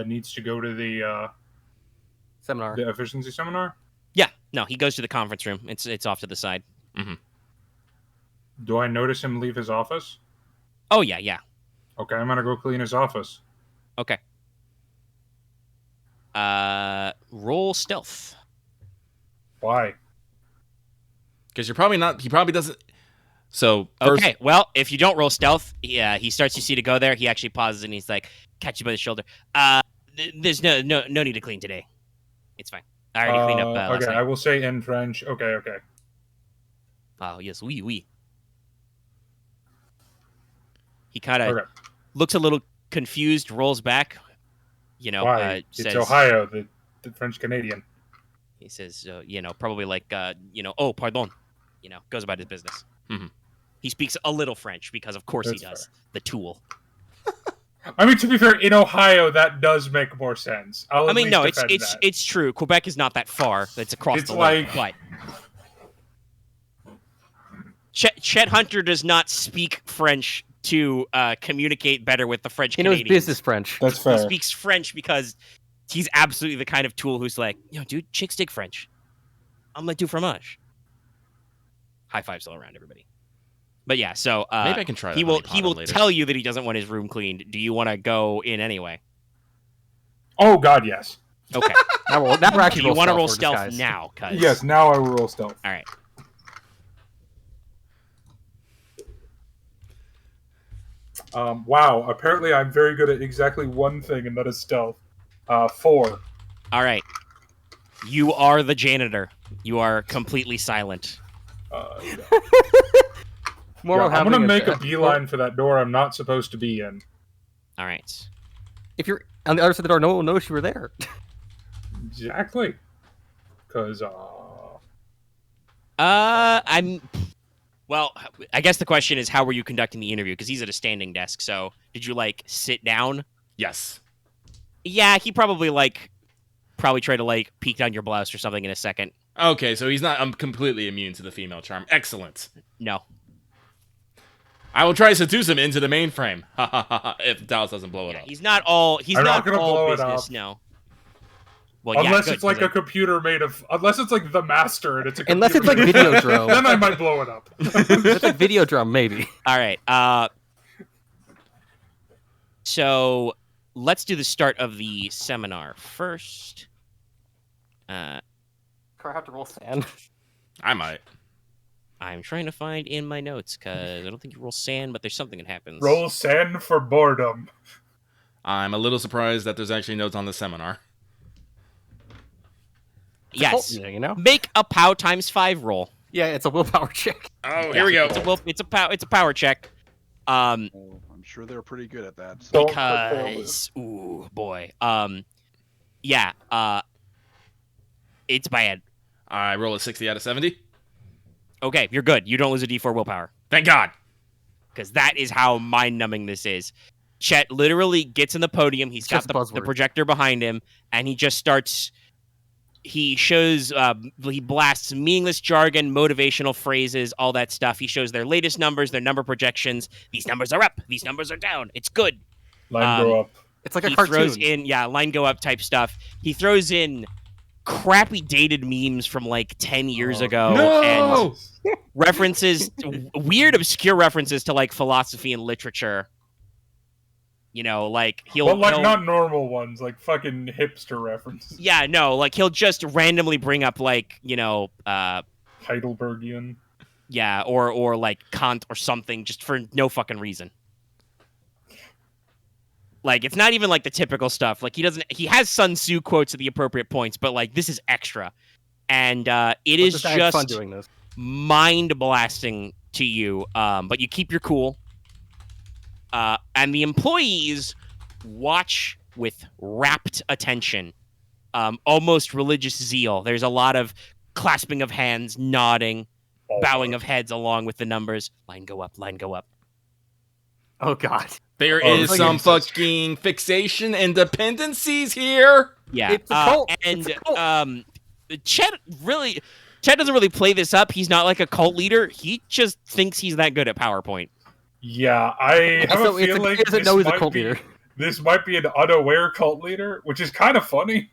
needs to go to the Seminar. the efficiency seminar? Yeah, no, he goes to the conference room. It's off to the side. Mm-hmm. Do I notice him leave his office? Oh, yeah. Okay, I'm gonna go clean his office. Okay. Roll stealth. Why? Because you're probably not. He probably doesn't. So first, Okay, well, if you don't roll stealth, he starts to see to go there. He actually pauses and he's like, catch you by the shoulder. There's no need to clean today. It's fine. I already cleaned up last okay, night. I will say in French. Okay. Oh, yes, oui. He kind of looks a little confused, rolls back. Why? Says, it's Ohio, the French Canadian. He says, probably like, oh, pardon. Goes about his business. Mm-hmm. He speaks a little French because, of course, That's he does. fair. The tool. I mean, to be fair, in Ohio, that does make more sense. It's true. Quebec is not that far. It's across the lake. But Chet Hunter does not speak French to communicate better with the French Canadians. He knows business French. That's fair. He speaks French because he's absolutely the kind of tool who's like, dude, chicks dig French. I'm like, du fromage. High fives all around, everybody. But yeah, so maybe I can try that. He will tell you that he doesn't want his room cleaned. Do you want to go in anyway? Oh God, yes. Okay. now we're actually. Do you want to roll stealth now? Yes, now I will roll stealth. All right. Wow. Apparently, I'm very good at exactly one thing, and that is stealth. 4. All right. You are the janitor. You are completely silent. Yeah. Mormo I'm gonna make a beeline for that door I'm not supposed to be in. All right. If you're on the other side of the door, no one will notice you were there. Exactly. Because Well, I guess the question is, how were you conducting the interview? Because he's at a standing desk. So, did you sit down? Yes. Yeah, he probably try to peek down your blouse or something in a second. Okay, so he's not. I'm completely immune to the female charm. Excellent. No. I will try to seduce him into the mainframe. If Dallas doesn't blow it up. He's not all. He's I'm not not gonna all blow it business. up. No. Well, unless yeah, it's a computer made of. Unless it's the master and it's a. Unless it's Videodrome. Then I might blow it up. It's like Videodrome, maybe. All right. So let's do the start of the seminar first. Do I have to roll sand? I might. I'm trying to find in my notes because I don't think you roll sand, but there's something that happens. Roll sand for boredom. I'm a little surprised that there's actually notes on the seminar. Yes. Yeah, Make a POW ×5 roll. Yeah, it's a willpower check. Oh, here we go. It's a power check. I'm sure they're pretty good at that. So. Because ooh boy. It's bad. I roll a 60 out of 70. Okay, you're good. You don't lose a D4 willpower. Thank God. Because that is how mind-numbing this is. Chet literally gets in the podium. He's got the projector behind him, and he just starts. He shows. He blasts meaningless jargon, motivational phrases, all that stuff. He shows their latest numbers, their number projections. These numbers are up. These numbers are down. It's good. Line go up. It's like a he cartoon. Throws in line go up type stuff. He throws in crappy dated memes from 10 years ago and references, weird obscure references to philosophy and literature. He'll not normal ones, fucking hipster references. Yeah, no, he'll just randomly bring up Heidelbergian. Yeah, or Kant or something just for no fucking reason. It's not even the typical stuff. He has Sun Tzu quotes at the appropriate points, but this is extra. And it is just fun doing this. Mind blasting to you. But you keep your cool. And the employees watch with rapt attention, almost religious zeal. There's a lot of clasping of hands, nodding, bowing of heads along with the numbers. Line go up, line go up. Oh, God. There is some fucking fixation and dependencies here. Yeah. It's a cult. And Chet really... Chet doesn't really play this up. He's not like a cult leader. He just thinks he's that good at PowerPoint. Yeah, I have a feeling this might be an unaware cult leader, which is kind of funny.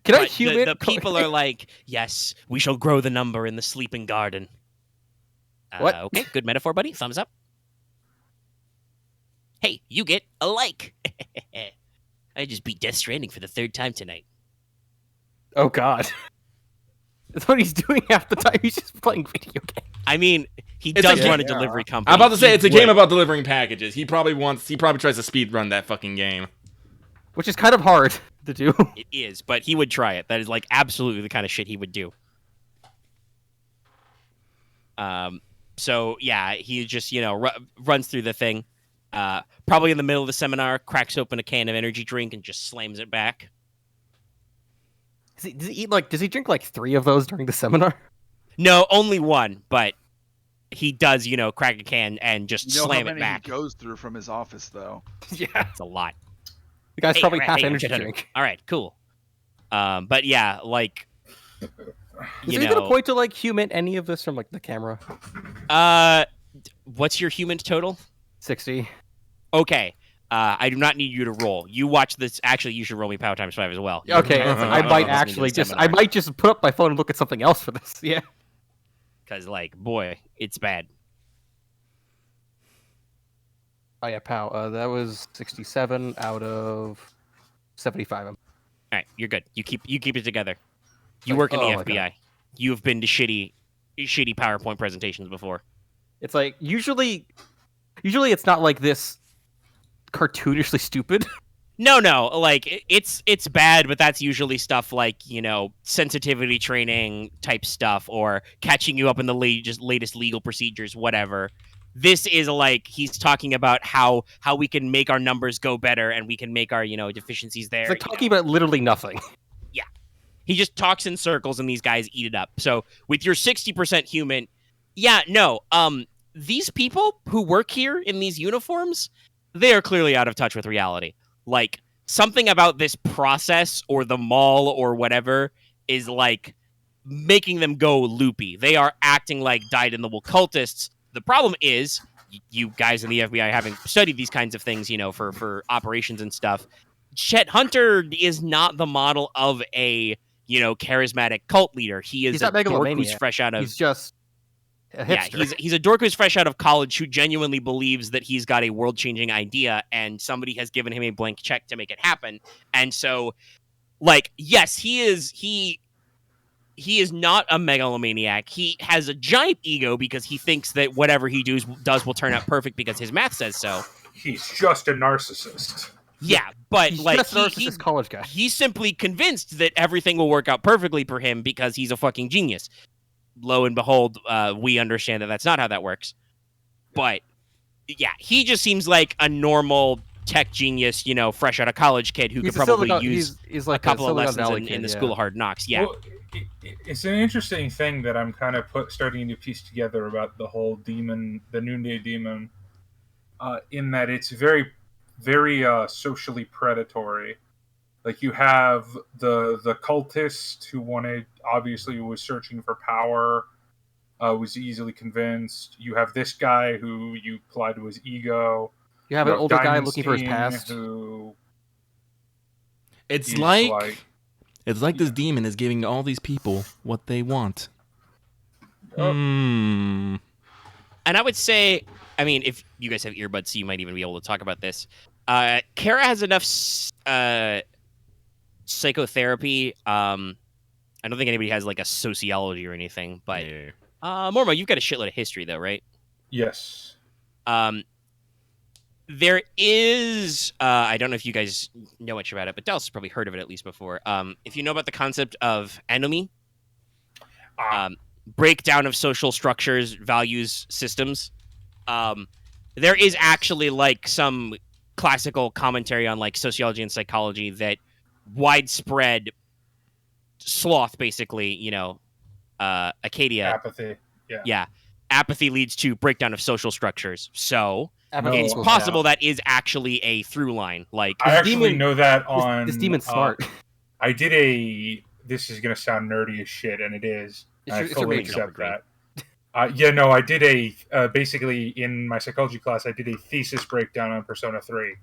Can I human? The people are like, yes, we shall grow the number in the sleeping garden. What? Okay, good metaphor, buddy. Thumbs up. Hey, you get a like. I just beat Death Stranding for the 3rd time tonight. Oh, God. That's what he's doing half the time. He's just playing video games. I mean, he does run a delivery company. I'm about to say it's a game about delivering packages. He probably tries to speed run that fucking game. Which is kind of hard to do. It is, but he would try it. That is like absolutely the kind of shit he would do. So yeah, he just, runs through the thing. Probably in the middle of the seminar, cracks open a can of energy drink and just slams it back. Does he drink like 3 of those during the seminar? No, only 1, but he does, crack a can and just slam it back. He goes through from his office, though. Yeah, it's a lot. The guy's probably half energy drink. All right, cool. But yeah, like, is there even a point to like human any of this from like the camera? What's your human total? 60. Okay. I do not need you to roll. You watch this. Actually, you should roll me power times 5 as well. Okay, I might just put up my phone and look at something else for this. Yeah. Because, like, boy, it's bad. Oh yeah, pow. That was 67 out of 75. All right, you're good. You keep it together. You work in the FBI. You have been to shitty PowerPoint presentations before. It's like usually it's not like this cartoonishly stupid. No, like it's bad, but that's usually stuff like, sensitivity training type stuff or catching you up in the latest legal procedures, whatever. This is like he's talking about how we can make our numbers go better and we can make our, deficiencies there. It's like talking about literally nothing. Yeah. He just talks in circles and these guys eat it up. So with your 60% human, these people who work here in these uniforms, they are clearly out of touch with reality. Like, something about this process or the mall or whatever is, like, making them go loopy. They are acting like dyed-in-the-wool cultists. The problem is, you guys in the FBI having studied these kinds of things, for operations and stuff, Chet Hunter is not the model of a, charismatic cult leader. He's a dork who's fresh out of... He's just... he's a dork who's fresh out of college who genuinely believes that he's got a world-changing idea and somebody has given him a blank check to make it happen. And so, like, yes, he is not a megalomaniac. He has a giant ego because he thinks that whatever he does will turn out perfect because his math says so. He's just a narcissist. Yeah, but he's like just a narcissist college guy. He's simply convinced that everything will work out perfectly for him because he's a fucking genius. Lo and behold, we understand that that's not how that works. But, yeah, he just seems like a normal tech genius, fresh out of college kid who could probably use he's like a couple of lessons in the School of Hard Knocks. Yeah. Well, it's an interesting thing that I'm kind of starting to piece together about the whole demon, the Noonday Demon, in that it's very, very socially predatory. Like, you have the cultist who obviously was searching for power, was easily convinced. You have this guy who you apply to his ego. You have an older guy looking for his past. It's like this demon is giving all these people what they want. And I would say, I mean, if you guys have earbuds, so you might even be able to talk about this. Kara has enough psychotherapy. I don't think anybody has like a sociology or anything, but Mormo, you've got a shitload of history though, right? Yes. There is I don't know if you guys know much about it, but Dallas has probably heard of it at least before. If you know about the concept of enemy, breakdown of social structures, values, systems, there is actually like some classical commentary on like sociology and psychology that widespread sloth, basically, Acadia. Apathy. Yeah. Apathy leads to breakdown of social structures. So it's possible that is actually a through line. Like, I actually know that on this demon's smart. I did this is going to sound nerdy as shit, and it is. I fully accept that. I did basically in my psychology class, I did a thesis breakdown on Persona 3.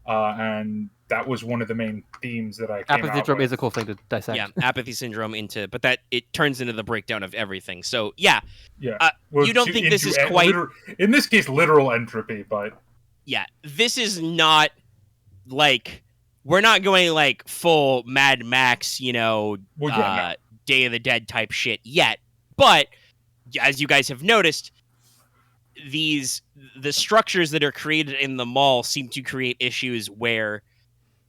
And that was one of the main themes that I came Apathy out syndrome with. is a cool thing to dissect. Yeah, apathy syndrome but that it turns into the breakdown of everything. So yeah. Well, you don't think this is quite in this case literal entropy, but yeah, this is not like we're not going like full Mad Max, Day of the Dead type shit yet. But as you guys have noticed, the structures that are created in the mall seem to create issues where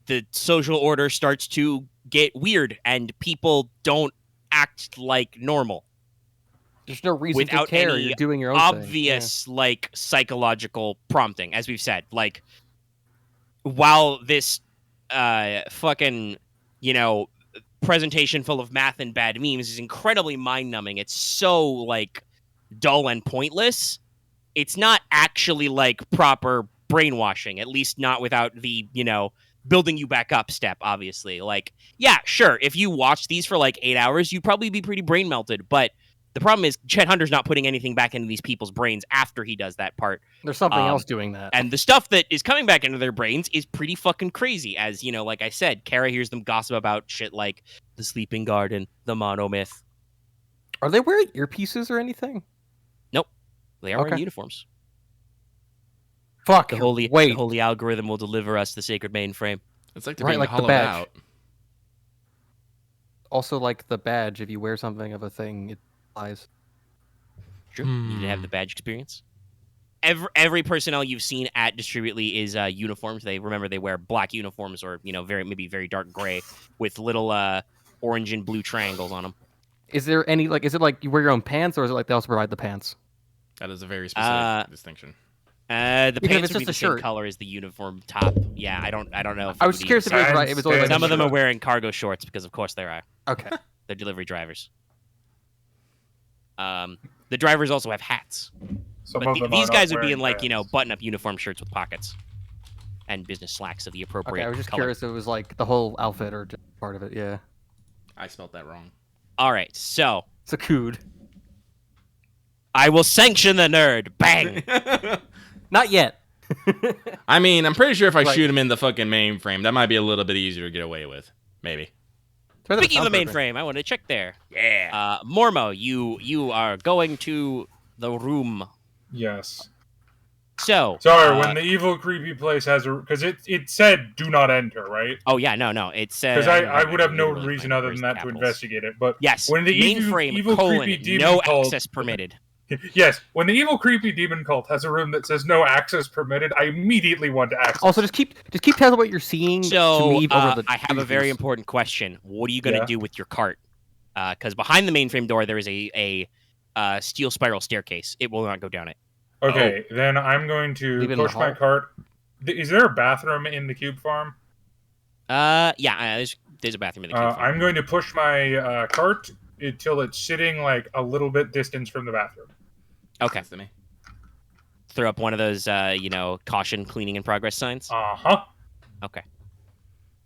the social order starts to get weird and people don't act like normal. There's no reason without to care. any You're doing your own obvious thing. like psychological prompting, as we've said. Like while this fucking presentation full of math and bad memes is incredibly mind-numbing, it's so like dull and pointless. It's not actually like proper brainwashing, at least not without the building you back up step, obviously. Like, yeah, sure, if you watch these for like 8 hours, you'd probably be pretty brain melted, but the problem is Chet Hunter's not putting anything back into these people's brains after he does that part. There's something else doing that. And the stuff that is coming back into their brains is pretty fucking crazy. As, like I said, Kara hears them gossip about shit like the Sleeping Garden, the Monomyth. Are they wearing earpieces or anything? Nope. They are wearing uniforms. Fuck. The holy algorithm will deliver us the sacred mainframe. It's like they're being hollowed the badge. out. Also, like the badge, if you wear something of a thing, it flies. True. You didn't have the badge experience. Every personnel you've seen at Distributely is uniformed. They wear black uniforms or very dark gray with little orange and blue triangles on them. Is there any is it like you wear your own pants, or is it like they also provide the pants? That is a very specific distinction. The pants would be the same color as the uniform top. Yeah, I don't know. I was curious if it was right. It was only some of them are wearing cargo shorts because of course they are. Okay. They're delivery drivers. The drivers also have hats. These guys would be in button-up uniform shirts with pockets and business slacks of the appropriate. Okay, I was just color. curious if it was like the whole outfit or just part of it. Yeah. I spelled that wrong. All right, so it's a cood. I will sanction the nerd. Bang. Not yet. I mean, I'm pretty sure if I shoot him in the fucking mainframe, that might be a little bit easier to get away with. Maybe. Speaking of the mainframe, I want to check there. Yeah. Mormo, you are going to the room. Yes. So sorry, when the evil creepy place has because it said do not enter, right? Oh yeah, no, it said because I would have no reason other than that to investigate it. But yes, when the mainframe evil creepy demon no cult, access permitted. Yes, when the evil creepy demon cult has a room that says no access permitted, I immediately want to access. Also, just keep telling what you're seeing. So to me over the I have a very important question. What are you going to do with your cart? Because behind the mainframe door there is a steel spiral staircase. It will not go down it. Okay, then I'm going to push my cart. Is there a bathroom in the cube farm? Yeah, there's a bathroom in the cube farm. I'm going to push my cart until it's sitting like a little bit distance from the bathroom. Okay. Throw up one of those, caution cleaning in progress signs. Uh-huh. Okay.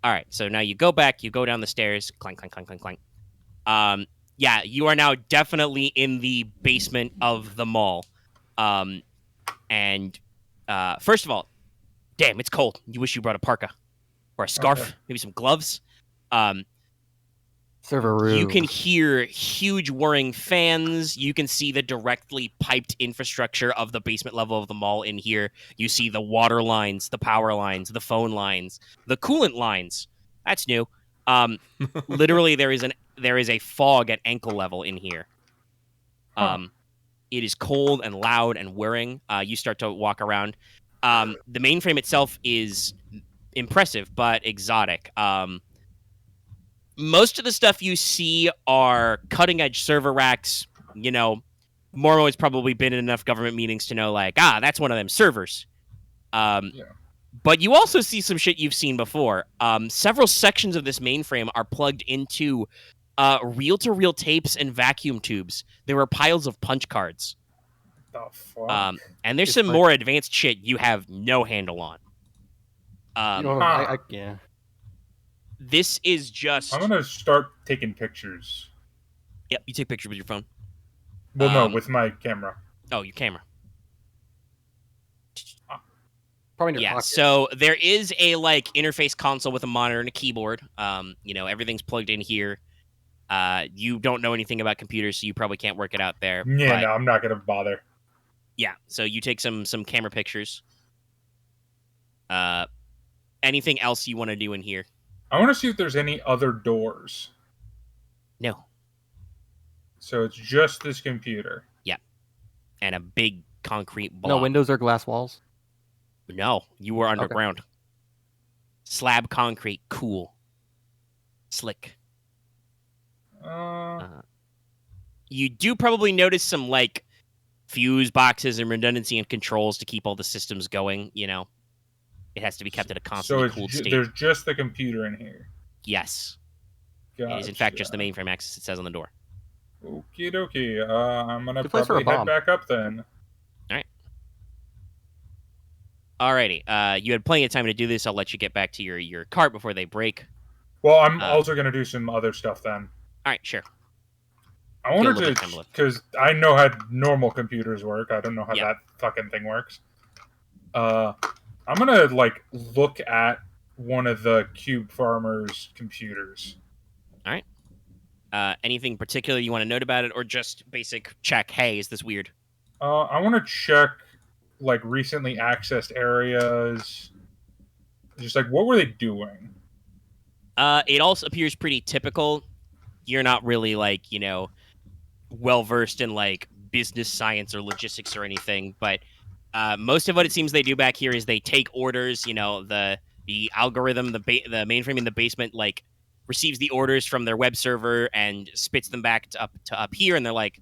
All right. So now you go back. You go down the stairs. Clank, clank, clank, clank, clank. Yeah, you are now definitely in the basement of the mall. And first of all, damn, it's cold. You wish you brought a parka or a scarf, maybe some gloves. ServerUs. You can hear huge whirring fans. You can see the directly piped infrastructure of the basement level of the mall in here. You see the water lines, the power lines, the phone lines, the coolant lines. That's new. Literally, there is a fog at ankle level in here. It is cold and loud and whirring. You start to walk around. The mainframe itself is impressive, but exotic. Most of the stuff you see are cutting-edge server racks. Mormo has probably been in enough government meetings to know, that's one of them servers. But you also see some shit you've seen before. Several sections of this mainframe are plugged into reel-to-reel tapes and vacuum tubes. There are piles of punch cards. The fuck? And there's some more advanced shit you have no handle on. Yeah. This is just... I'm going to start taking pictures. Yep, you take pictures with your phone. Well, no, with my camera. Oh, your camera. Probably in your Yeah, pocket. so there is a like interface console with a monitor and a keyboard. Everything's plugged in here. You don't know anything about computers, so you probably can't work it out there. Yeah, but, no, I'm not gonna bother. Yeah, so you take some camera pictures. Anything else you want to do in here? I want to see if there's any other doors. No. So it's just this computer. Yeah, and a big concrete block. No windows or glass walls? No, you were underground. Okay. Slab concrete, cool. Slick. You do probably notice some, like, fuse boxes and redundancy and controls to keep all the systems going, It has to be kept at a constantly cooled state. There's just the computer in here? Yes. Gotcha. It is, in fact, just the mainframe access it says on the door. Okie dokie. I'm going to Good place for a probably head bomb. back up then. Alrighty. You had plenty of time to do this. I'll let you get back to your cart before they break. Well, I'm also going to do some other stuff then. Alright, sure. I wanted to, because I know how normal computers work. I don't know how that fucking thing works. I'm going to, like, look at one of the Cube Farmer's computers. Alright. Anything particular you want to note about it, or just basic check, hey, is this weird? I want to check, like, recently accessed areas. Just, like, what were they doing? It also appears pretty typical. You're not really, like, well-versed in, like, business science or logistics or anything, but most of what it seems they do back here is they take orders, the algorithm, the mainframe in the basement, like, receives the orders from their web server and spits them back to up here, and they're like,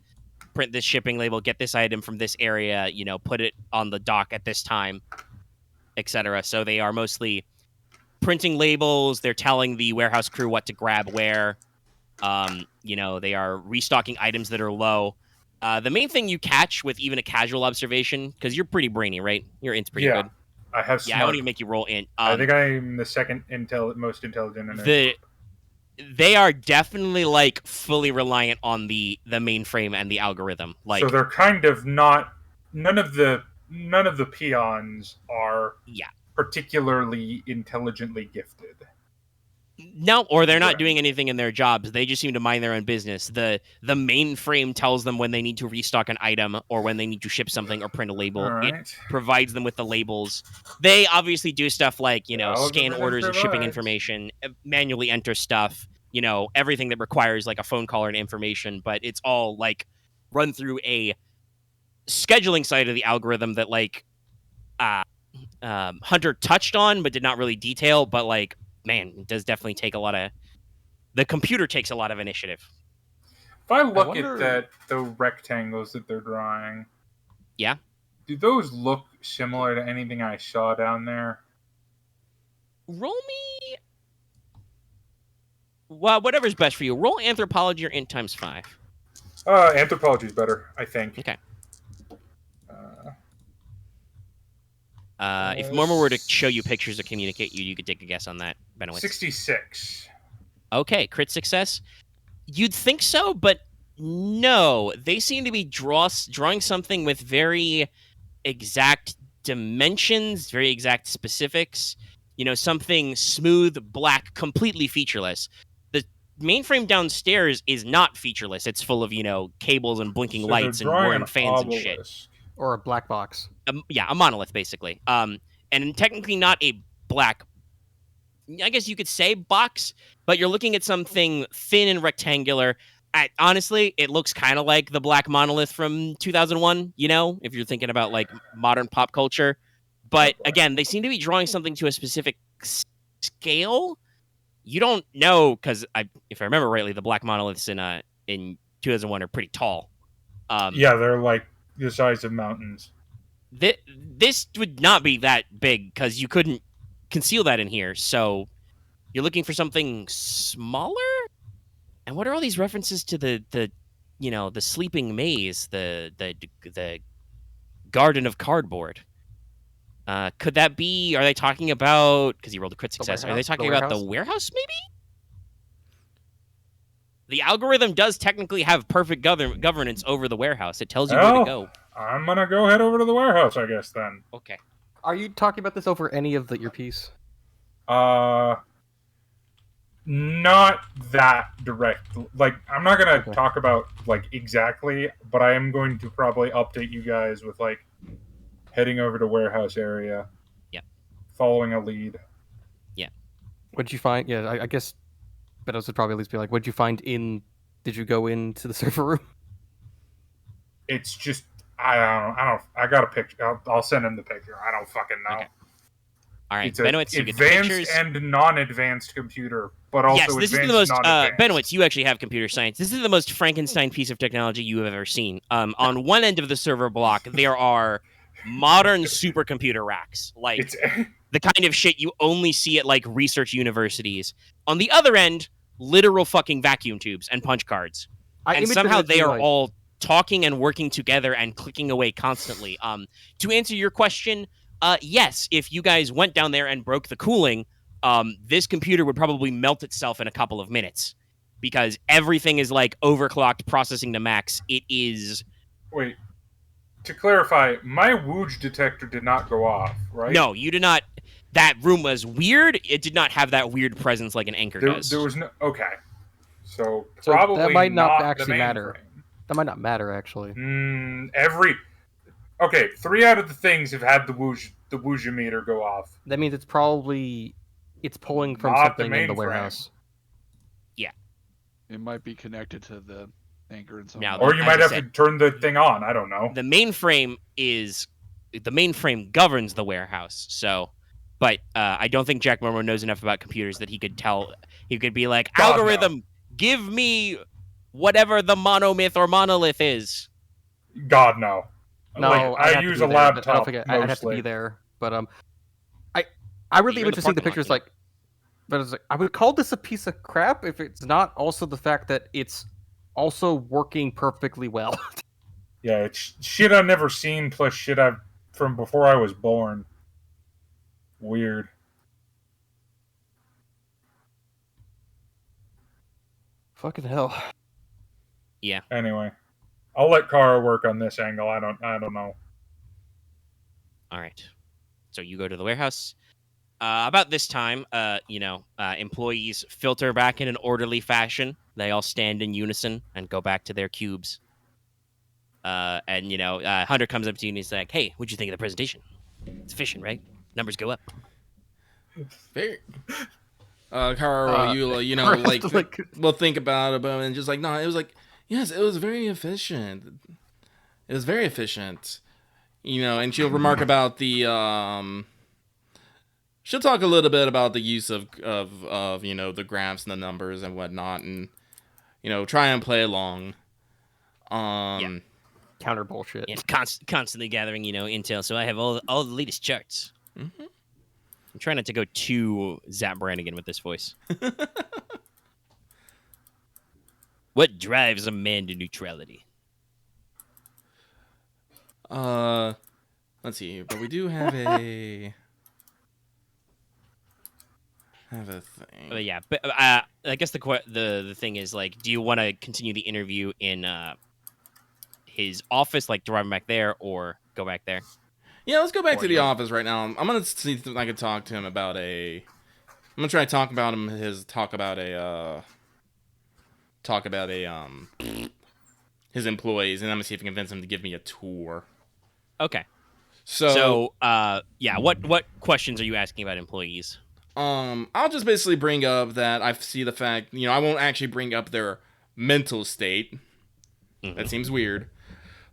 print this shipping label, get this item from this area, put it on the dock at this time, etc. So they are mostly printing labels, they're telling the warehouse crew what to grab where, they are restocking items that are low. The main thing you catch with even a casual observation, because you're pretty brainy, right? Your int's pretty good. I have smart. I won't even make you roll int. I think I'm the second most intelligent in it. They are definitely, like, fully reliant on the mainframe and the algorithm. Like, so they're kind of not. None of the peons are particularly intelligently gifted. No, or they're not doing anything in their jobs. They just seem to mind their own business. The mainframe tells them when they need to restock an item or when they need to ship something or print a label. Right. It provides them with the labels. They obviously do stuff like, scan orders and shipping information, manually enter stuff, everything that requires, like, a phone call or an information, but it's all, like, run through a scheduling side of the algorithm that, like, Hunter touched on but did not really detail, but, like, man, it does definitely take the computer takes a lot of initiative. If I look at the rectangles that they're drawing, do those look similar to anything I saw down there? Roll me, well, whatever's best for you. Roll anthropology or int times 5. Anthropology's better, I think. Okay. If Mormo were to show you pictures or communicate you could take a guess on that, Benowitz. 66. Okay, crit success. You'd think so, but no. They seem to be drawing something with very exact dimensions, very exact specifics. Something smooth, black, completely featureless. The mainframe downstairs is not featureless. It's full of, cables and blinking lights and whirring fans and shit. Or a black box. A monolith, basically. And technically not a black, I guess you could say, box, but you're looking at something thin and rectangular. Honestly, it looks kind of like the black monolith from 2001, if you're thinking about, like, modern pop culture. But, again, they seem to be drawing something to a specific scale. You don't know, because if I remember rightly, the black monoliths in 2001 are pretty tall. They're, like, the size of mountains. This would not be that big because you couldn't conceal that in here. So you're looking for something smaller? And what are all these references to the sleeping maze, the garden of cardboard? Could that be? Are they talking about? Because you rolled a crit success. Are they talking about the warehouse? Maybe. The algorithm does technically have perfect governance over the warehouse. It tells you where to go. I'm gonna go head over to the warehouse, I guess, then. Okay. Are you talking about this over any of your piece? Not that direct. Like, I'm not gonna talk about, like, exactly, but I am going to probably update you guys with, like, heading over to warehouse area. Yep. Following a lead. Yeah. What'd you find? Yeah, I guess Benos would probably at least be like, what'd you find did you go into the server room? It's just, I got a picture. I'll send him the picture. I don't fucking know. Okay. All right, It's Benowitz, you get the advanced pictures. and non-advanced computer, but also yes, this advanced, is the most. non-advanced. Benowitz, you actually have computer science. This is the most Frankenstein piece of technology you have ever seen. On one end of the server block, there are modern supercomputer racks, like the kind of shit you only see at like research universities. On the other end, literal fucking vacuum tubes and punch cards, and somehow they are all talking and working together and clicking away constantly. To answer your question. Yes, if you guys went down there and broke the cooling, this computer would probably melt itself in a couple of minutes because everything is like overclocked, processing to max. It is. Wait, to clarify, my Wooge detector did not go off, right? No, you did not. That room was weird. It did not have that weird presence like an anchor does. There was no. Okay, so probably that might not the actually matter. frame. That might not matter actually. Okay, 3 out of the things have had the Wooge meter go off. That means it's pulling from Not something the in the mainframe. warehouse. Yeah. It might be connected to the anchor in some Now, way. Or you might have to turn the thing on. I don't know. The mainframe governs the warehouse. So, but I don't think Jack Mormo knows enough about computers that he could tell. He could be like, God, algorithm, no. give me whatever the monomyth or monolith is. God, no. No, like, I use a laptop. I don't think I'd have to be there. But I really You're in would the just see the parking lot, pictures yeah. like. But it's like I would call this a piece of crap if it's not also the fact that it's also working perfectly well. Yeah, it's shit I've never seen plus shit I've from before I was born. Weird. Fucking hell. Yeah. Anyway, I'll let Kara work on this angle. I don't know. All right. So you go to the warehouse. About this time, employees filter back in an orderly fashion. They all stand in unison and go back to their cubes. Hunter comes up to you and he's like, "Hey, what'd you think of the presentation? It's efficient, right? Numbers go up." Very. Kara, we'll think about it, and just like, no, it was like, yes, it was very efficient. It was very efficient. And she'll remark about the she'll talk a little bit about the use of the graphs and the numbers and whatnot, and try and play along. Counter bullshit. Yeah, constantly gathering, intel. So I have all the latest charts. Mm-hmm. I'm trying not to go too Zap Brannigan with this voice. What drives a man to neutrality? Let's see here, but we do have a thing. Yeah, but I guess the thing is, like, do you want to continue the interview in his office, like drive him back there, or go back there? Yeah, let's go back to the office right now. I'm gonna see if I can talk to him about I'm gonna try to talk about his employees, and I'm gonna see if I can convince him to give me a tour. Okay. So what questions are you asking about employees? I'll just basically bring up that I see the fact, I won't actually bring up their mental state. Mm-hmm. That seems weird.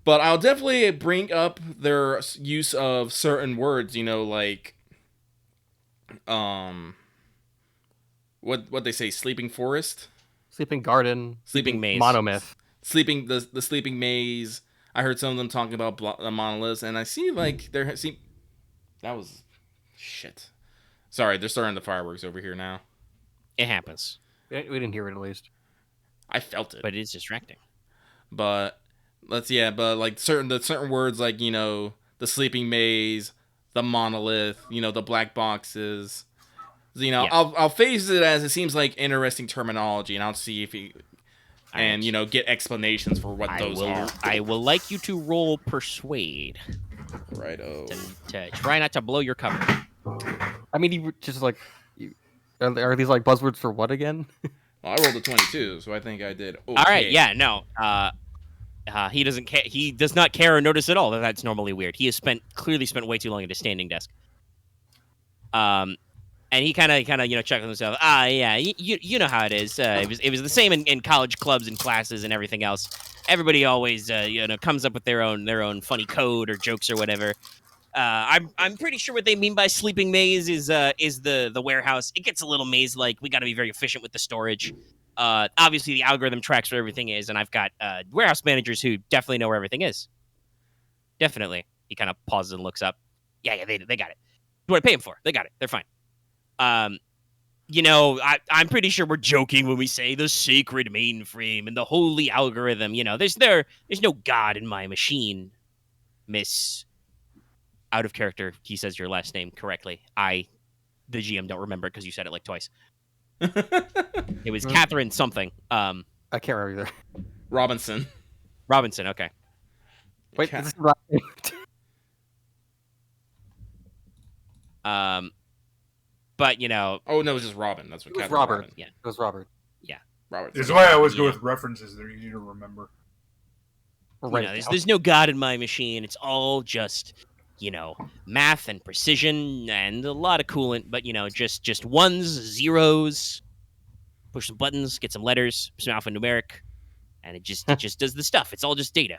But I'll definitely bring up their use of certain words, like, what they say, sleeping forest? Sleeping garden. Sleeping maze. Monomyth. The sleeping maze. I heard some of them talking about the monoliths, and I see, like, that was shit. Sorry, they're starting the fireworks over here now. It happens. We didn't hear it, at least. I felt it. But it is distracting. But like certain words, like, the sleeping maze, the monolith, the black boxes. I'll phase it as it seems like interesting terminology, and I'll see if and get explanations for what those are. I will like you to roll persuade. Righto. To try not to blow your cover. I mean, you just like, are these like buzzwords for what again? Well, I rolled a 22, so I think I did okay. All right, yeah, no. He doesn't care. He does not care or notice at all that that's normally weird. He has clearly spent way too long at his standing desk. And he kind of chuckles himself. Yeah, you know how it is. It was the same in college clubs and classes and everything else. Everybody always comes up with their own funny code or jokes or whatever. I'm pretty sure what they mean by sleeping maze is the warehouse. It gets a little maze like. We got to be very efficient with the storage. Obviously the algorithm tracks where everything is, and I've got warehouse managers who definitely know where everything is. Definitely. He kind of pauses and looks up. Yeah, they got it. What do I pay them for? They got it. They're fine. I'm pretty sure we're joking when we say the sacred mainframe and the holy algorithm. There's no God in my machine, Miss. Out of character, he says your last name correctly. The GM, don't remember because you said it like twice. It was Catherine something. I can't remember either. Robinson, okay. Wait, this is right. But oh no, it was just Robin. That's what. It was Catherine Robert. Robin. Yeah, it was Robert. Yeah, Robert. This is why I always go with references. They're easy to remember. Right. There's no God in my machine. It's all just math and precision and a lot of coolant. But just ones, zeros. Push some buttons, get some letters, some alphanumeric, and it just does the stuff. It's all just data.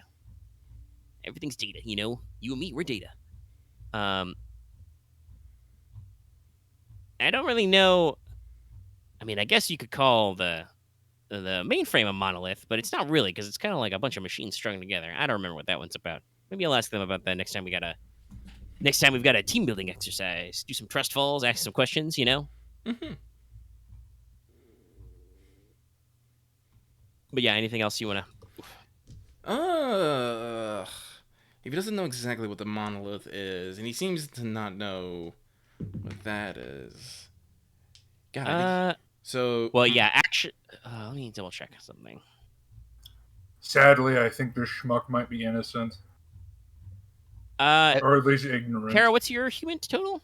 Everything's data. You and me, we're data. I don't really know. I mean, I guess you could call the mainframe a monolith, but it's not really because it's kind of like a bunch of machines strung together. I don't remember what that one's about. Maybe I'll ask them about that next time we've got a team building exercise. Do some trust falls, ask some questions. Mm-hmm. But yeah, anything else you want to? If he doesn't know exactly what the monolith is, and he seems to not know what that is. God, well, yeah, actually, let me double check something. Sadly, I think this schmuck might be innocent. Or at least ignorant. Kara, what's your human total?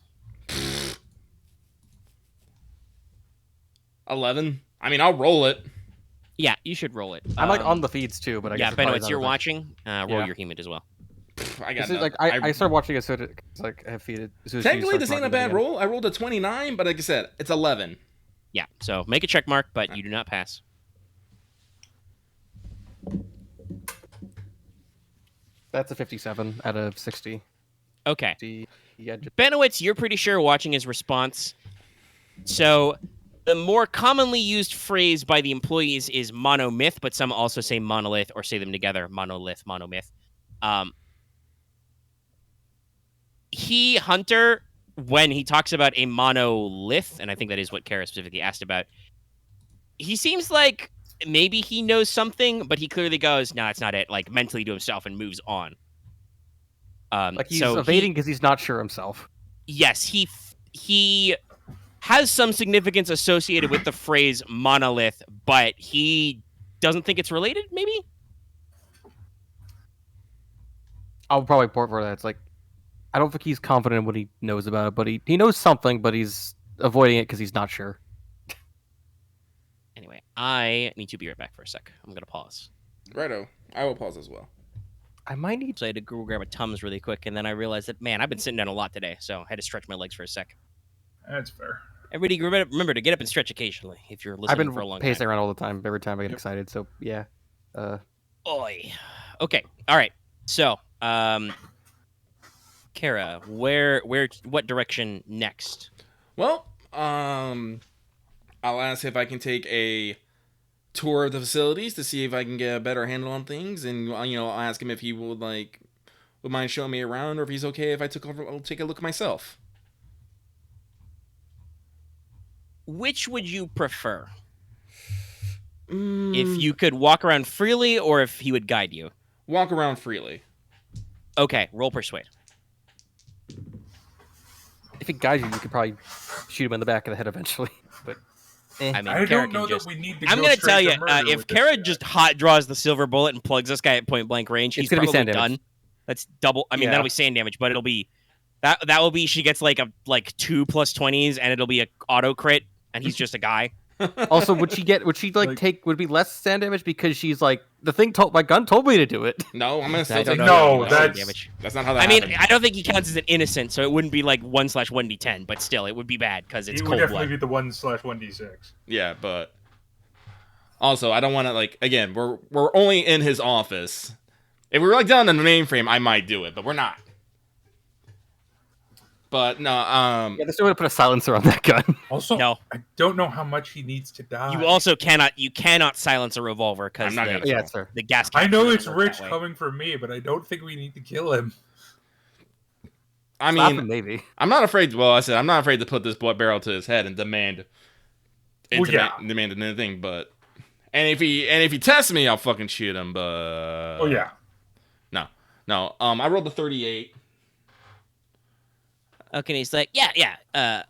11. I mean, I'll roll it. Yeah, you should roll it. I'm on the feeds too, but I guess Benowitz, you're watching. Roll your human as well. I got I started watching it, so it's like I have feeded. Technically, this ain't a bad roll. I rolled a 29, but like I said, it's 11. Yeah, so make a check mark, but you do not pass. That's a 57 out of 60. Okay. Benowitz, you're pretty sure watching his response. So the more commonly used phrase by the employees is monomyth, but some also say monolith or say them together, monolith, monomyth. Hunter, when he talks about a monolith, and I think that is what Kara specifically asked about, he seems like maybe he knows something, but he clearly goes, "No, that's not it." Like mentally to himself and moves on. Like he's evading because he's not sure himself. Yes, he has some significance associated with the phrase monolith, but he doesn't think it's related. Maybe. I'll probably port for that. It's like I don't think he's confident in what he knows about it, but he knows something, but he's avoiding it because he's not sure. Anyway, I need to be right back for a sec. I'm going to pause. Righto. I will pause as well. I might need... So I had to go grab a Tums really quick, and then I realized that, man, I've been sitting down a lot today, so I had to stretch my legs for a sec. That's fair. Everybody remember to get up and stretch occasionally if you're listening for a long time. I've been pacing around all the time, every time I get excited, so yeah. Oy. Okay, all right. So, Kara, what direction next? Well, I'll ask if I can take a tour of the facilities to see if I can get a better handle on things, and I'll ask him if he would mind showing me around, or if he's okay if I'll take a look myself. Which would you prefer? If you could walk around freely, or if he would guide you? Walk around freely. Okay, roll persuade. If he guides you, you could probably shoot him in the back of the head eventually. But I mean, I Kara don't know can just... that we need to I'm go going to straight tell you, to murder if with this Kara guy. just hot draws the silver bullet and plugs this guy at point blank range, he's gonna be probably sand damage. done. That's double. I mean, that'll be sand damage, but it'll be that will be she gets like 2 plus 20s, and it'll be a auto crit, and he's just a guy. Also, would she take would be less sand damage because she's like my gun told me to do it. No, I'm gonna still I don't take know. No, damage. that's- damage. That's not how that I mean, happened. I don't think he counts as an innocent, so it wouldn't be like 1/1d10, but still, it would be bad because it's It would cold definitely blood. be the 1/1d6. Yeah, but also I don't want to like again. We're only in his office. If we were like down in the mainframe, I might do it, but we're not. But no, Yeah, they're still gonna put a silencer on that gun. Also, No. I don't know how much he needs to die. You also cannot silence a revolver because I'm not gonna. Yeah, sir. the gas. I capture know doesn't it's work rich that way. coming from me, but I don't think we need to kill him. I Stop mean, him, maybe. I'm not afraid. Well, I said I'm not afraid to put this barrel to his head and demand. Demand anything, but and if he tests me, I'll fucking shoot him. But Oh yeah. no. I rolled a 38. Okay, and he's like, yeah.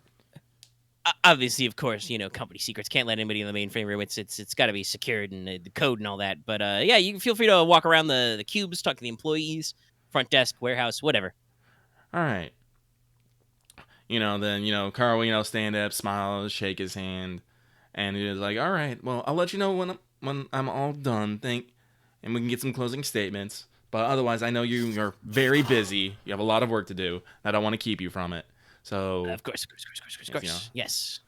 Obviously, of course, company secrets can't let anybody in the mainframe room. It's got to be secured and the code and all that. But yeah, you can feel free to walk around the cubes, talk to the employees, front desk, warehouse, whatever. All right. Then Carl, stand up, smile, shake his hand, and he was like, "All right, well, I'll let you know when I'm all done. And we can get some closing statements. But otherwise, I know you're very busy. You have a lot of work to do. I don't want to keep you from it. So Of course. Yes,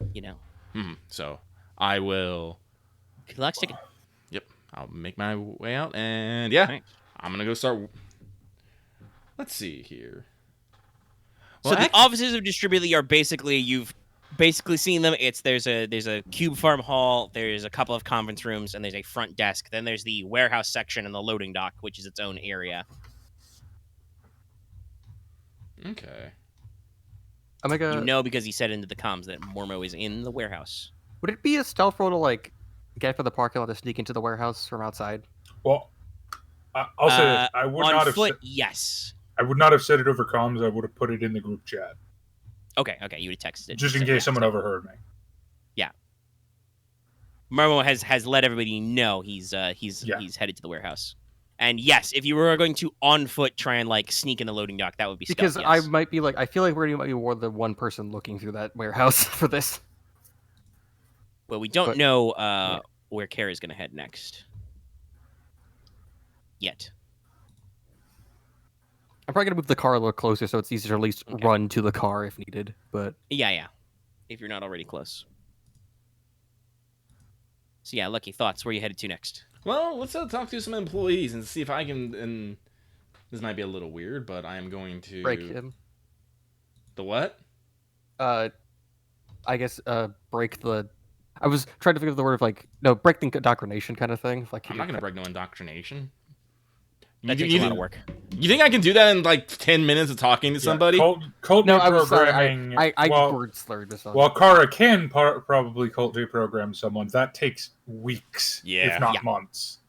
So I will. Clock's ticking. Yep, I'll make my way out, and yeah, Right. I'm gonna go start. Let's see here. So the offices of Distributely are basically you've seen them. There's a cube farm hall, there's a couple of conference rooms, and there's a front desk. Then there's the warehouse section and the loading dock, which is its own area. Okay. Omega, Because he said into the comms that Mormo is in the warehouse. would it be a stealth roll to like get for the parking lot to sneak into the warehouse from outside? Well, I'll say this. I would on not have. foot, yes. I would not have said it over comms. I would have put it in the group chat, Okay, you would have texted it. just in So, case yeah, someone so overheard me. Mormo has let everybody know he's headed to the warehouse. And yes, if you were going to on foot try and like sneak in the loading dock, that would be Because stealth, I yes. might be like, I feel like we might be more than one person looking through that warehouse for this. Well, we don't know where Kara's going to head next. Yet. I'm probably gonna move the car a little closer so it's easier to at least run to the car if needed. But Yeah. If you're not already close. So yeah, Lucky, thoughts. Where are you headed to next? Well, let's talk to some employees and see if I can. And this might be a little weird, but I am going to break him. The what? I guess break the. I was trying to think of the word of break the indoctrination kind of thing. I'm not gonna break no indoctrination. That takes a lot of work. You think I can do that in like 10 minutes of talking to somebody? Cult No, I was sorry. programming. I word slurred this. While Kara can probably cult deprogram someone, that takes weeks, if not months.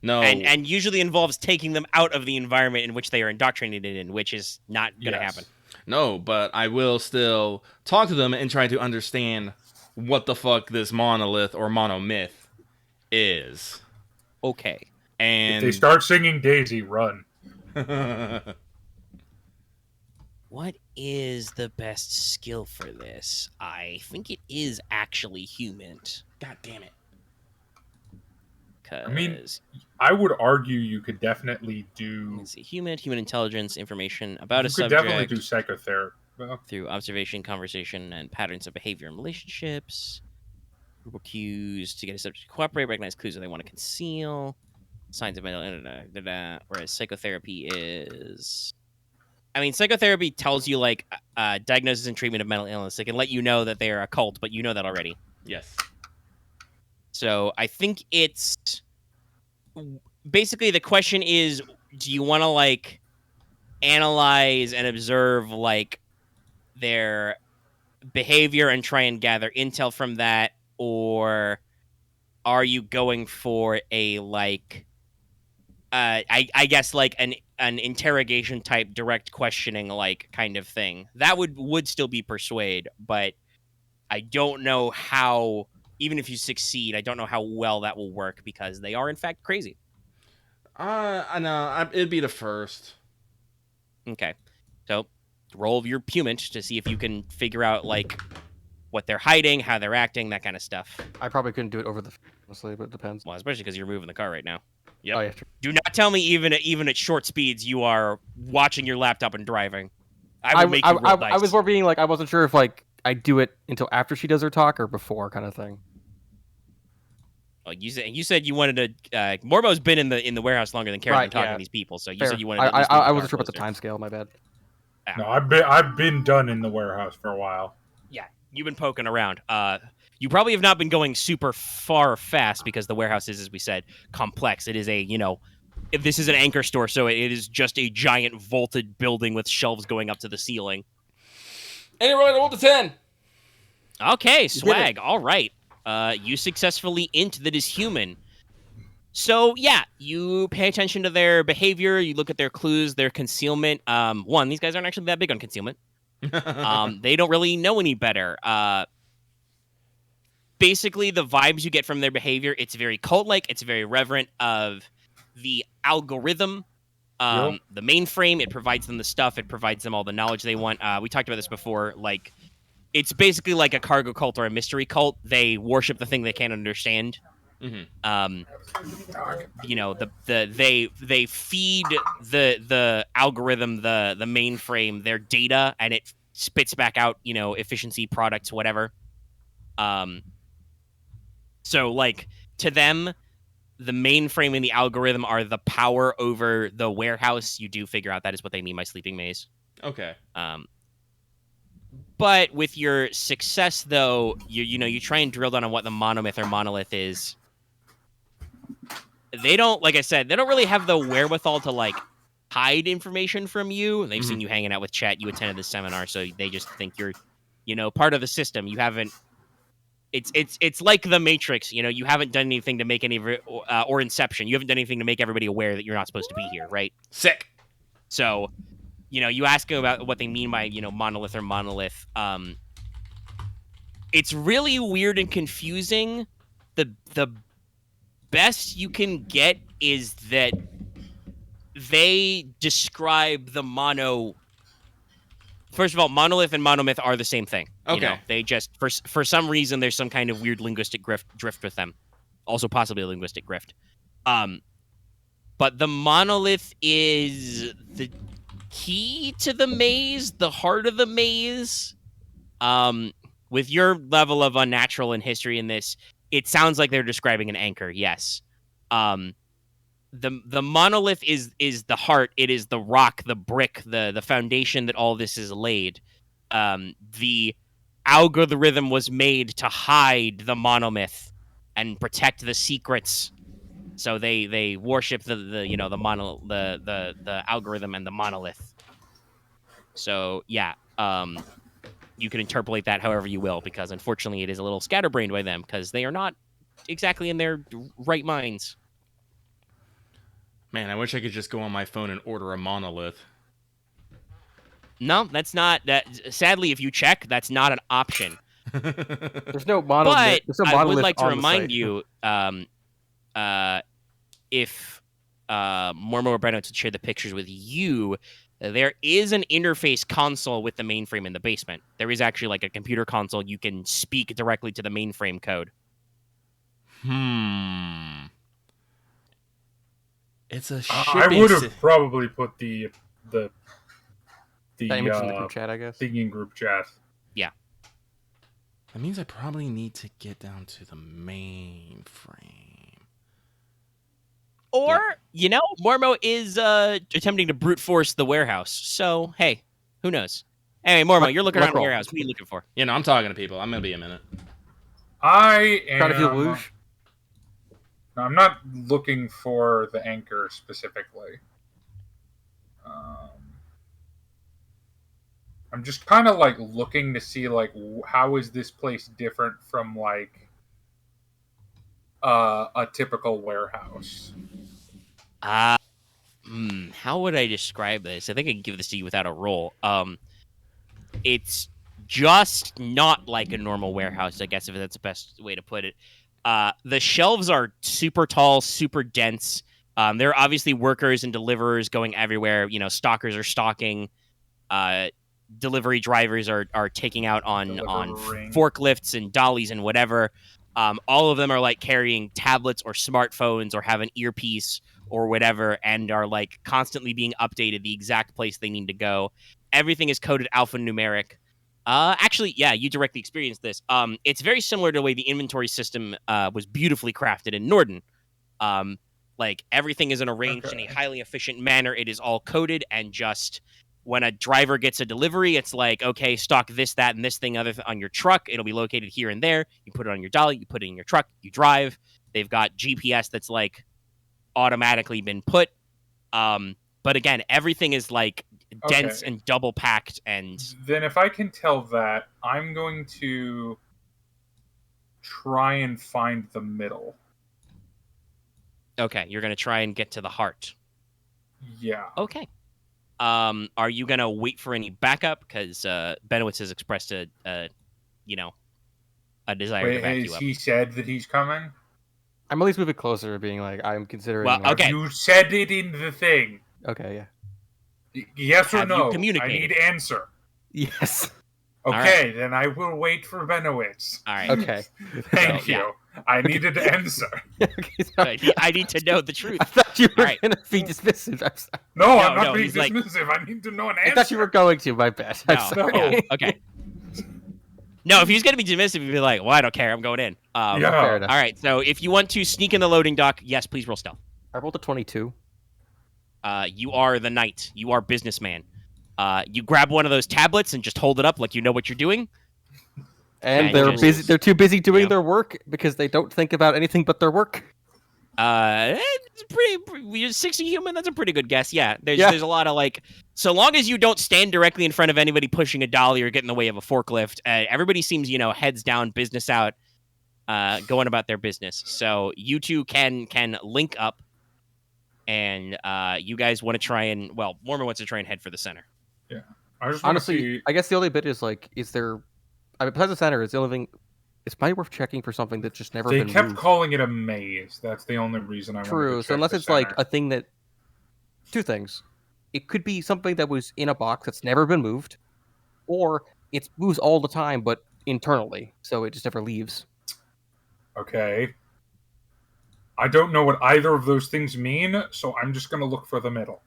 No. And usually involves taking them out of the environment in which they are indoctrinated in, which is not going to happen. No, but I will still talk to them and try to understand what the fuck this monolith or monomyth is. Okay. And if they start singing Daisy, run. What is the best skill for this? I think it is actually human. God damn it. I mean, I would argue you could definitely do... Let's see, human intelligence, information about a subject. subject. You could definitely do psychotherapy. Well, through observation, conversation, and patterns of behavior and relationships. Verbal cues to get a subject to cooperate, recognize clues that they want to conceal. Signs of mental... Whereas psychotherapy is... I mean, psychotherapy tells you, diagnosis and treatment of mental illness. It can let you know that they are a cult, but you know that already. Yes. So I think it's... Basically, the question is, do you want to, analyze and observe, their behavior and try and gather intel from that? Or are you going for a, I guess, an interrogation type direct questioning kind of thing? That would still be persuade, but I don't know how, even if you succeed, I don't know how well that will work because they are in fact crazy. I know. It'd be the first. Okay. So roll your pumage to see if you can figure out, like, what they're hiding, how they're acting, that kind of stuff. I probably couldn't do it over the honestly, but it depends. Well, especially because you're moving the car right now. Yep. Oh, yeah, true. Do not tell me even at short speeds you are watching your laptop and driving. I would make you roll dice. I was more being like, I wasn't sure if like I do it until after she does her talk or before, kind of thing. Oh, you said you wanted to. Mormo's been in the warehouse longer than Karen's been talking to these people, so you said you wanted. I wasn't sure about the time scale. My bad. No, I've been done in the warehouse for a while. Yeah, you've been poking around. You probably have not been going super far fast because the warehouse is, as we said, complex. It is if this is an anchor store, so it is just a giant vaulted building with shelves going up to the ceiling. Hey, roll to 10. Okay, swag. All right. You successfully int that is human. So, yeah, you pay attention to their behavior. You look at their clues, their concealment. One, these guys aren't actually that big on concealment. They don't really know any better. Basically, the vibes you get from their behavior, it's very cult-like. It's very reverent of the algorithm, the mainframe. It provides them the stuff. It provides them all the knowledge they want. We talked about this before. Like, it's basically like a cargo cult or a mystery cult. They worship the thing they can't understand. Mm-hmm. They feed the algorithm, the mainframe, their data, and it spits back out, efficiency, products, whatever. So, like, to them, the mainframe and the algorithm are the power over the warehouse. You do figure out that is what they mean by sleeping maze. Okay. But with your success, though, you try and drill down on what the monomyth or monolith is. They don't, like I said, they don't really have the wherewithal to, like, hide information from you. They've seen you hanging out with Chet. You attended this seminar, so they just think you're, part of the system. You haven't. It's like the Matrix. You haven't done anything to make any or Inception. You haven't done anything to make everybody aware that you're not supposed to be here, right? Sick. So, you ask them about what they mean by, monolith or monolith. It's really weird and confusing. The best you can get is that they describe the mono. First of all, monolith and monomyth are the same thing. Okay. They just, for some reason, there's some kind of weird linguistic drift with them. Also possibly a linguistic grift. But the monolith is the key to the maze, the heart of the maze. With your level of unnatural in history in this, it sounds like they're describing an anchor, yes. The monolith is the heart. It is the rock, the brick, the foundation that all this is laid. The algorithm was made to hide the monomyth and protect the secrets. So they worship the algorithm and the monolith. So yeah, you can interpolate that however you will, because unfortunately it is a little scatterbrained by them because they are not exactly in their right minds. Man, I wish I could just go on my phone and order a monolith. No, that's not that. Sadly, if you check, that's not an option. There's no monolith. But I would like to remind you, if Mormo or Benowitz would share the pictures with you, there is an interface console with the mainframe in the basement. There is actually like a computer console. You can speak directly to the mainframe code. It's a I would have probably put the image in the group chat, I guess. Thing in group chat. Yeah. That means I probably need to get down to the mainframe. Or, Mormo is attempting to brute force the warehouse. So, hey, who knows? Anyway, Mormo, you're looking around the warehouse. What are you looking for? I'm talking to people. I'm going to be a minute. I am... Trying to feel whoosh? I'm not looking for the anchor specifically. I'm just kind of like looking to see like how is this place different from like a typical warehouse. How would I describe this? I think I can give this to you without a roll. It's just not like a normal warehouse, I guess, if that's the best way to put it. The shelves are super tall, super dense. There are obviously workers and deliverers going everywhere. You know, stalkers are stalking. Delivery drivers are taking out on forklifts and dollies and whatever. All of them are like carrying tablets or smartphones or have an earpiece or whatever, and are like constantly being updated the exact place they need to go. Everything is coded alphanumeric. Actually, yeah, you directly experienced this. It's very similar to the way the inventory system was beautifully crafted in Norden. Like everything is arranged in a highly efficient manner. It is all coded, and just when a driver gets a delivery, it's like, okay, stock this, that, and this thing on your truck. It'll be located here and there. You put it on your dolly, you put it in your truck, you drive. They've got GPS that's like automatically been put. But again, everything is like dense and double packed. And then if I can tell that, I'm going to try and find the middle. Okay, you're going to try and get to the heart. Yeah. Okay. Are you going to wait for any backup? Because Benowitz has expressed a desire to back you up. He said that he's coming? I'm at least moving closer, being like, I'm considering... Well, okay. You said it in the thing. Okay, yeah. Yes or Have no? you communicated? I need answer. Yes. Okay, right. Then I will wait for Benowitz. All right. Okay. Thank you. I needed an answer. Okay, I need to know the truth. I thought you were All right. going to be dismissive. I'm sorry. No, I'm not being he's like- dismissive. I need to know an answer. I thought you were going to, my bad. I'm No. sorry. Yeah, okay. No, if he's going to be dismissive, he'd be like, well, I don't care. I'm going in. Yeah. Fair enough. All right, so if you want to sneak in the loading dock, yes, please roll stealth. I rolled a 22. You are the knight. You are businessman. You grab one of those tablets and just hold it up like you know what you're doing. And they're just- busy. They're too busy doing Yeah. their work because they don't think about anything but their work. It's you're 60 human. That's a pretty good guess. Yeah, there's a lot of like, so long as you don't stand directly in front of anybody pushing a dolly or get in the way of a forklift, everybody seems heads down, business out, going about their business. So you two can link up, and you guys want to try and Mormo wants to try and head for the center. Yeah, I just want to Honestly, see. I guess the only bit is like, is there? I mean, besides the center, is the only thing. It's probably worth checking for something that's just never They been kept moved. calling it a maze. That's the only reason I wanted to True. check So unless the it's like center. a thing that, two things, it could be something that was in a box that's never been moved, or it moves all the time but internally, so it just never leaves. Okay. I don't know what either of those things mean, so I'm just going to look for the middle.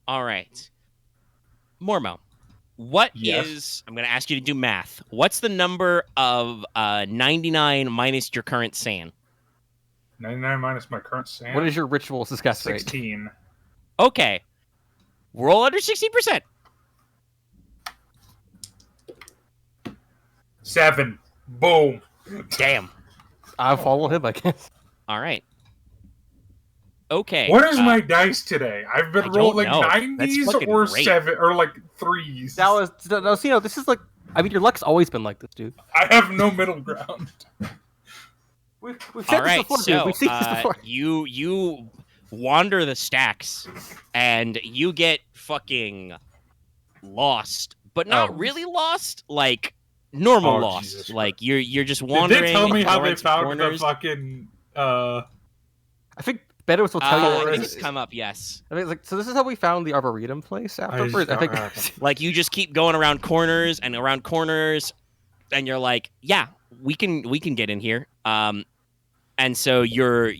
All right, Mormo. What Yes. is... I'm going to ask you to do math. What's the number of 99 minus your current SAN? 99 minus my current SAN? What is your ritual success rate? 16. Okay. Roll under 60%. 7. Boom. Damn. I'll follow him, I guess. All right. Okay. What is my dice today? I've been I don't rolling know. That's 90s fucking or great. 7 or like 3s. No, this is like. I mean, your luck's always been like this, dude. I have no middle ground. We've All said right, this before, so dude. We've seen this before. you wander the stacks, and you get fucking lost, but not really lost, like normal lost. Jesus Like you're just wandering. Did they tell me how they exploring some found the corners. fucking I think Benowitz will tell you. I Like, think this. it's come up, yes. I mean, like, so this is how we found the Arboretum place afterwards. I think. Like you just keep going around corners, and you're like, yeah, we can get in here. And so you're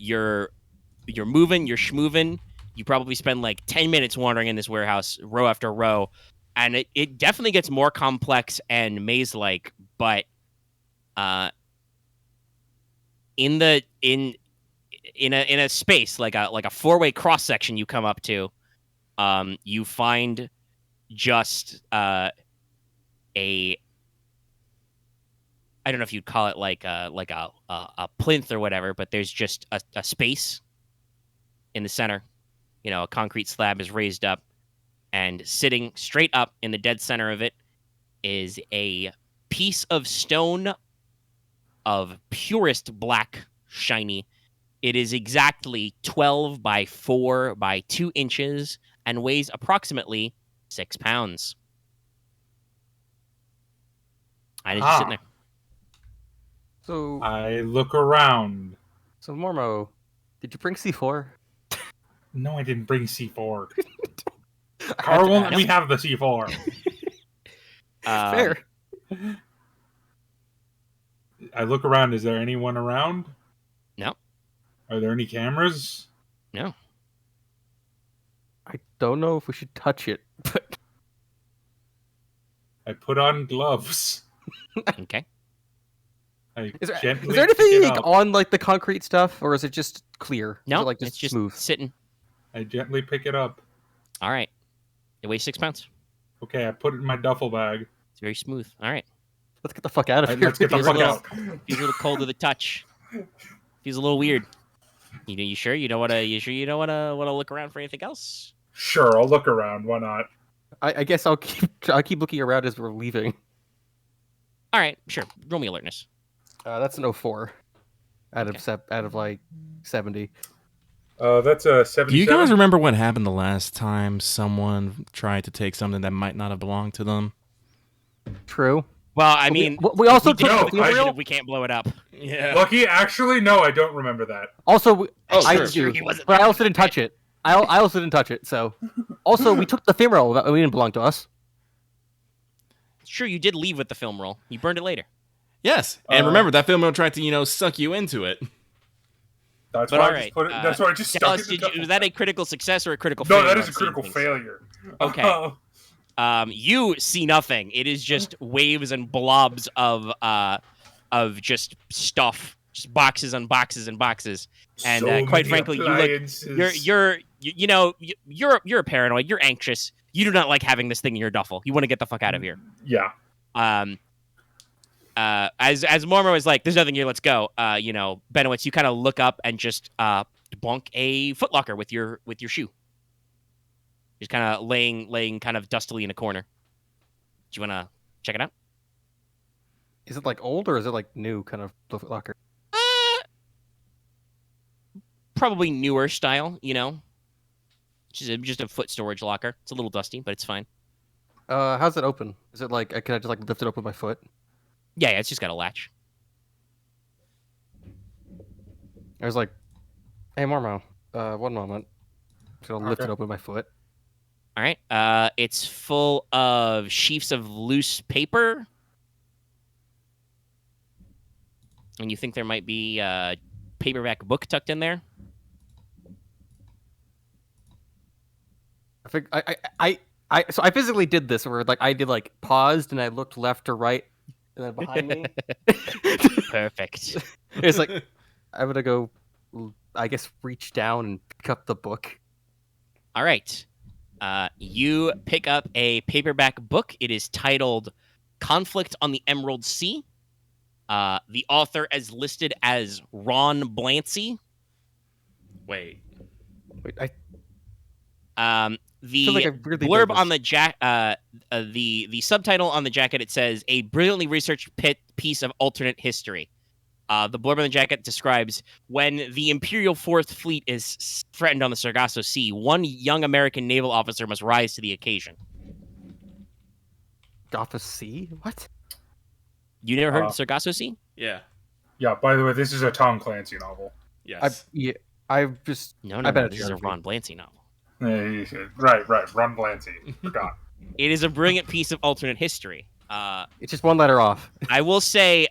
moving, you're schmoving. You probably spend like 10 minutes wandering in this warehouse, row after row, and it definitely gets more complex and maze-like. But in a space like a four-way cross section, you come up to, you find just a I don't know if you'd call it like a plinth or whatever, but there's just a space in the center. A concrete slab is raised up, and sitting straight up in the dead center of it is a piece of stone of purest black, shiny. It is exactly 12 by 4 by 2 inches and weighs approximately 6 pounds. I just sitting there. So I look around. So Mormo, did you bring C4? No, I didn't bring C4. Kara won't let me have the C4. Fair. I look around. Is there anyone around? No. Are there any cameras? No. I don't know if we should touch it, but I put on gloves. Okay. Is there anything like, on like the concrete stuff, or is it just clear? No, like it's just smooth. sitting. I gently pick it up. All right. It weighs 6 pounds. Okay, I put it in my duffel bag. It's very smooth. All right. Let's get the fuck out of here. Let's get the fuck out. Feels a little cold to the touch. Feels a little weird. You sure you don't want to look around for anything else? Sure, I'll look around. Why not? I guess I'll keep looking around as we're leaving. All right, sure. Roll me alertness. That's an 04 out of like 70. That's a 77. Do you guys remember what happened the last time someone tried to take something that might not have belonged to them? True. Well, I mean, we also took we can't blow it up. Yeah. Lucky, actually, no, I don't remember that. Also, I do, but I also didn't touch it. I also didn't touch it. So, also, we took the film roll. That didn't belong to us. Sure, you did leave with the film roll. You burned it later. Yes, and remember that film will try to suck you into it. That's why I just put it. That's why I just stuck it. Was that a critical success or a critical failure? No, that is a critical failure. Okay. You see nothing. It is just waves and blobs of just stuff, just boxes and boxes and boxes. And so quite frankly, you're a paranoid. You're anxious. You do not like having this thing in your duffel. You want to get the fuck out of here. Yeah. As Mormo is like, there's nothing here. Let's go. Benowitz, you kind of look up and just bonk a footlocker with your shoe. Just kind of laying kind of dustily in a corner. Do you want to check it out? Is it like old or is it like new kind of footlocker? Probably newer style, just a foot storage locker. It's a little dusty, but it's fine. How's it open? Is it like, can I just like lift it up with my foot? Yeah, it's just got a latch. I was like, hey, Mormo, 1 moment. I'm just going to lift it up with my foot. All right. It's full of sheafs of loose paper. And you think there might be a paperback book tucked in there? I think so I physically did this where like I did like paused and I looked left to right and then behind me. Perfect. It's like I'm gonna go, I guess, reach down and pick up the book. All right. You pick up a paperback book. It is titled "Conflict on the Emerald Sea." The author is listed as Ron Blancy. Wait, the blurb on the the subtitle on the jacket, it says a brilliantly researched piece of alternate history. The blurb on the jacket describes when the Imperial Fourth Fleet is threatened on the Sargasso Sea, one young American naval officer must rise to the occasion. Sargasso Sea? What? You never heard of the Sargasso Sea? Yeah. Yeah. By the way, this is a Tom Clancy novel. Yes. No, this is a Ron Blancy novel. Right. Ron Blancy. Forgot. It is a brilliant piece of alternate history. It's just one letter off. I will say,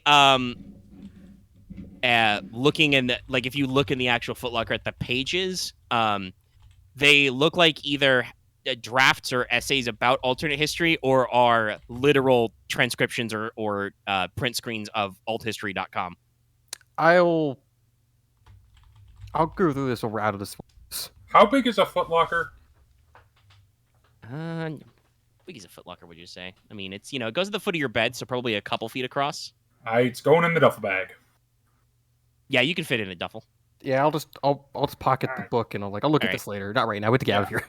looking in if you look in the actual footlocker at the pages, they look like either drafts or essays about alternate history or are literal transcriptions or print screens of althistory.com. I'll go through this or out of this. How big is a footlocker? How big is a footlocker, would you say? I mean, it's it goes to the foot of your bed, so probably a couple feet across. It's going in the duffel bag. Yeah, you can fit it in a duffel. Yeah, I'll just pocket the book and I'll look at this later. Not right now. We have to get out of here.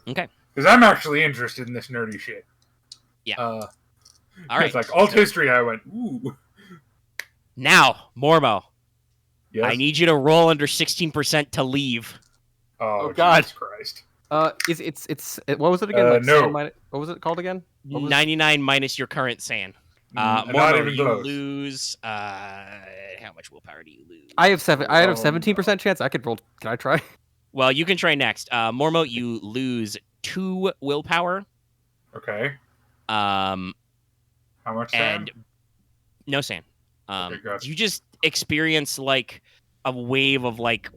Okay. Because I'm actually interested in this nerdy shit. Yeah. All right. It's like alt history. I went, ooh. Now, Mormo. Yes? I need you to roll under 16% to leave. Oh God. Jesus Christ. It's what was it again? No. What was it called again? 99 minus your current SAN. Not even you close. lose. How much willpower do you lose? I have 17% chance. I could roll. Can I try? Well, you can try next. Mormo, you lose 2 willpower. Okay. How much and sand? No sand. Okay, gotcha. You just experience like a wave of like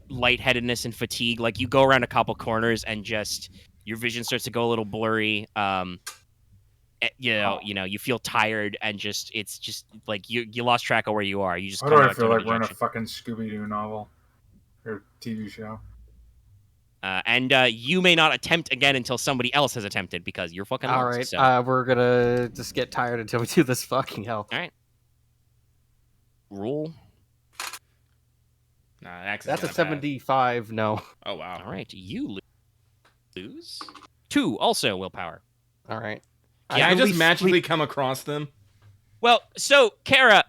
lightheadedness and fatigue. Like you go around a couple corners and just your vision starts to go a little blurry. You feel tired and it's just like you lost track of where you are. You just Why do I feel like we're in a fucking Scooby-Doo novel or TV show? And you may not attempt again until somebody else has attempted because you're fucking All lost. right, So. we're gonna just get tired until we do this fucking hell. All right. Roll. Nah, that's a 75. No. Oh wow. All right, you lose 2 also willpower. All right. Can I just magically come across them? Well, so Kara,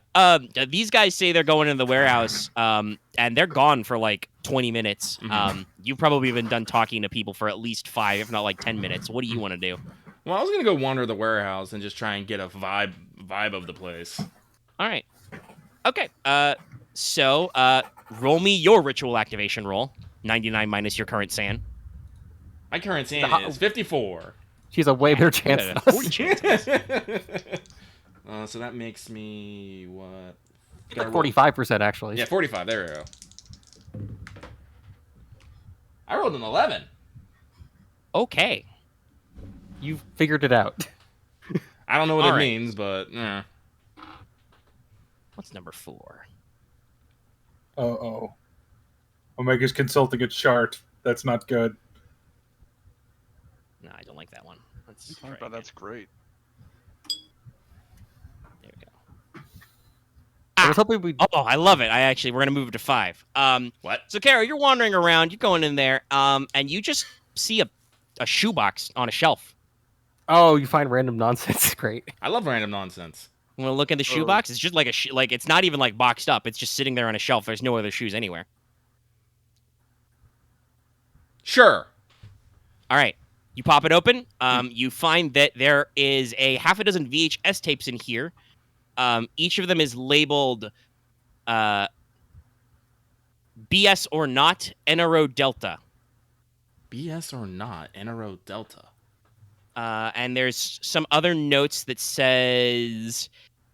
these guys say they're going into the warehouse, and they're gone for like 20 minutes. Mm-hmm. You've probably been done talking to people for at least 5, if not like 10 minutes. What do you want to do? Well, I was gonna go wander the warehouse and just try and get a vibe of the place. All right. Okay. So roll me your ritual activation roll. 99 minus your current sand. My current sand is 54. She's a way better chance than us. 40 chances. So that makes me what? Like 45% actually. Yeah, 45. There we go. I rolled an 11. Okay. You figured it out. I don't know what it means, but What's number 4? Uh-oh. Omega's consulting a chart. That's not good. No, I don't like that one. Let's try Oh, that's great. There we go. I was hoping we. Oh, I love it. We're gonna move it to 5. What? So, Kara, you're wandering around. You're going in there, and you just see a shoebox on a shelf. Oh, you find random nonsense. Great. I love random nonsense. You want to look at the shoebox? It's just like like it's not even like boxed up. It's just sitting there on a shelf. There's no other shoes anywhere. Sure. All right. You pop it open. You find that there is a half a dozen VHS tapes in here. Each of them is labeled BS or not, NRO Delta. BS or not, NRO Delta. And there's some other notes that says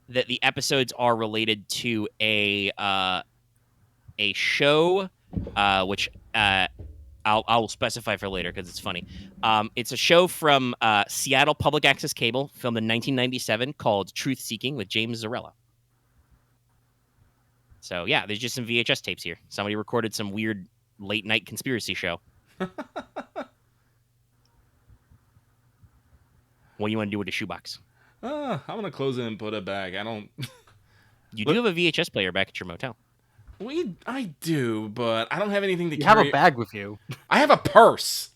that the episodes are related to a show, which I'll specify for later because it's funny. It's a show from Seattle Public Access Cable, filmed in 1997, called Truth Seeking with James Zarella. So yeah, there's just some VHS tapes here. Somebody recorded some weird late night conspiracy show. What do you want to do with the shoebox? I'm gonna close it and put it back. I don't. You do have a VHS player back at your motel. I do, but I don't have anything to You carry. have a bag with you. I have a purse.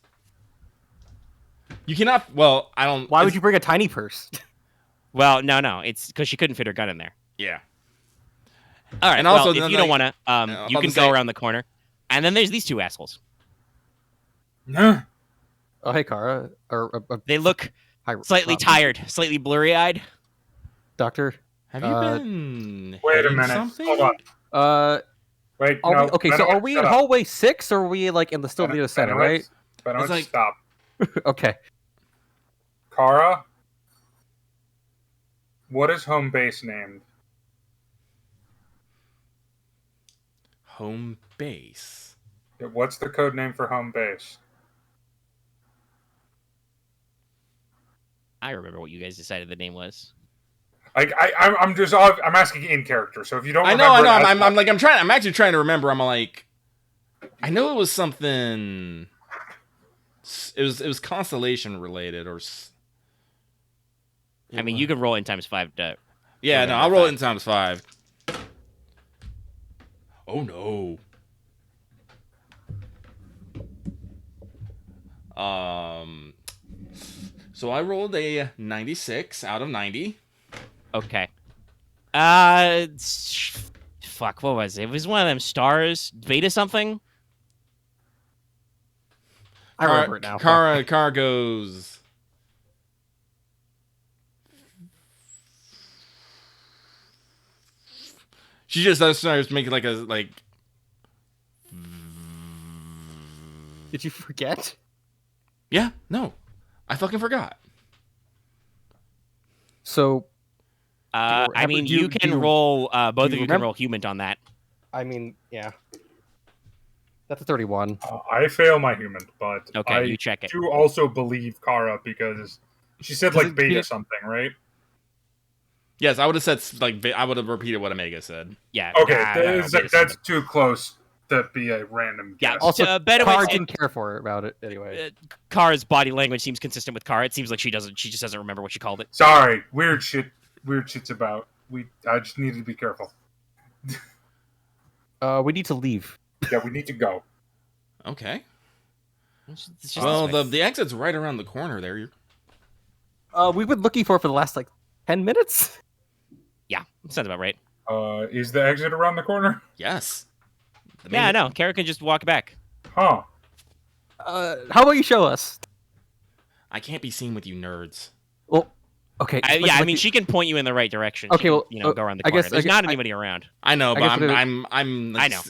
You cannot. Well, I don't. Why would you bring a tiny purse? Well, no. It's because she couldn't fit her gun in there. Yeah. All right. And Well, also, if you don't want to, you can go around the corner. And then there's these 2 assholes. Nah. Oh, hey, Kara. They look slightly tired, slightly blurry-eyed. Doctor. Have you been? Wait a minute. Something? Hold on. Wait. No. So are we in hallway 6 or are we like in the StudiOmega Center, right? Benowitz, stop. Okay. Kara, what is home base named? Home base. What's the code name for home base? I remember what you guys decided the name was. I'm asking in character. So if you don't, I know. I'm actually trying to remember. I'm like, I know it was something. It was constellation related, or. I mean, you can roll in ×5 to. Yeah, no, I'll roll it in ×5. Oh no. So I rolled a 96 out of 90. Okay. Fuck, what was it? It was one of them stars. Beta something? I remember it now. Car goes She just starts making like a like. Did you forget? Yeah, no, I fucking forgot. So, I mean, you can roll. Both of you can roll human on that. I mean, yeah. That's a 31. I fail my human, but okay, you check it. I do also believe Kara because she said like beta something, right? Yes, I would have said like I would have repeated what Omega said. Yeah. Okay, that's too close to be a random guess. Yeah. Also, Benowitz Kara didn't care for it about it anyway. Kara's body language seems consistent with Kara. It seems like she just doesn't remember what she called it. Sorry, weird shit's about. I just needed to be careful. We need to leave. Yeah, we need to go. Okay. It's Well, the exit's right around the corner there. We've been looking for it for the last 10 minutes. Yeah, sounds about right. Is the exit around the corner? Yes. Yeah, I know. Kara can just walk back. Huh. How about you show us? I can't be seen with you nerds. Well, okay. I mean, she can point you in the right direction. Okay, well, go around the corner. There's not anybody around. I know, but I'm. I know.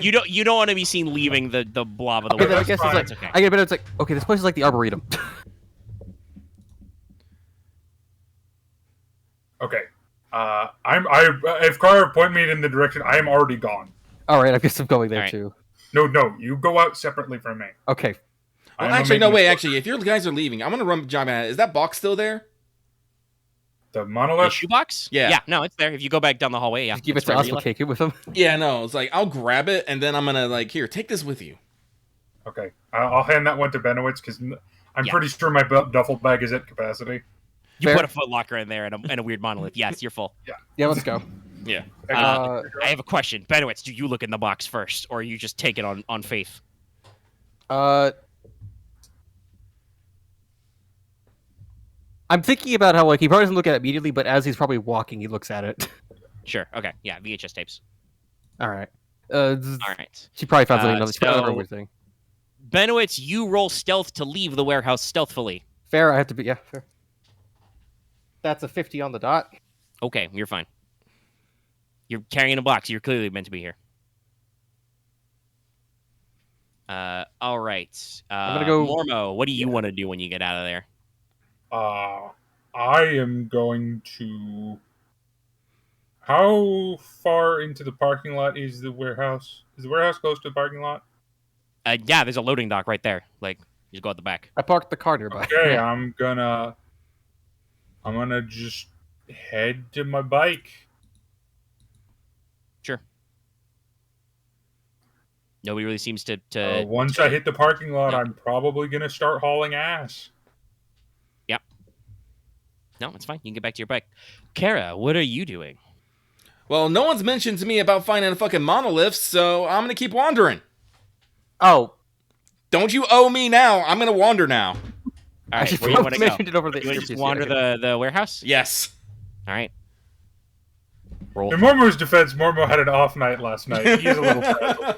You don't want to be seen leaving the blob of the Okay, world. I guess fine. it's okay. I get a bit. It's like, okay, this place is like the Arboretum. Okay. If Kara point me in the direction, I am already gone. All right, I guess I'm going there too. No, you go out separately from me. Okay. Well, actually, no, wait. Actually, if you guys are leaving, I'm gonna run job at it. Is that box still there? The monolith? The shoebox? Yeah. Yeah, no, it's there. If you go back down the hallway, yeah. Just give it to us. We'll take it with them. Yeah, no. It's like I'll grab it and then I'm gonna here, take this with you. Okay, I'll hand that one to Benowitz because I'm pretty sure my duffel bag is at capacity. You put a footlocker in there and a weird monolith. Yes, you're full. Yeah, let's go. Yeah. I have a question. Benowitz, do you look in the box first, or you just take it on faith? I'm thinking about how he probably doesn't look at it immediately, but as he's probably walking, he looks at it. Sure. Okay. Yeah. VHS tapes. All right. All right. She probably found something. She found another weird thing. Benowitz, you roll stealth to leave the warehouse stealthily. Fair. I have to be. Yeah. Fair. That's a 50 on the dot. Okay, you're fine. You're carrying a box. You're clearly meant to be here. All right. I'm gonna go. Mormo, what do you want to do when you get out of there? I am going to. How far into the parking lot is the warehouse? Is the warehouse close to the parking lot? Yeah, there's a loading dock right there. You just go out the back. I parked the car nearby. Okay, yeah. I'm gonna just head to my bike. Sure. Nobody really seems to. Once I hit the parking lot, I'm probably gonna start hauling ass. Yep. No, it's fine. You can get back to your bike. Kara, what are you doing? Well, no one's mentioned to me about finding a fucking monolith, so I'm gonna keep wandering. Oh. Don't you owe me now? I'm gonna wander now. All right, where you want to go? You want to just wander the warehouse? Yes. All right. Roll. In Mormo's defense, Mormo had an off night last night. He's a little frazzled.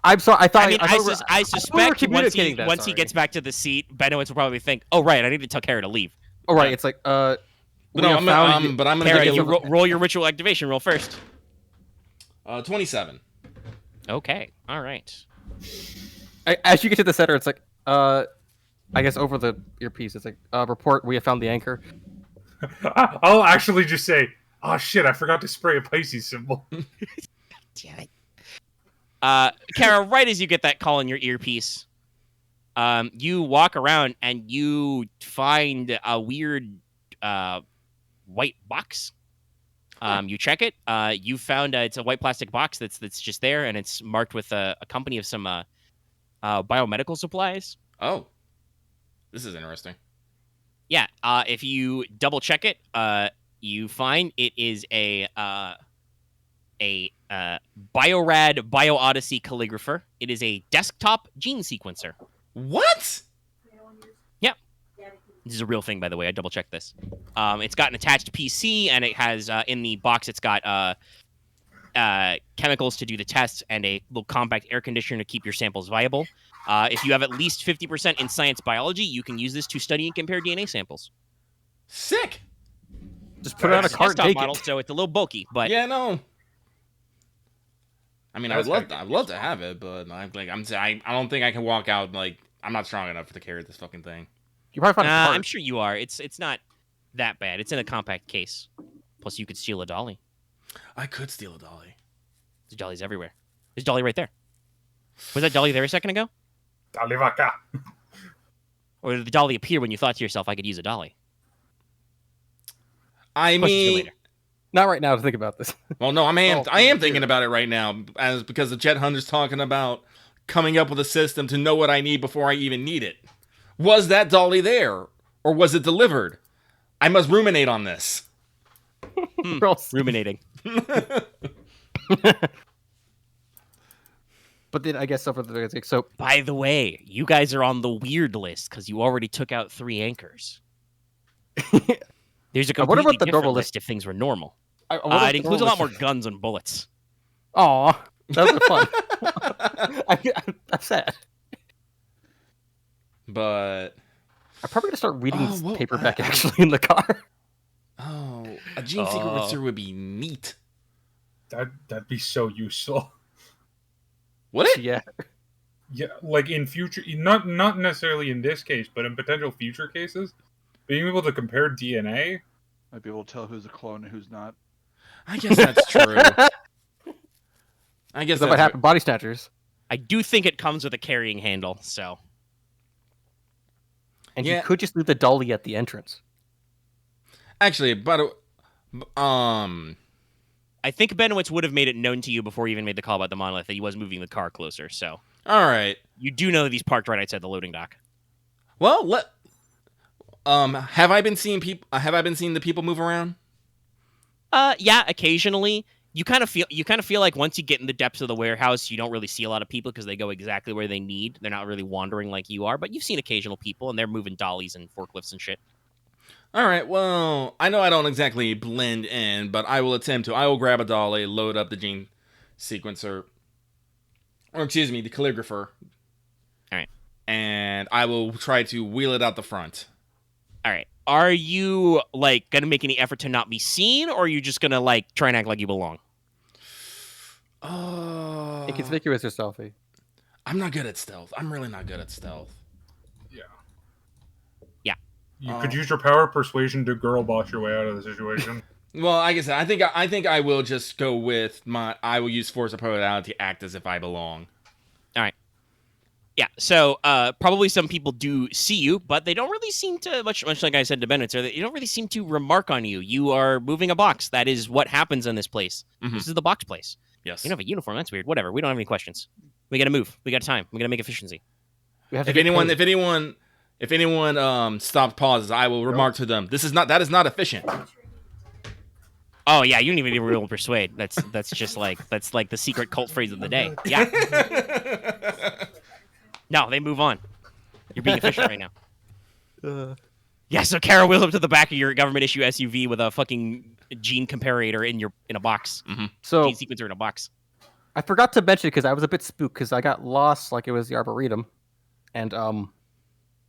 I'm sorry. I suspect once he gets back to the seat, Benowitz will probably think, "Oh right, I need to tell Kara to leave." Oh right, it's like But I'm gonna Kara, roll your ritual activation roll first. 27. Okay. All right. As you get to the center, it's like I guess over the earpiece, it's like report. We have found the anchor. I'll actually just say, "Oh shit, I forgot to spray a Pisces symbol." Damn it. Kara, right as you get that call in your earpiece, you walk around and you find a weird white box. You check it. You found it's a white plastic box that's just there, and it's marked with a company of some biomedical supplies. Oh, this is interesting. Yeah. If you double check it, you find it is a Biorad BioOdyssey calligrapher. It is a desktop gene sequencer. What? Yep. This is a real thing, by the way. I double checked this. It's got an attached PC, and it has in the box. It's got chemicals to do the tests and a little compact air conditioner to keep your samples viable. If you have at least 50% in science biology, you can use this to study and compare DNA samples. Sick. Just put it on a cart. Desktop model, so it's a little bulky, but yeah, no. I mean, I'd love to have it, but I don't think I can walk out. Like, I'm not strong enough to carry this fucking thing. You probably find a cart. I'm sure you are. It's not that bad. It's in a compact case. Plus, you could steal a dolly. I could steal a dolly. There's dollies everywhere. There's a dolly right there. Was that dolly there a second ago? Dolly vaca. Or did the dolly appear when you thought to yourself, I could use a dolly? I mean, not right now to think about this. Well, no, I am thinking about it right now, because the Jet Hunter's talking about coming up with a system to know what I need before I even need it. Was that dolly there, or was it delivered? I must ruminate on this. Ruminating. But then I guess so. By the way, you guys are on the weird list because you already took out 3 anchors. There's a completely different list if things were normal. It includes a lot more guns and bullets. Aw, that was fun. I'm sad. But I'm probably gonna start reading this paperback actually in the car. Oh, a Gene Secret would be neat. That'd be so useful. Would it? Yeah. Yeah, like in future, not necessarily in this case, but in potential future cases, being able to compare DNA. Might be able to tell who's a clone and who's not. I guess that's true. I guess that might happen. Body snatchers. I do think it comes with a carrying handle, so. And you could just leave the dolly at the entrance. Actually, but I think Benowitz would have made it known to you before he even made the call about the monolith that he was moving the car closer. So, all right, you do know that he's parked right outside the loading dock. Well, have I been seeing people? Have I been seeing the people move around? Yeah, occasionally. You kind of feel like once you get in the depths of the warehouse, you don't really see a lot of people because they go exactly where they need. They're not really wandering like you are, but you've seen occasional people, and they're moving dollies and forklifts and shit. All right, well, I know I don't exactly blend in, but I will attempt to. I will grab a dolly, load up the gene sequencer, or excuse me, the calligrapher. All right. And I will try to wheel it out the front. All right. Are you, like, going to make any effort to not be seen, or are you just going to, like, try and act like you belong? Inconspicuous or stealthy? I'm not good at stealth. I'm really not good at stealth. You could use your power of persuasion to girl boss your way out of the situation. Well, like I said, I think I will just go with I will use force of personality to act as if I belong. All right. Yeah. So probably some people do see you, but they don't really seem to much like I said to Bennett, they don't really seem to remark on you. You are moving a box. That is what happens in this place. Mm-hmm. This is the box place. Yes. You don't have a uniform. That's weird. Whatever. We don't have any questions. We got to move. We got time. We got to make efficiency. If anyone stops pauses, I will remark to them, that is not efficient. Oh yeah, you don't even need to roll persuade. That's like the secret cult phrase of the day. Yeah. No, they move on. You're being efficient right now. Yeah, so Kara wheels up to the back of your government issue SUV with a fucking gene comparator in a box. Mm-hmm. So gene sequencer in a box. I forgot to mention because I was a bit spooked because I got lost like it was the Arboretum, and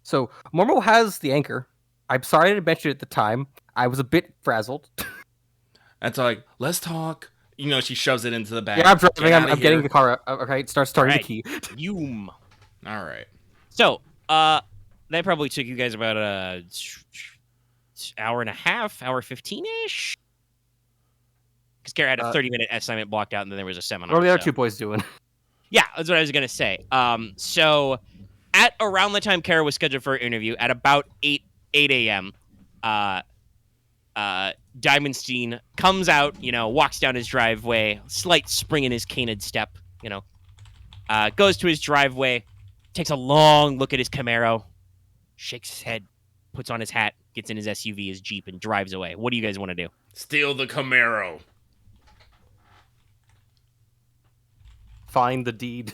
so Mormo has the anchor. I'm sorry I didn't mention it at the time. I was a bit frazzled. That's like, let's talk. You know, she shoves it into the back. Yeah, I'm driving. I'm getting the car out. Okay, starts starting the key. All right. So, that probably took you guys about an hour and a half, hour 15-ish. Because Kara had a 30-minute assignment blocked out, and then there was a seminar. What are the other two boys doing? Yeah, that's what I was going to say. So, at around the time Kara was scheduled for an interview, at about 8 a.m., Diamondstein comes out, walks down his driveway, slight spring in his canid step, goes to his driveway, takes a long look at his Camaro, shakes his head, puts on his hat, gets in his SUV, his Jeep, and drives away. What do you guys want to do? Steal the Camaro. Find the deed.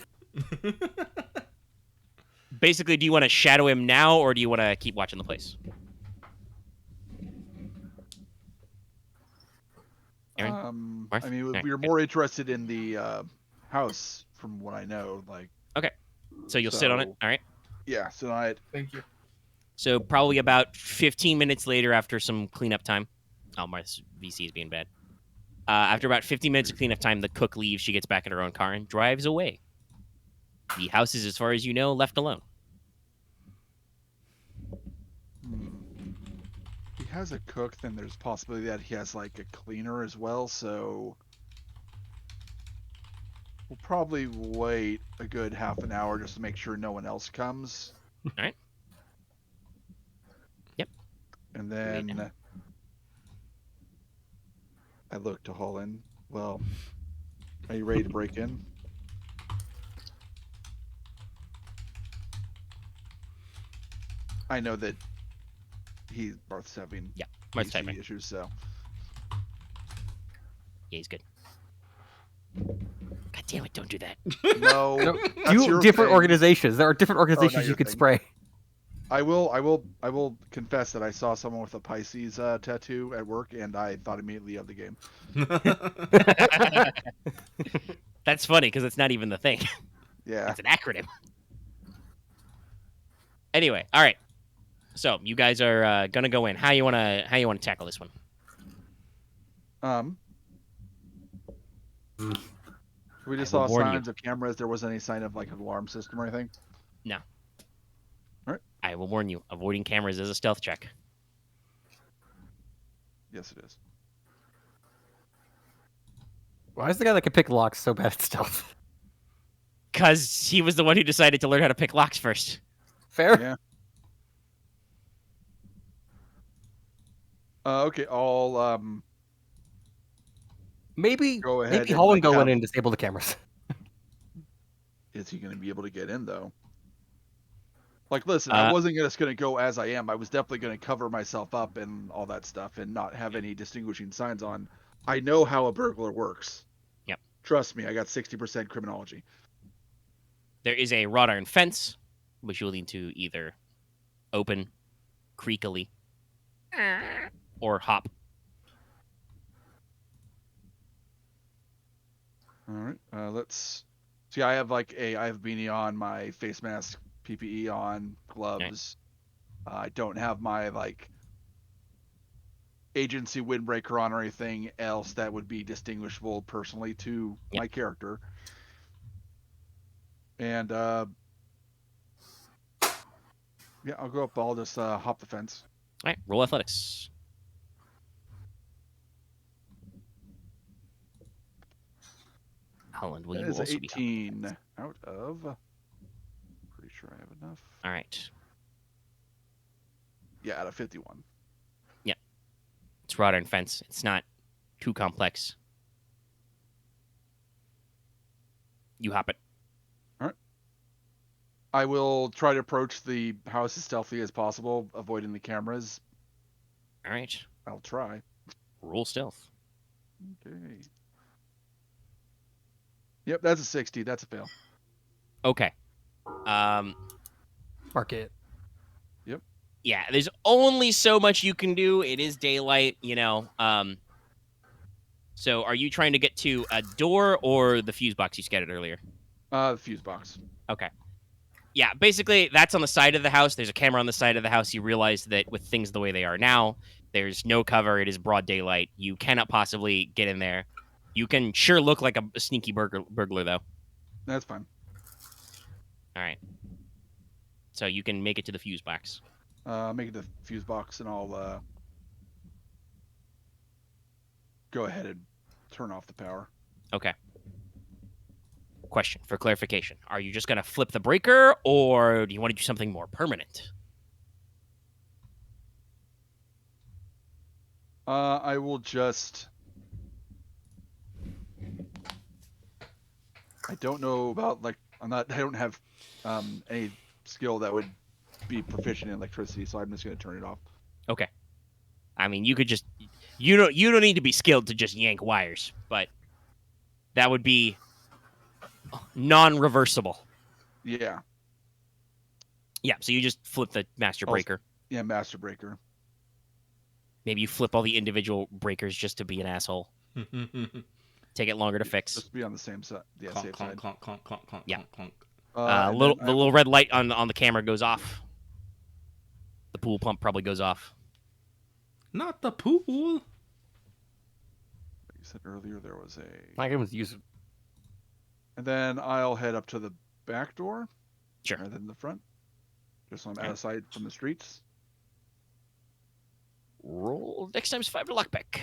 Basically, do you want to shadow him now, or do you want to keep watching the place? Aren? Marth? I mean, we were more interested in the house, from what I know. Like, okay, so you'll sit on it. All right. Yeah, sit on it. Thank you. So probably about 15 minutes later, after some cleanup time, Oh, Marth's VC is being bad. After about 15 minutes of cleanup time, the cook leaves. She gets back in her own car and drives away. The house is, as far as you know, left alone. He has a cook, then there's possibility that he has like a cleaner as well, so we'll probably wait a good half an hour just to make sure no one else comes. All right. Yep. And then I look to Holland. Well, are you ready to break in? I know that Marth's having Marth's PC typing. issues, so Yeah, he's good. God damn it! Don't do that. no. That's You your different thing. organizations. There are different organizations your you could thing. spray. I will confess that I saw someone with a Pisces tattoo at work, and I thought immediately of the game. That's funny because it's not even the thing. Yeah. It's an acronym. Anyway, all right. So you guys are gonna go in. How you wanna tackle this one? We just I will saw warn signs of cameras. There wasn't any sign of like an alarm system or anything. No. All right. I will warn you. Avoiding cameras is a stealth check. Yes, it is. Why is the guy that can pick locks so bad at stealth? Because he was the one who decided to learn how to pick locks first. Fair. Yeah. Okay, I'll Maybe go ahead. maybe and, Holland like, go in have- and disable the cameras. Is he going to be able to get in though? Like, listen, Uh, I wasn't just going to go as I am. I was definitely going to cover myself up and all that stuff and not have any distinguishing signs on. I know how a burglar works. Yep. Trust me, I got 60% criminology. There is a wrought iron fence, which you'll need to either open creakily or hop. All right. Let's see. I have beanie on, my face mask, PPE on, gloves. I don't have my agency windbreaker on or anything else that would be distinguishable personally to my character. And I'll go up. I'll just hop the fence. All right, roll athletics. Holland, will That you is also be 18 out of. Pretty sure I have enough. All right. Yeah, out of 51. It's wrought iron fence. It's not too complex. You hop it. I will try to approach the house as stealthy as possible, avoiding the cameras. All right. I'll try. Roll stealth. Okay. Yep, that's a 60. That's a fail. Okay. Mark it. Yeah, there's only so much you can do. It is daylight, So are you trying to get to a door or the fuse box you scattered earlier? The fuse box. Okay. Yeah, basically, that's on the side of the house. There's a camera on the side of the house. You realize that with things the way they are now, there's no cover. It is broad daylight. You cannot possibly get in there. You can sure look like a sneaky burglar, though. That's fine. All right. So you can make it to the fuse box. Make it the fuse box, and I'll go ahead and turn off the power. Okay. Question for clarification. Are you just going to flip the breaker, or do you want to do something more permanent? I will just... I don't know about, I don't have any skill that would be proficient in electricity, so I'm just going to turn it off. Okay. I mean, you could just... You don't need to be skilled to just yank wires, but that would be non-reversible. Yeah. Yeah, so you just flip the master breaker. Yeah, master breaker. Maybe you flip all the individual breakers just to be an asshole. Take it longer to fix. Just be on the same side. Yeah, Clonk, safe clonk, side. clonk, clonk, clonk, clonk, Yeah. clonk, clonk. The little red light on the camera goes off. The pool pump probably goes off. Not the pool. said earlier there was a... I can use it. And then I'll head up to the back door. Sure. Rather than the front. Just so I'm out of sight from the streets. Roll Dex times 5 to lockpick.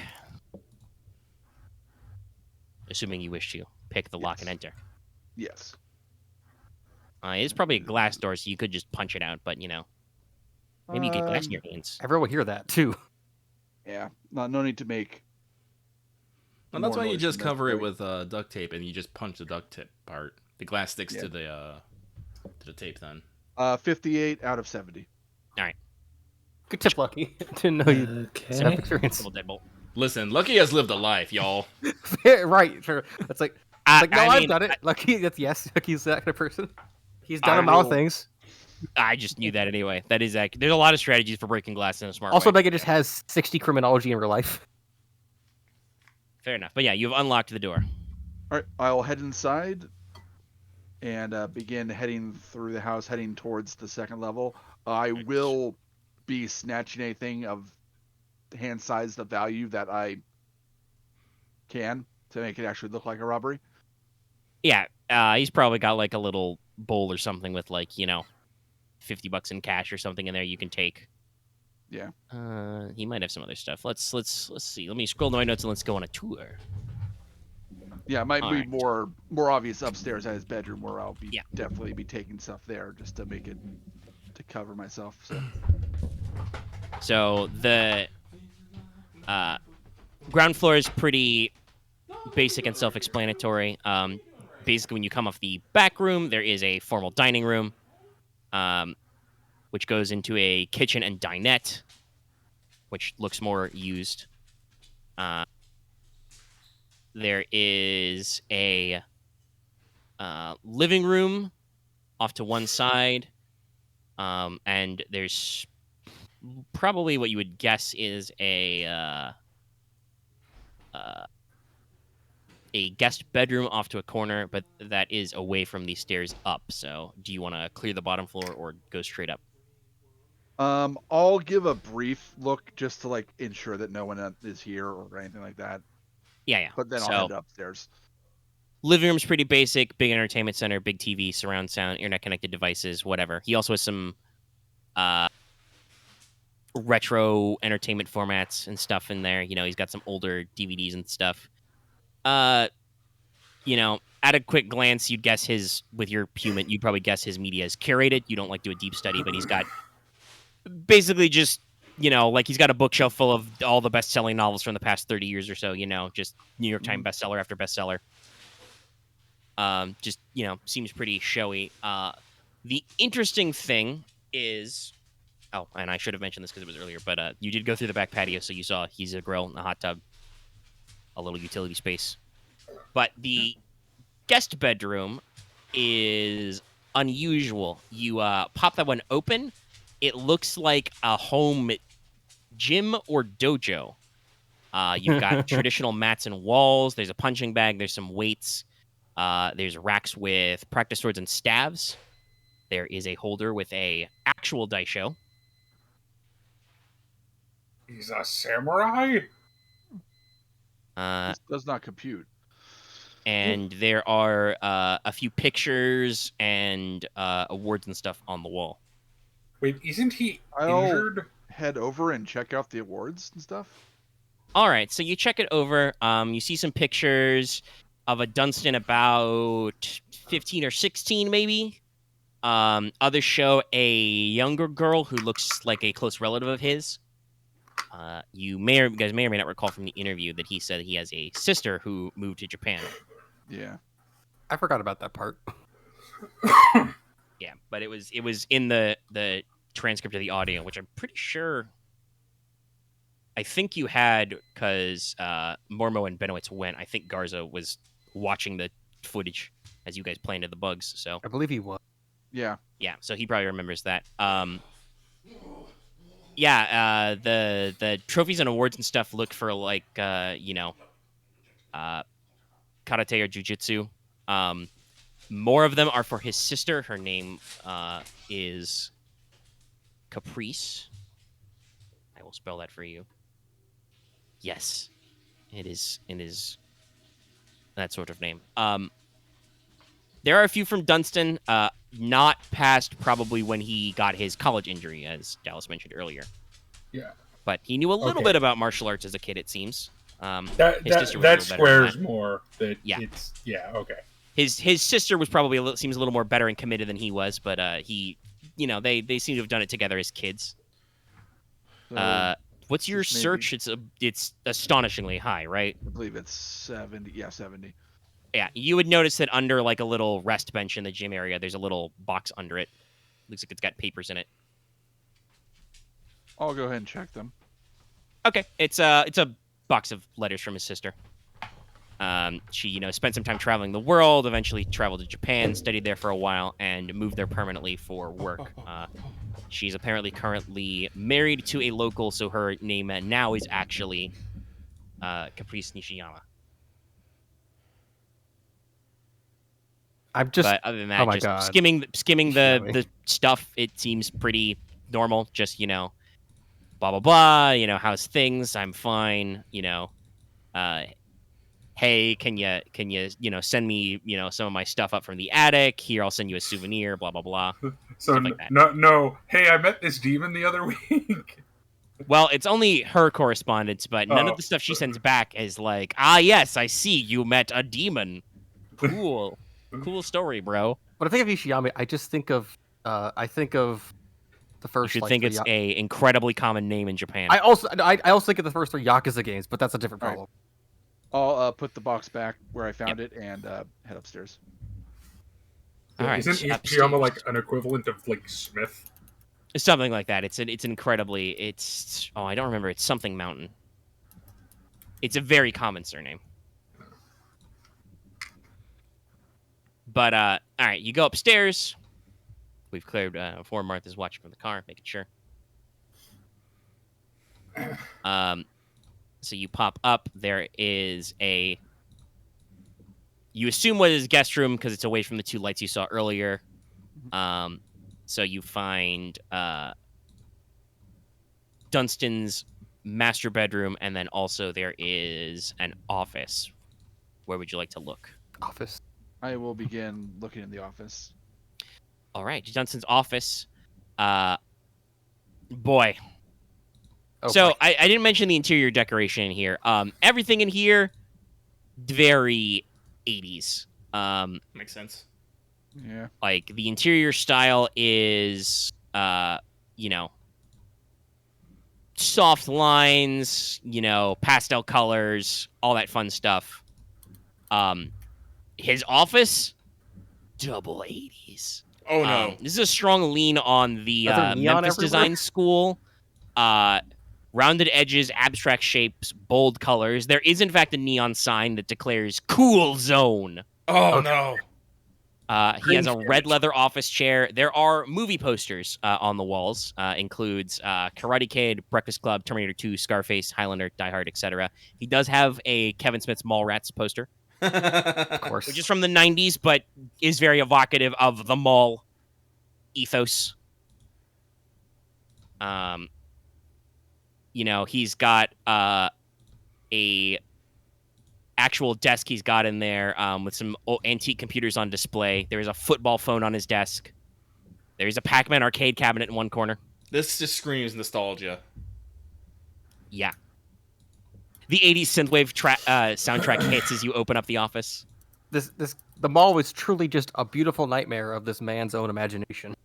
Assuming you wish to pick the lock and enter. Yes. It's probably a glass door, so you could just punch it out, but, maybe you get glass in your hands. Everyone will hear that, too. Yeah. No need to make... Well, that's why you just cover it with duct tape, and you just punch the duct tape part. The glass sticks to the tape then. 58 out of 70. All right. Good tip, Lucky. Didn't know you have experience. Double deadbolt. Listen, Lucky has lived a life, y'all. Right, sure. It's like, no, I've done it. I, Lucky, yes, Lucky's that kind of person. He's done a lot of things. I just knew that anyway. That is accurate. There's a lot of strategies for breaking glass in a smart Also, way. Megan just has 60 criminology in real life. Fair enough. But yeah, you've unlocked the door. All right, I'll head inside and begin heading through the house, heading towards the second level. I will be snatching anything of hand size, the value that I can to make it actually look like a robbery. Yeah, he's probably got like a little bowl or something with like, $50 in cash or something in there you can take. Yeah. He might have some other stuff. Let's see. Let me scroll to my notes and let's go on a tour. Yeah, it might All be right. more obvious upstairs at his bedroom, where I'll be definitely be taking stuff there just to make it to cover myself. So the ground floor is pretty basic and self-explanatory. Basically, when you come off the back room, there is a formal dining room, which goes into a kitchen and dinette, which looks more used. There is a living room off to one side, and there's probably what you would guess is a guest bedroom off to a corner, but that is away from the stairs up. So do you want to clear the bottom floor or go straight up? I'll give a brief look just to like ensure that no one is here or anything like that. Yeah. But then I'll head upstairs. Living room's pretty basic, big entertainment center, big TV, surround sound, internet connected devices, whatever. He also has some retro entertainment formats and stuff in there. He's got some older DVDs and stuff. At a quick glance, you'd guess with your human, you'd probably guess his media is curated. You don't like do a deep study, but he's got basically just, like he's got a bookshelf full of all the best-selling novels from the past 30 years or so, just New York Times bestseller after bestseller. Just, seems pretty showy. The interesting thing is, and I should have mentioned this because it was earlier, but you did go through the back patio, so you saw he's a grill and a hot tub, a little utility space. But the guest bedroom is unusual. You pop that one open, it looks like a home gym or dojo. You've got traditional mats and walls. There's a punching bag. There's some weights. There's racks with practice swords and staves. There is a holder with a actual dice show. He's a samurai? This does not compute. And there are a few pictures and awards and stuff on the wall. Wait, isn't he I'll injured? head over and check out the awards and stuff. All right, so you check it over. You see some pictures of a Dunstan about 15 or 16, maybe. Others show a younger girl who looks like a close relative of his. You guys may or may not recall from the interview that he said he has a sister who moved to Japan. Yeah, I forgot about that part. Yeah, but it was in the transcript of the audio, which I'm pretty sure. I think you had because Mormo and Benowitz went. I think Garza was watching the footage as you guys planted the bugs. So I believe he was. Yeah. So he probably remembers that. The trophies and awards and stuff look for like karate or jujitsu. More of them are for his sister. Her name is Caprice. I will spell that for you. Yes. It is that sort of name. There are a few from Dunstan, not past probably when he got his college injury, as Dallas mentioned earlier. Yeah. But he knew a little bit about martial arts as a kid, it seems. That squares more. It's okay. His sister was probably seems a little more better and committed than he was, but he, they seem to have done it together as kids. So, what's your search? It's astonishingly high, right? I believe it's 70. Yeah, 70. Yeah, you would notice that under like a little rest bench in the gym area, there's a little box under it. Looks like it's got papers in it. I'll go ahead and check them. Okay, it's a box of letters from his sister. She, spent some time traveling the world, eventually traveled to Japan, studied there for a while, and moved there permanently for work. She's apparently currently married to a local, so her name now is actually Caprice Nishiyama. But other than that, just skimming the stuff, it seems pretty normal. Just, blah, blah, blah, how's things? I'm fine, hey, can you, send me, some of my stuff up from the attic? Here, I'll send you a souvenir, blah, blah, blah. So, like that. No, hey, I met this demon the other week. Well, it's only her correspondence, but none of the stuff she sends back is like, yes, I see, you met a demon. Cool. Cool story, bro. When I think of Ishiyama, I just think of the first. You should think it's a incredibly common name in Japan. I also think of the first 3 Yakuza games, but that's a different problem. Right. I'll put the box back where I found it and head upstairs. All right. Isn't Ishiyama like an equivalent of like Smith? Something like that. It's incredibly. I don't remember. It's something Mountain. It's a very common surname. But, all right, you go upstairs. We've cleared before Marth is watching from the car, making sure. So you pop up. There is you assume what is guest room because it's away from the 2 lights you saw earlier. So you find Dunstan's master bedroom, and then also there is an office. Where would you like to look? Office. I will begin looking in the office. All right, Dunstan's office. Boy. So I didn't mention the interior decoration in here. Everything in here, very 80s. Makes sense. Yeah. Like the interior style is, soft lines, pastel colors, all that fun stuff. His office, double 80s. Oh, no. This is a strong lean on the Memphis design school. Rounded edges, abstract shapes, bold colors. There is, in fact, a neon sign that declares Cool Zone. Oh, no. He has a red leather office chair. There are movie posters on the walls. Includes Karate Kid, Breakfast Club, Terminator 2, Scarface, Highlander, Die Hard, etc. He does have a Kevin Smith's Mallrats poster. Of course. Which is from the 90s, but is very evocative of the mall ethos. He's got a actual desk he's got in there with some antique computers on display. There is a football phone on his desk. There is a Pac-Man arcade cabinet in one corner. This just screams nostalgia. Yeah. The 80s synthwave soundtrack hits as you open up the office. The mall was truly just a beautiful nightmare of this man's own imagination.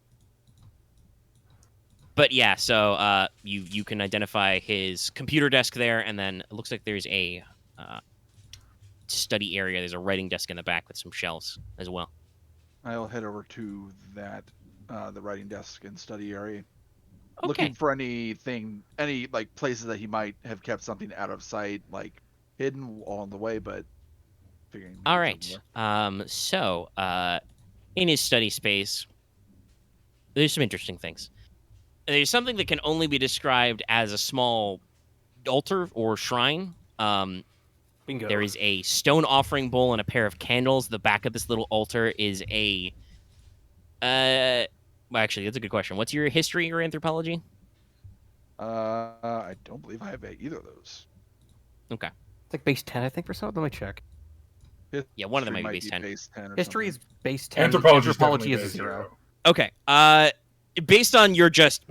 But yeah, so you can identify his computer desk there, and then it looks like there's a study area. There's a writing desk in the back with some shelves as well. I'll head over to that, the writing desk and study area. Okay. Looking for any like places that he might have kept something out of sight, like hidden along the way, but figuring. All right. So in his study space, there's some interesting things. There's something that can only be described as a small altar or shrine. Bingo. There is a stone offering bowl and a pair of candles. The back of this little altar is a well, actually, that's a good question. What's your history or anthropology? I don't believe I have either of those. Okay. It's like base 10, I think, for some. Let me check. Yeah, one of them History might be base 10. History is base 10. Anthropology is a 0. Okay. Based on your just,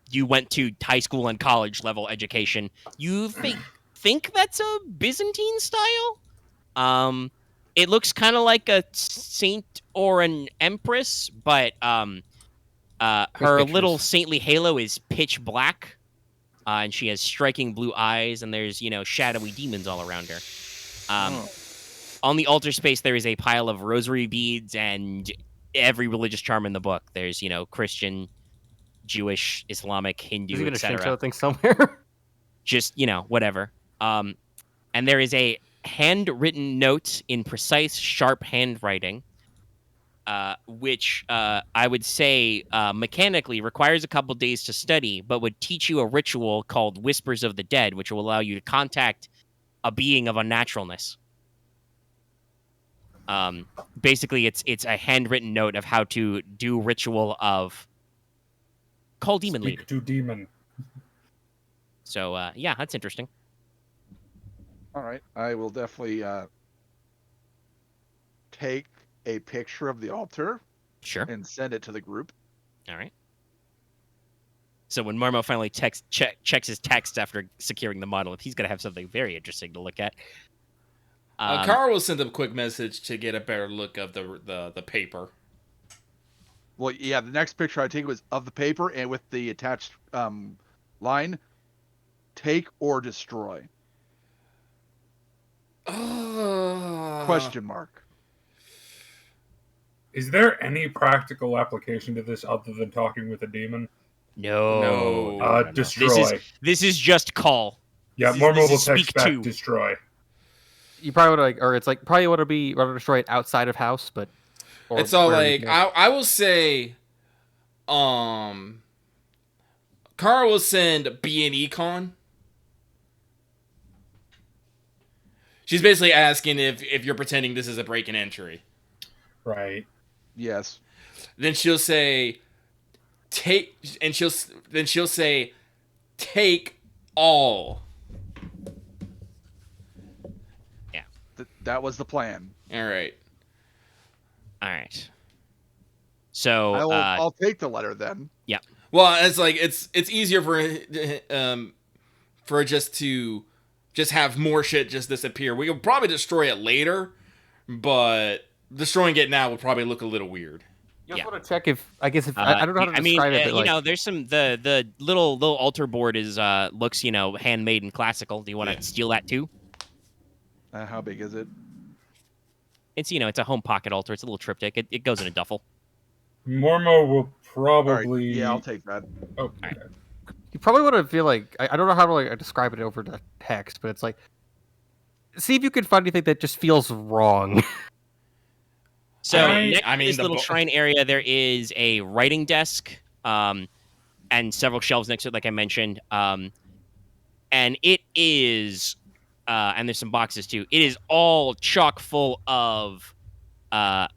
you went to high school and college level education, you think that's a Byzantine style? It looks kind of like a saint or an empress, but her little saintly halo is pitch black, and she has striking blue eyes, and there's, shadowy demons all around her. On the altar space, there is a pile of rosary beads and every religious charm in the book. There's, Christian, Jewish, Islamic, Hindu, There's even a etc. Shinto thing somewhere. Just, whatever. And there is a handwritten note in precise, sharp handwriting, which I would say mechanically requires a couple days to study, but would teach you a ritual called Whispers of the Dead, which will allow you to contact a being of unnaturalness. Basically, it's a handwritten note of how to do ritual of call demon lead. Speak to demon. So yeah, that's interesting. All right, I will definitely take a picture of the altar. Sure. And send it to the group. All right. So when Mormo finally checks his text after securing the monolith, he's gonna have something very interesting to look at. Carl will send a quick message to get a better look of the paper. Well, yeah, the next picture I take was of the paper and with the attached line, take or destroy. Question mark. Is there any practical application to this other than talking with a demon? No. Destroy. This is just call. Yeah, Mormo will text back destroy. You probably would or it's like probably want to destroy it outside of house, but it's all like I will say, Carl will send B&E Con. She's basically asking if you're pretending this is a break and entry. Right. Yes. Then she'll say take take all. Yeah. That was the plan. All right. So I'll take the letter then. Yeah. Well, it's like it's easier for just to have more shit just disappear. We could probably destroy it later, but destroying it now would probably look a little weird. You also want to check if I don't know how to describe it. But there's some the little altar board is looks handmade and classical. Do you want to steal that too? How big is it? It's it's a home pocket altar. It's a little triptych. It goes in a duffel. Mormo will probably. Right. Yeah, I'll take that. Oh. Right. You probably want to feel like I don't know how to describe it over the text, but it's like see if you can find anything that just feels wrong. So next to this little shrine area, there is a writing desk and several shelves next to it, like I mentioned. And it is, and there's some boxes too. It is all chock full of the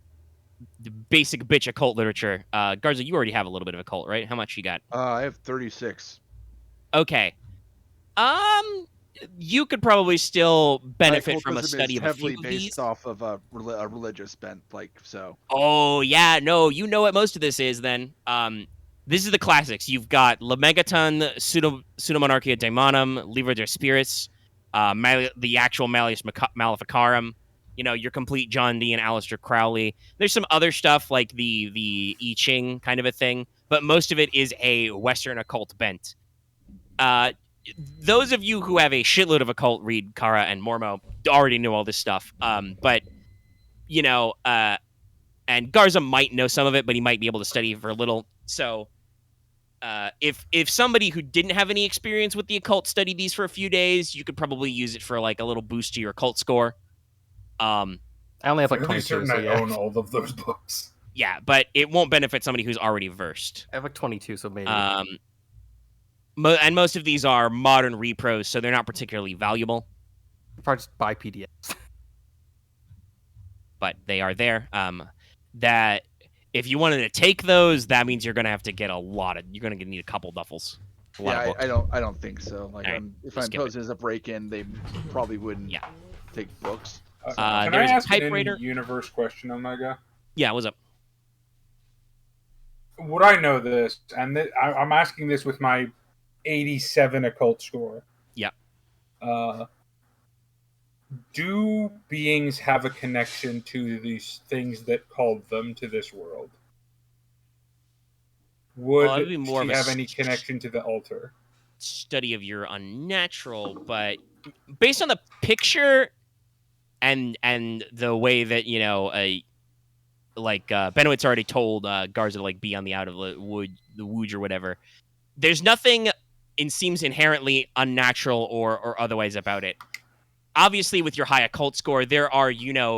basic bitch occult literature. Garza, you already have a little bit of occult, right? How much you got? I have 36. Okay. You could probably still benefit from a study of a few of these. Based off of a religious bent, so. Oh yeah, no, you know what most of this is then. This is the classics. You've got Lemegaton, Pseudomonarchia Daemonum, Livre der Spirits, the actual Malleus Maleficarum. Your complete John Dee and Aleister Crowley. There's some other stuff like the I Ching kind of a thing, but most of it is a Western occult bent. Those of you who have a shitload of occult read Kara and Mormo already know all this stuff. But and Garza might know some of it, but he might be able to study for a little. So if somebody who didn't have any experience with the occult studied these for a few days, you could probably use it for like a little boost to your occult score. I only have like 22. So I own all of those books. Yeah, but it won't benefit somebody who's already versed. I have like 22, so maybe. And most of these are modern repros, so they're not particularly valuable. Probably just buy PDFs. But they are there. That if you wanted to take those, that means you're going to have to get you're going to need a couple duffels. Yeah, I don't think so. Like, right, if I'm posing as a break-in, they probably wouldn't take books. Can I ask an in-universe question, Omega? Yeah, what's up? Would I know this? And I'm asking this with my 87 occult score. Yeah. Do beings have a connection to these things that called them to this world? Would she have any connection to the altar? Study of your unnatural, but based on the picture and the way that Benowitz already told Garza to like be on the out of the woods or whatever. There's nothing seems inherently unnatural or otherwise about it. Obviously, with your high occult score, there are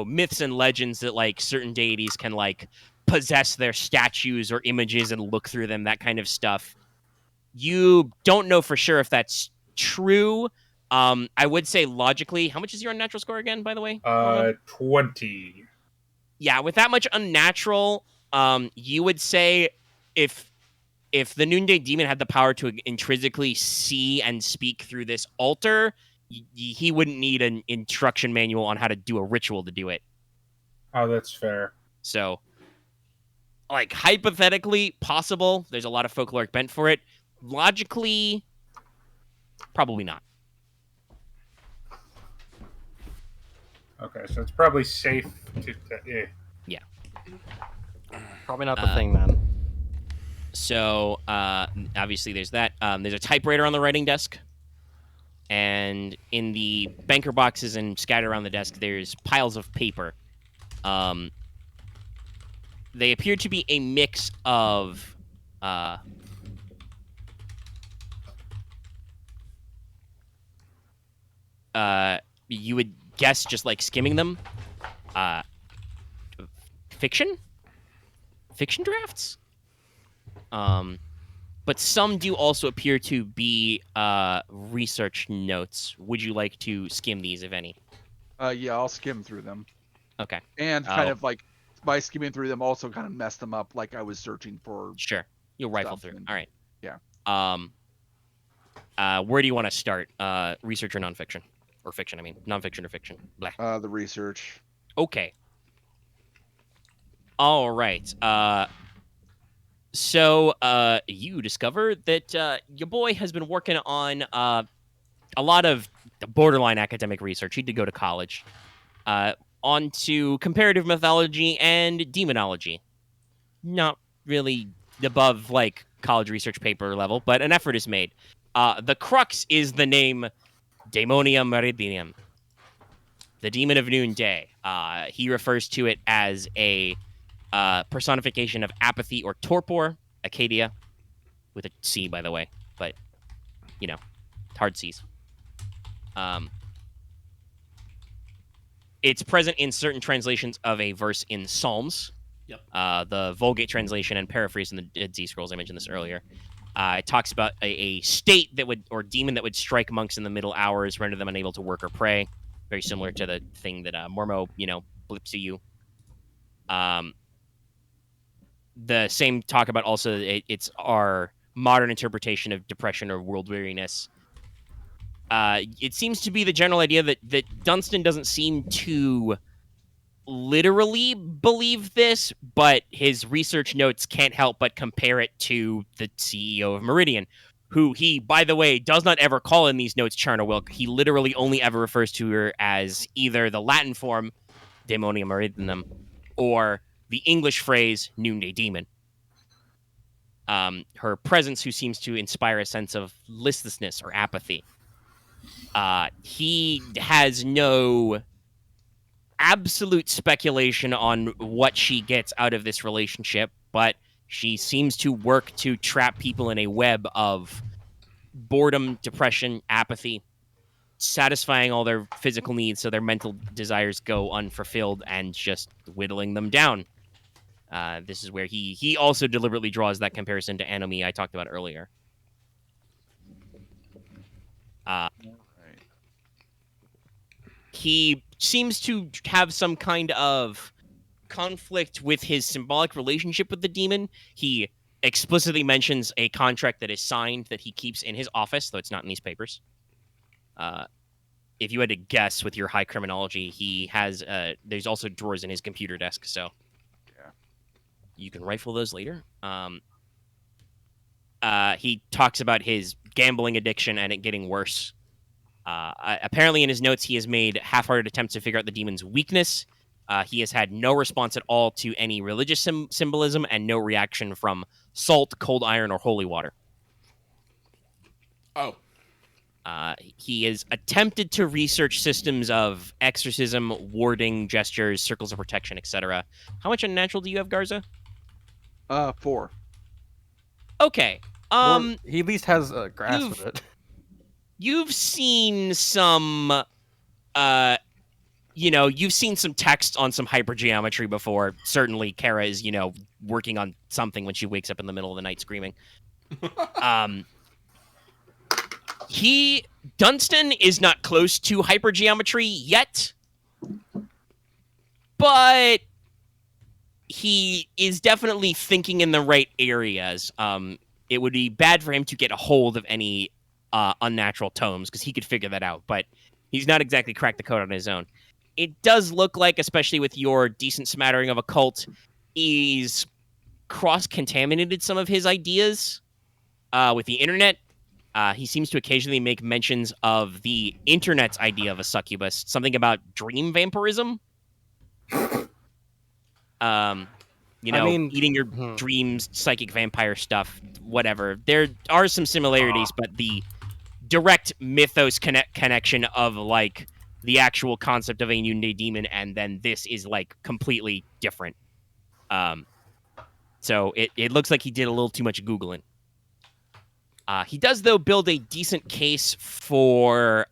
myths and legends that like certain deities can like possess their statues or images and look through them, that kind of stuff. You don't know for sure if that's true. I would say logically, how much is your unnatural score again, by the way? 20. Yeah, with that much unnatural, you would say if the Noonday Demon had the power to intrinsically see and speak through this altar, he wouldn't need an instruction manual on how to do a ritual to do it. Oh, that's fair. So, like, hypothetically possible. There's a lot of folkloric bent for it. Logically, probably not. Okay, so it's probably safe to... Yeah. Probably not the thing, then. So, obviously there's that. There's a typewriter on the writing desk. And in the banker boxes and scattered around the desk, there's piles of paper. They appear to be a mix of... you would guess just like skimming them. Fiction drafts. But some do also appear to be research notes. Would you like to skim these, if any? Yeah, I'll skim through them. Okay. And kind of like by skimming through them, also kind of mess them up, like I was searching for. Sure, you'll rifle through. All right. Yeah. Where do you want to start? Research or nonfiction? Or fiction? I mean, nonfiction or fiction? Blah. The research. Okay. All right. So you discover that your boy has been working on a lot of borderline academic research. He did go to college. Onto comparative mythology and demonology. Not really above like college research paper level, but an effort is made. The crux is the name Daemonia Meridianum, the demon of noonday. He refers to it as a personification of apathy or torpor, Acadia, with a C, by the way, but, hard C's. It's present in certain translations of a verse in Psalms. Yep. The Vulgate translation and paraphrase in the Dead Sea Scrolls, I mentioned this earlier. It talks about a state that would, or demon that would strike monks in the middle hours, render them unable to work or pray. Very similar to the thing that Mormo, blips to you. The same talk about also it's our modern interpretation of depression or world weariness. It seems to be the general idea that Dunstan doesn't seem to literally believe this, but his research notes can't help but compare it to the CEO of Meridian, who he, by the way, does not ever call in these notes Charna Wilk. He literally only ever refers to her as either the Latin form, Daemonia Meridianum, or the English phrase, Noonday Demon. Her presence, who seems to inspire a sense of listlessness or apathy. He has no absolute speculation on what she gets out of this relationship, but she seems to work to trap people in a web of boredom, depression, apathy, satisfying all their physical needs so their mental desires go unfulfilled and just whittling them down. This is where he also deliberately draws that comparison to Anomy I talked about earlier. He seems to have some kind of conflict with his symbolic relationship with the demon. He explicitly mentions a contract that is signed that he keeps in his office, though it's not in these papers. If you had to guess with your high criminology, he has there's also drawers in his computer desk, so Yeah. you can rifle those later. He talks about his gambling addiction and it getting worse. Apparently, in his notes, he has made half-hearted attempts to figure out the demon's weakness. He has had no response at all to any religious symbolism and no reaction from salt, cold iron, or holy water. Oh. He has attempted to research systems of exorcism, warding, gestures, circles of protection, etc. How much unnatural do you have, Garza? 4. Okay. He at least has a grasp of it. You've seen some, you've seen some text on some hypergeometry before. Certainly, Kara is, working on something when she wakes up in the middle of the night screaming. Dunstan is not close to hypergeometry yet, but he is definitely thinking in the right areas. It would be bad for him to get a hold of any unnatural tomes because he could figure that out, but he's not exactly cracked the code on his own. It does look like, especially with your decent smattering of occult, he's cross-contaminated some of his ideas with the internet. He seems to occasionally make mentions of the internet's idea of a succubus, something about dream vampirism. Eating your dreams, psychic vampire stuff, whatever. There are some similarities, but the direct mythos connection of, like, the actual concept of a Noonday Demon and then this is, like, completely different. So it looks like he did a little too much Googling. He does, though, build a decent case for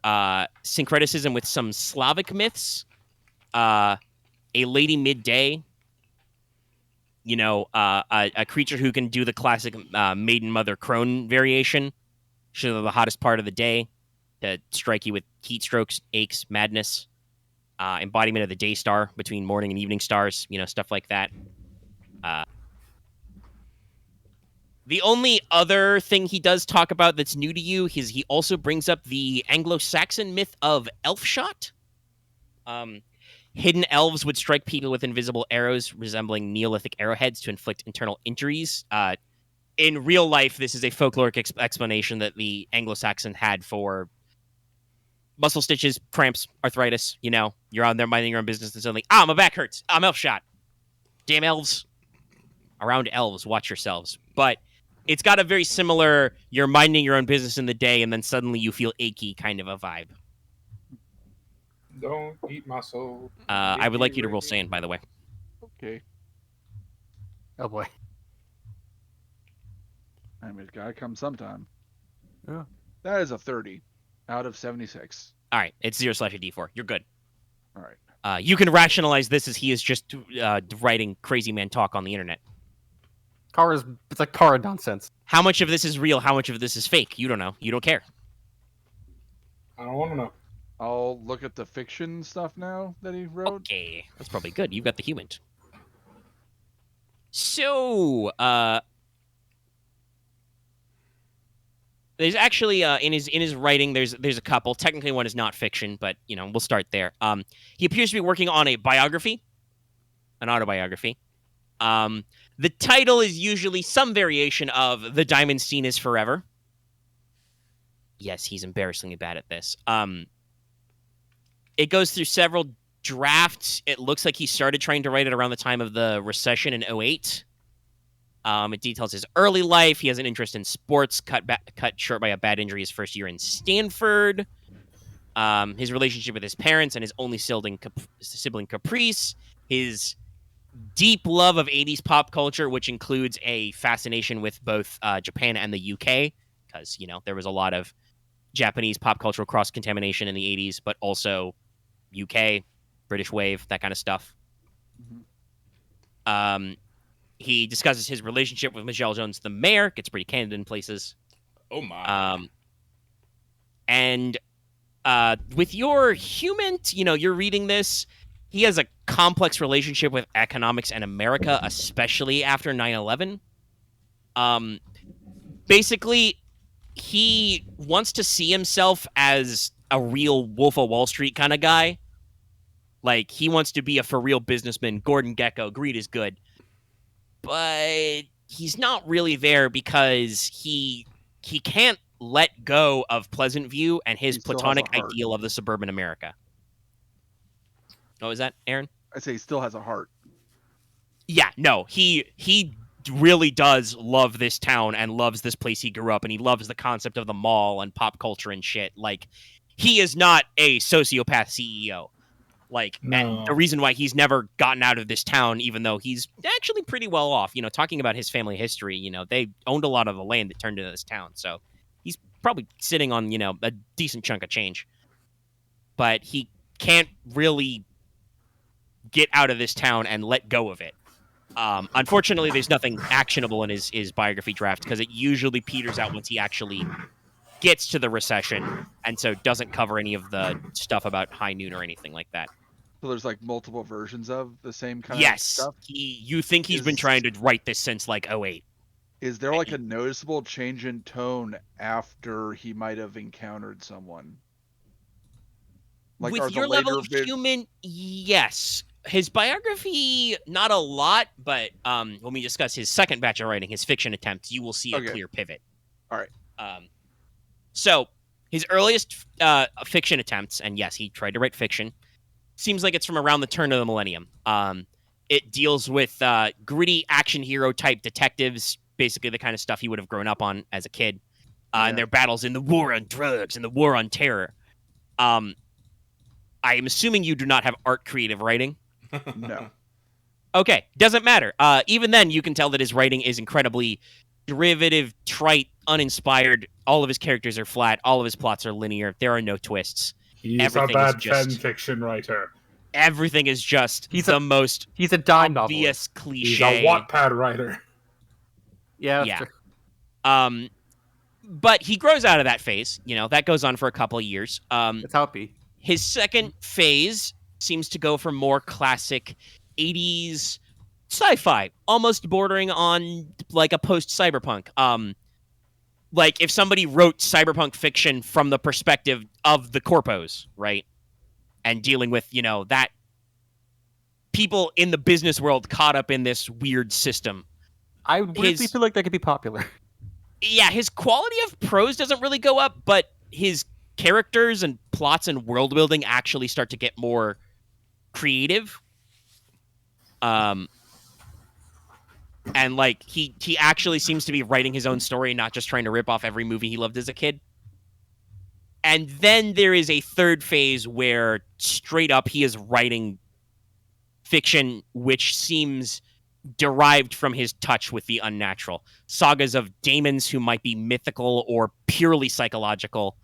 syncretism with some Slavic myths. A Lady Midday, a creature who can do the classic Maiden Mother Crone variation. She's the hottest part of the day to strike you with heat strokes, aches, madness. Embodiment of the day star between morning and evening stars, stuff like that. The only other thing he does talk about that's new to you is he also brings up the Anglo-Saxon myth of elf shot. Hidden elves would strike people with invisible arrows resembling Neolithic arrowheads to inflict internal injuries. In real life, this is a folkloric explanation that the Anglo-Saxon had for muscle stitches, cramps, arthritis. You're on there minding your own business and suddenly, my back hurts. I'm elf shot. Damn elves. Around elves, watch yourselves. But it's got a very similar, you're minding your own business in the day and then suddenly you feel achy kind of a vibe. Don't eat my soul. I would like you to roll sand, by the way. Okay. Oh boy. I mean, it's gotta come sometime. Yeah. That is a 30 out of 76. All right, it's 0/d4. You're good. All right. You can rationalize this as he is just writing crazy man talk on the internet. It's like Kara nonsense. How much of this is real? How much of this is fake? You don't know. You don't care. I don't want to know. I'll look at the fiction stuff now that he wrote. Okay, that's probably good. You've got the human. So, there's actually in his writing there's a couple. Technically, one is not fiction, but we'll start there. He appears to be working on a biography, an autobiography. The title is usually some variation of "The Diamondstein is Forever." Yes, he's embarrassingly bad at this. It goes through several drafts. It looks like he started trying to write it around the time of the recession in 2008. It details his early life. He has an interest in sports, cut short by a bad injury his first year in Stanford. His relationship with his parents and his only sibling Caprice. His deep love of 80s pop culture, which includes a fascination with both Japan and the UK, because, there was a lot of Japanese pop cultural cross-contamination in the 80s, but also UK, British wave, that kind of stuff. Mm-hmm. He discusses his relationship with Michelle Jones, the mayor, gets pretty candid in places. Oh, my. And with your human, you're reading this, he has a complex relationship with economics and America, especially after 9/11. Basically, he wants to see himself as a real Wolf of Wall Street kind of guy. Like, he wants to be a for real businessman. Gordon Gekko, greed is good. But he's not really there because he can't let go of Pleasant View and his platonic ideal of the suburban America. What was that, Aaron? I say he still has a heart. Yeah, no, he really does love this town and loves this place he grew up, and he loves the concept of the mall and pop culture and shit. Like, he is not a sociopath CEO. Like, no. And the reason why he's never gotten out of this town, even though he's actually pretty well off, you know, talking about his family history, you know, they owned a lot of the land that turned into this town. So he's probably sitting on, you know, a decent chunk of change. But he can't really get out of this town and let go of it. Unfortunately, there's nothing actionable in his biography draft because it usually peters out once he actually gets to the recession, and so doesn't cover any of the stuff about High Noon or anything like that. So there's like multiple versions of the same kind of stuff? Yes. You think he's been trying to write this since like 2008. Is there like a noticeable change in tone after he might have encountered someone? Like, with your level of human, yes. His biography, not a lot, but when we discuss his second batch of writing, his fiction attempts, you will see a clear pivot. All right. So his earliest fiction attempts, and yes, he tried to write fiction, seems like it's from around the turn of the millennium. It deals with gritty action hero type detectives, basically the kind of stuff he would have grown up on as a kid, and their battles in the war on drugs and the war on terror. I am assuming you do not have art creative writing. No. Okay, doesn't matter. Even then, you can tell that his writing is incredibly derivative, trite, uninspired. All of his characters are flat. All of his plots are linear. There are no twists. He's a bad fan fiction writer. Everything is just he's the most he's a dime obvious novelist. cliche. He's a Wattpad writer. Yeah. True. But he grows out of that phase. You know, that goes on for a couple of years. That's how it be. His second phase seems to go from more classic 80s sci-fi, almost bordering on like a post-cyberpunk. Like if somebody wrote cyberpunk fiction from the perspective of the corpos, right? And dealing with, you know, that people in the business world caught up in this weird system. I weirdly feel like that could be popular. Yeah, his quality of prose doesn't really go up, but his characters and plots and world building actually start to get more creative. And like he actually seems to be writing his own story, not just trying to rip off every movie he loved as a kid. And then there is a third phase where straight up he is writing fiction which seems derived from his touch with the unnatural. Sagas of daemons who might be mythical or purely psychological,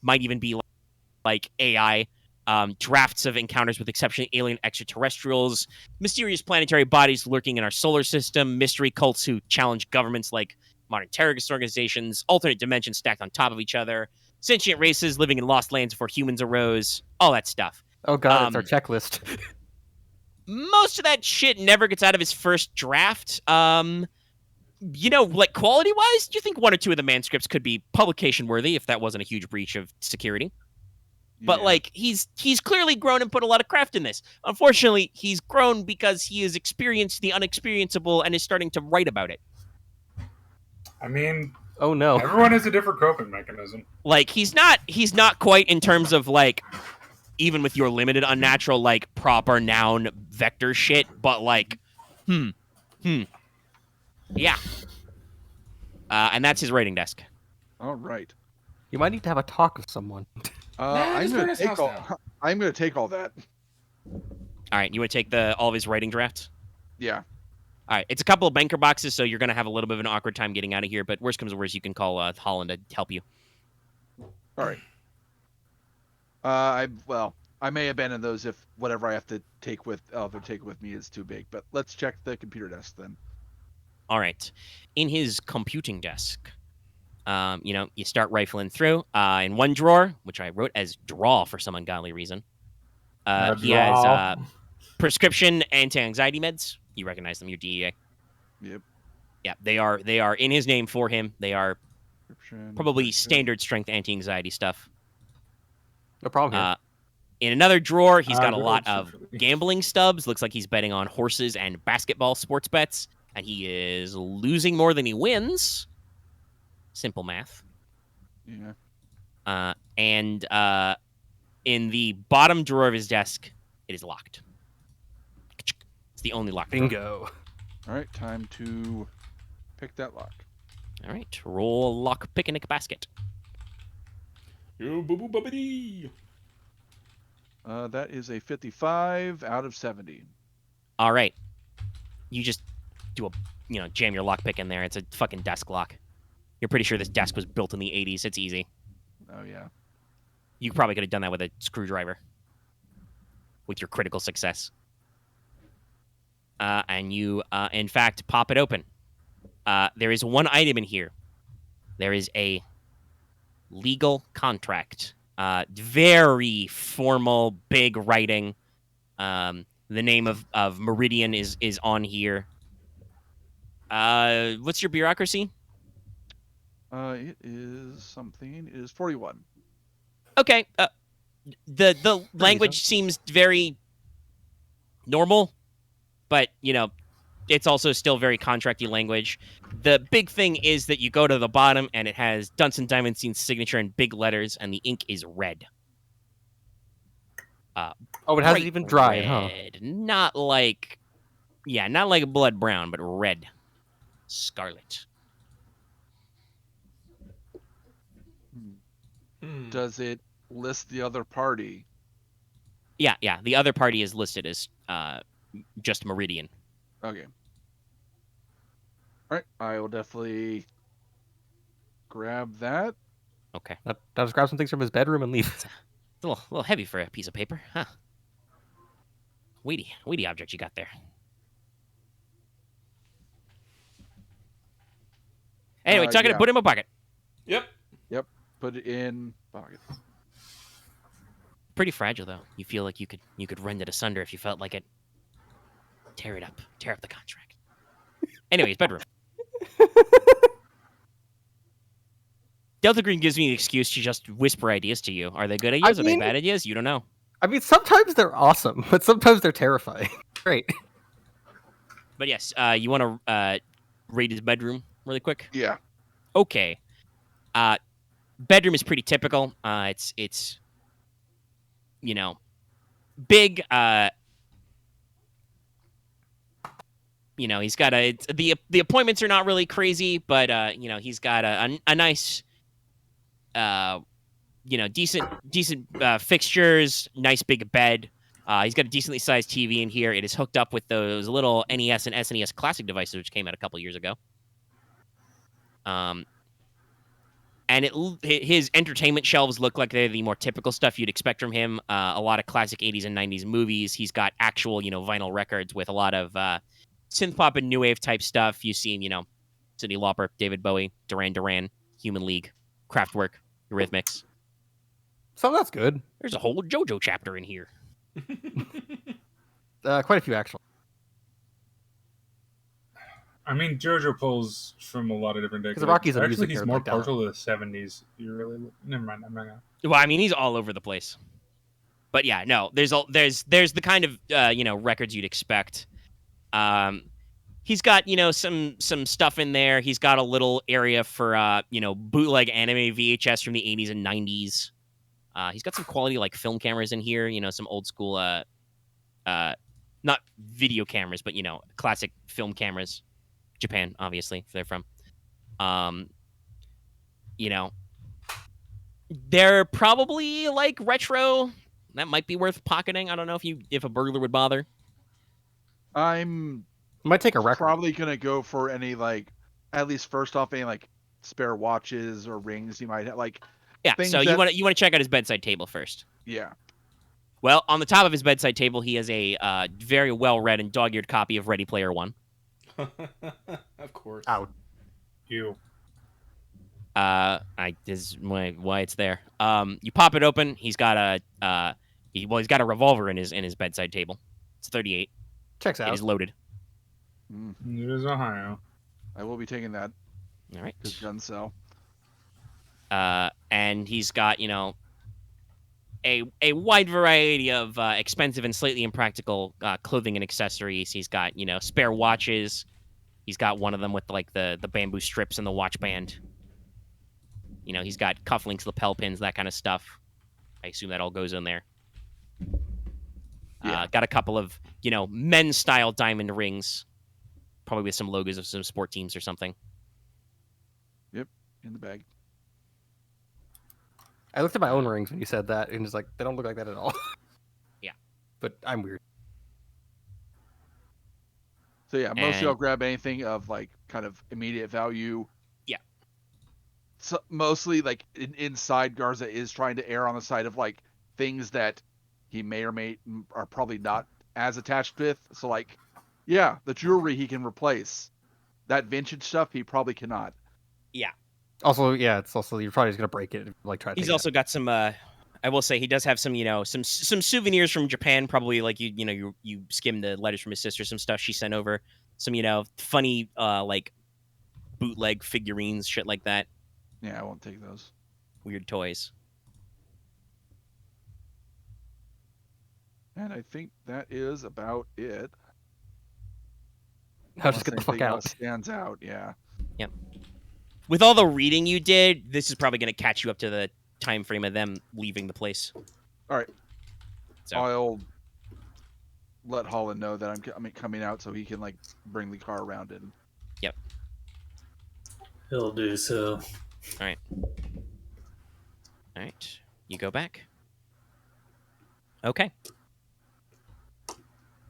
might even be like AI, drafts of encounters with exceptionally alien extraterrestrials, mysterious planetary bodies lurking in our solar system, mystery cults who challenge governments like modern terrorist organizations, alternate dimensions stacked on top of each other, sentient races living in lost lands before humans arose, all that stuff. Oh god, it's our checklist. Most of that shit never gets out of his first draft. You know, like quality-wise, do you think one or two of the manuscripts could be publication-worthy if that wasn't a huge breach of security? But like he's clearly grown and put a lot of craft in this. Unfortunately, he's grown because he has experienced the unexperienceable and is starting to write about it. I mean, oh no, everyone has a different coping mechanism. Like he's not quite in terms of like even with your limited unnatural like proper noun vector shit, but like yeah. And that's his writing desk. All right. You might need to have a talk with someone. I'm going to take all that. All right, you want to take all of his writing drafts? Yeah. All right, it's a couple of banker boxes, so you're going to have a little bit of an awkward time getting out of here, but worst comes to worst, you can call Holland to help you. All right. I may abandon those if whatever I have to take with me is too big, but let's check the computer desk then. All right. In his computing desk, you know, you start rifling through. In one drawer, which I wrote as draw for some ungodly reason, he has prescription anti-anxiety meds. You recognize them, your DEA. Yep. Yeah, they are in his name for him. They are probably standard strength anti-anxiety stuff. No problem here. In another drawer, he's got a good lot old of socially. gambling stubs. Looks like he's betting on horses and basketball sports bets, and he is losing more than he wins. Simple math. Yeah. And in the bottom drawer of his desk, it is locked. It's the only locked drawer. Bingo. All right, time to pick that lock. All right, roll lock picnic basket. Yo, boo boo bubbity. That is a 55 out of 70. All right, you just do a jam your lock pick in there. It's a fucking desk lock. You're pretty sure this desk was built in the 80s. It's easy. Oh yeah. You probably could have done that with a screwdriver. With your critical success. And you, in fact, pop it open. There is one item in here. There is a legal contract. Very formal, big writing. The name of Meridian is on here. What's your bureaucracy? It is something. It is 41. Okay. The language seems very normal, but it's also still very contracty language. The big thing is that you go to the bottom and it has Dunstan Diamondstein's signature in big letters, and the ink is red. It hasn't even dried, red. Not like blood brown, but red, scarlet. Does it list the other party? Yeah. The other party is listed as just Meridian. Okay. All right, I will definitely grab that. Okay. I'll just grab some things from his bedroom and leave. It's a little heavy for a piece of paper, huh? Weighty object you got there. Anyway, tuck it, put it in my pocket. Yep. Put it in pocket. Pretty fragile though. You feel like you could rend it asunder if you felt like it. Tear it up. Tear up the contract. Anyways, bedroom. Delta Green gives me an excuse to just whisper ideas to you. Are they good ideas? Are they bad ideas? You don't know. I mean, sometimes they're awesome, but sometimes they're terrifying. Great. But yes, you want to rate his bedroom really quick? Yeah. Okay. Bedroom is pretty typical. It's big. He's got the appointments are not really crazy, but he's got a nice, decent fixtures, nice big bed. He's got a decently sized TV in here. It is hooked up with those little NES and SNES Classic devices, which came out a couple years ago. And his entertainment shelves look like they're the more typical stuff you'd expect from him. A lot of classic 80s and 90s movies. He's got actual, vinyl records with a lot of synth pop and new wave type stuff. You've seen, Cyndi Lauper, David Bowie, Duran, Human League, Kraftwerk, Eurythmics. So that's good. There's a whole JoJo chapter in here. Quite a few, actually. I mean, JoJo pulls from a lot of different decades. Rocky's a Actually, music he's nerd more like that. partial to the 70s. You really... Never mind, I'm not gonna... Well, I mean, he's all over the place. But yeah, no, there's the kind of records you'd expect. He's got some stuff in there. He's got a little area for bootleg anime VHS from the 80s and 90s. He's got some quality film cameras in here. Some old school not video cameras, but classic film cameras. Japan, obviously, they're from. They're probably retro. That might be worth pocketing. I don't know if a burglar would bother. I'm Might take a record. probably gonna go for any at least first off any spare watches or rings you might have Yeah. So you want to check out his bedside table first. Yeah. Well, on the top of his bedside table, he has a very well-read and dog-eared copy of Ready Player One. Of course. Out. You. This is why it's there. You pop it open. He's got he's got a revolver in his bedside table. It's 38. Checks It out. is loaded. It is Ohio. I will be taking that. All right. Good gun sell. And he's got, a wide variety of expensive and slightly impractical clothing and accessories. He's got, spare watches. He's got one of them with like the bamboo strips and the watch band. He's got cufflinks, lapel pins, that kind of stuff. I assume that all goes in there. Yeah. Got a couple of, men's style diamond rings, probably with some logos of some sport teams or something. Yep, in the bag. I looked at my own rings when you said that, and it's like, they don't look like that at all. Yeah. But I'm weird. So yeah, mostly I'll grab anything of like kind of immediate value. Yeah. So mostly like inside Garza is trying to err on the side of like things that he may or may are probably not as attached with. So like, yeah, the jewelry he can replace. That vintage stuff he probably cannot. Yeah. Also, yeah, it's also you're probably just gonna break it. Like try. He's also got some. I will say he does have some, some souvenirs from Japan. Probably like you skimmed the letters from his sister, some stuff she sent over, some funny like bootleg figurines, shit like that. Yeah, I won't take those. Weird toys. And I think that is about it. I'll just get the fuck out. Stands out, yeah. Yep. With all the reading you did, this is probably going to catch you up to the time frame of them leaving the place. All right. So I'll let Holland know that I'm coming out so he can like bring the car around and. Yep. He'll do so. All right. All right. You go back. Okay.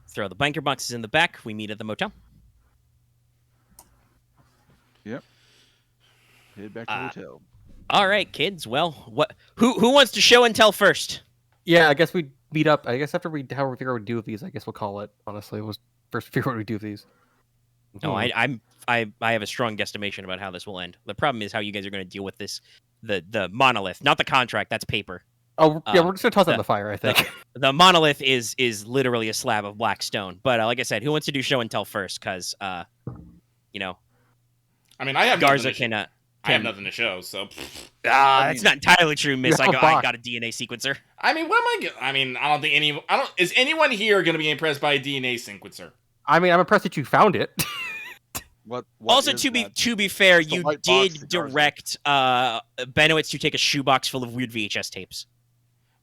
Throw the banker boxes in the back. We meet at the motel. Yep. Head back to the hotel. All right, kids. Well, what? Who wants to show and tell first? Yeah, I guess we meet up. I guess after we figure out what we do with these, I guess we'll call it. Honestly, we'll first figure out what we do with these. No, I have a strong guesstimation about how this will end. The problem is how you guys are going to deal with this, the monolith, not the contract. That's paper. Oh yeah, we're just gonna toss that in the fire. I think the monolith is literally a slab of black stone. But like I said, who wants to do show and tell first? Because I mean, I have Garza I have nothing to show, so. That's not entirely true, Miss. I got a DNA sequencer. I mean, I don't think is anyone here going to be impressed by a DNA sequencer? I mean, I'm impressed that you found it. What also, to be fair, you did direct Benowitz to take a shoebox full of weird VHS tapes.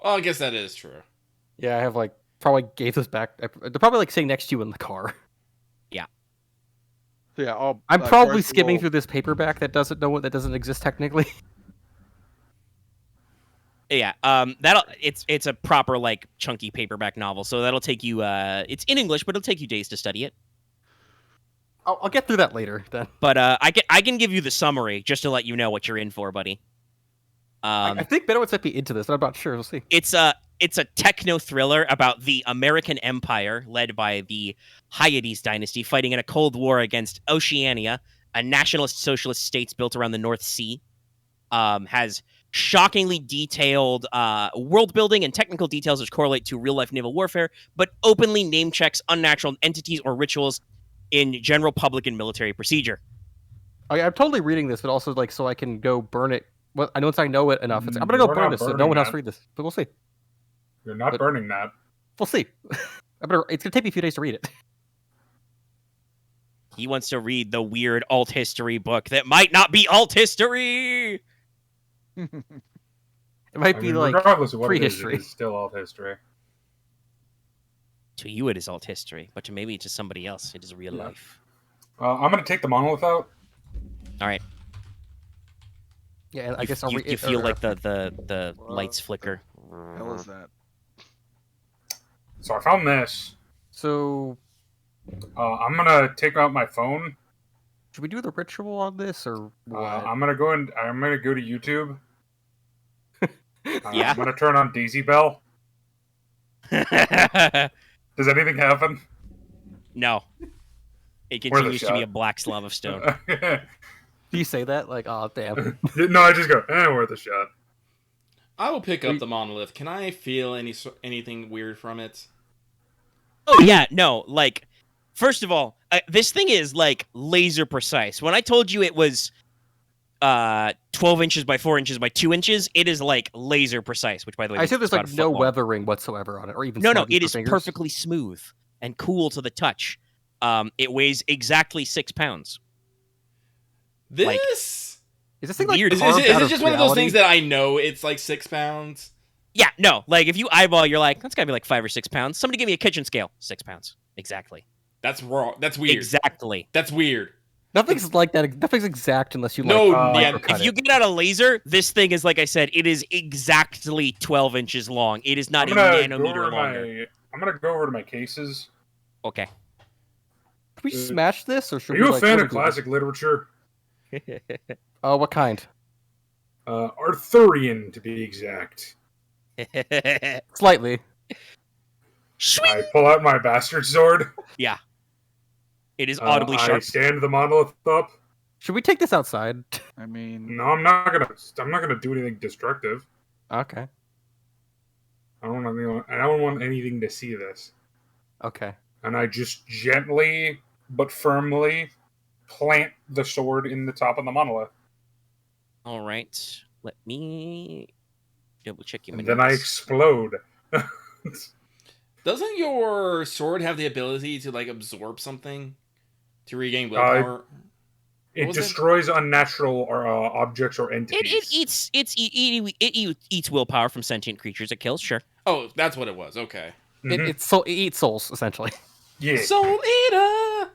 Well, I guess that is true. Yeah, I have probably gave this back. They're probably sitting next to you in the car. Yeah. So yeah, I'm probably skimming through this paperback that doesn't exist technically. Yeah, it's a proper chunky paperback novel, so that'll take you. It's in English, but it'll take you days to study it. I'll get through that later then. But I can give you the summary just to let you know what you're in for, buddy. I think Benowitz might be into this, but I'm not sure. We'll see. It's a techno thriller about the American Empire, led by the Hyades dynasty, fighting in a Cold War against Oceania, a nationalist socialist states built around the North Sea. Has shockingly detailed world building and technical details which correlate to real life naval warfare, but openly name checks unnatural entities or rituals in general public and military procedure. I'm totally reading this, but also so I can go burn it. Well, once I know it enough, I'm gonna go burn this, so no one else read this. But we'll see. You're not burning that. We'll see. It's gonna take me a few days to read it. He wants to read the weird alt history book that might not be alt history. It might be regardless of what prehistory. It is still alt history. To you, it is alt history, but maybe to somebody else, it is real life. I'm gonna take the monolith out. All right. Yeah, I guess I'll read. You feel like the lights flicker. What the hell is that? So I found this. So I'm gonna take out my phone. Should we do the ritual on this or what? I'm gonna go to YouTube. Yeah. I'm gonna turn on Daisy Bell. Does anything happen? No. It continues to be a black slab of stone. Do you say that? Oh, damn. No, I just go, worth a shot. I will pick up the monolith. Can I feel anything weird from it? Oh, yeah, no. First of all, This thing is like laser precise. When I told you it was 12 inches by 4 inches by 2 inches, it is like laser precise. Which, by the way, I assume there's like no long. weathering whatsoever on it, or even no. It is perfectly smooth and cool to the touch. It weighs exactly 6 pounds. Is this thing like weird? Is it just one of those things that I know it's like 6 pounds? Yeah, no. Like if you eyeball, you're like, that's gotta be like 5 or 6 pounds. Somebody give me a kitchen scale. 6 pounds. Exactly. That's wrong. That's weird. Exactly. That's weird. Nothing's like that. Nothing's exact unless you if you get out a laser, this thing is, like I said, it is exactly 12 inches long. It is not a nanometer longer. I'm gonna go over to my cases. Okay. Can we smash this, or should Are you a fan of classic literature? What kind? Arthurian, to be exact. Slightly. I pull out my bastard sword. Yeah. It is audibly sharp. I stand the monolith up. Should we take this outside? I mean, no, I'm not gonna do anything destructive. Okay. I don't want anything to see this. Okay. And I just gently but firmly plant the sword in the top of the monolith. All right. Let me double check your. And then I explode. Doesn't your sword have the ability to like absorb something to regain willpower? It destroys unnatural objects or entities. It eats willpower from sentient creatures it kills. Sure. Oh, that's what it was. Okay. It eats souls essentially. Yeah. Soul eater.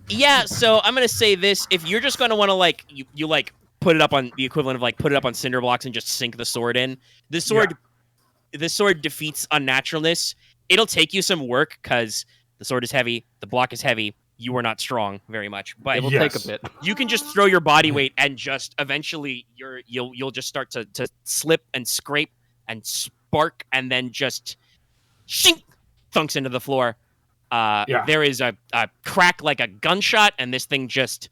Yeah. So I'm gonna say this: if you're just gonna want to like you like put it up on the equivalent of like put it up on cinder blocks and just sink the sword in, this sword defeats unnaturalness. It'll take you some work because the sword is heavy, the block is heavy. You are not strong very much, but it will take a bit. You can just throw your body weight and just eventually you'll just start to slip and scrape and spark and then just shink thunks into the floor. There is a crack like a gunshot, and this thing just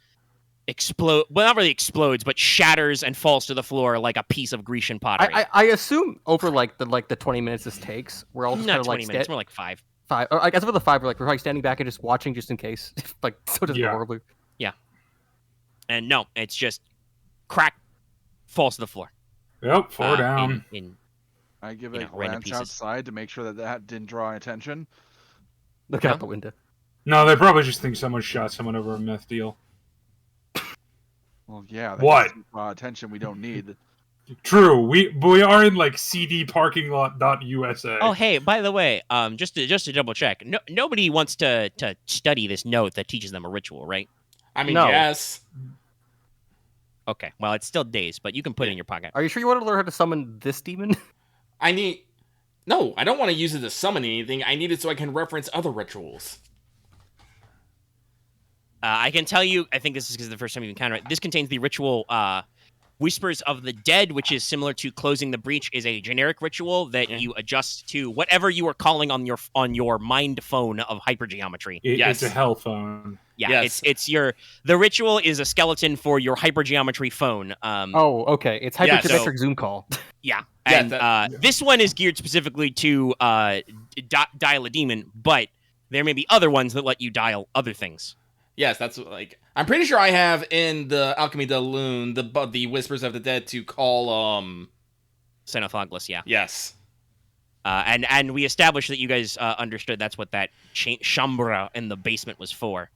well, not really explodes, but shatters and falls to the floor like a piece of Grecian pottery. I assume over the 20 minutes this takes, we're all just not kind of 20 minutes, more like 5. 5. I guess for the 5, we're probably standing back and just watching just in case. Like so doesn't horribly. Yeah. And no, it's just crack, falls to the floor. Yep, 4 down. I give a glance outside to make sure that didn't draw attention. Look out the window. No, they probably just think someone shot someone over a meth deal. Well, yeah. What? Attention we don't need. True. We are in like cdparkinglot.usa. Oh, hey, by the way, just to double check, nobody wants to study this note that teaches them a ritual, right? I mean, yes. Okay, well, it's still days, but you can put it in your pocket. Are you sure you want to learn how to summon this demon? No, I don't want to use it to summon anything. I need it so I can reference other rituals. I can tell you, I think this is because the first time you encounter it. This contains the ritual Whispers of the Dead, which is similar to Closing the Breach, is a generic ritual that you adjust to whatever you are calling on your mind phone of hypergeometry. It's a hell phone. Yeah, yes. The ritual is a skeleton for your hypergeometry phone. Okay. It's hypergeometric Zoom call. Yeah. And this one is geared specifically to dial a demon, but there may be other ones that let you dial other things. Yes, that's like I'm pretty sure I have in the Alchemy de Lune the Whispers of the Dead to call Xenophaglis, yeah. Yes. And we established that you guys understood that's what that chambre in the basement was for.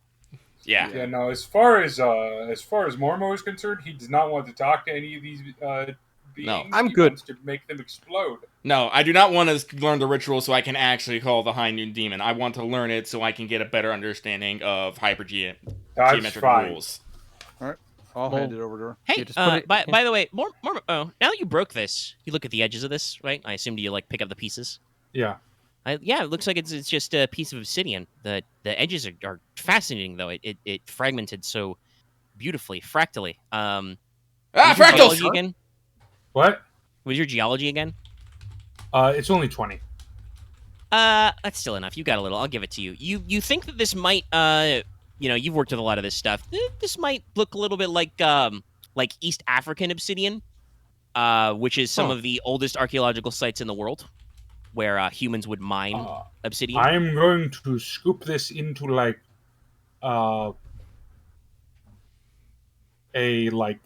Yeah. Yeah. No. As far as Mormo is concerned, he does not want to talk to any of these beings. No, I'm good. He wants to make them explode. No, I do not want to learn the ritual so I can actually call the High Noon Demon. I want to learn it so I can get a better understanding of geometric rules. All right, I'll hand it over to her. Hey, by the way, now that you broke this, you look at the edges of this, right? I assume you like pick up the pieces. Yeah. It looks like it's just a piece of obsidian. The edges are fascinating though. It fragmented so beautifully, fractally. Fractals again. What? Was your geology again? It's only 20. That's still enough. You got a little. I'll give it to you. You think that this might, you've worked with a lot of this stuff. This might look a little bit like East African obsidian, which is some of the oldest archaeological sites in the world, where humans would mine obsidian. I'm going to scoop this into like a like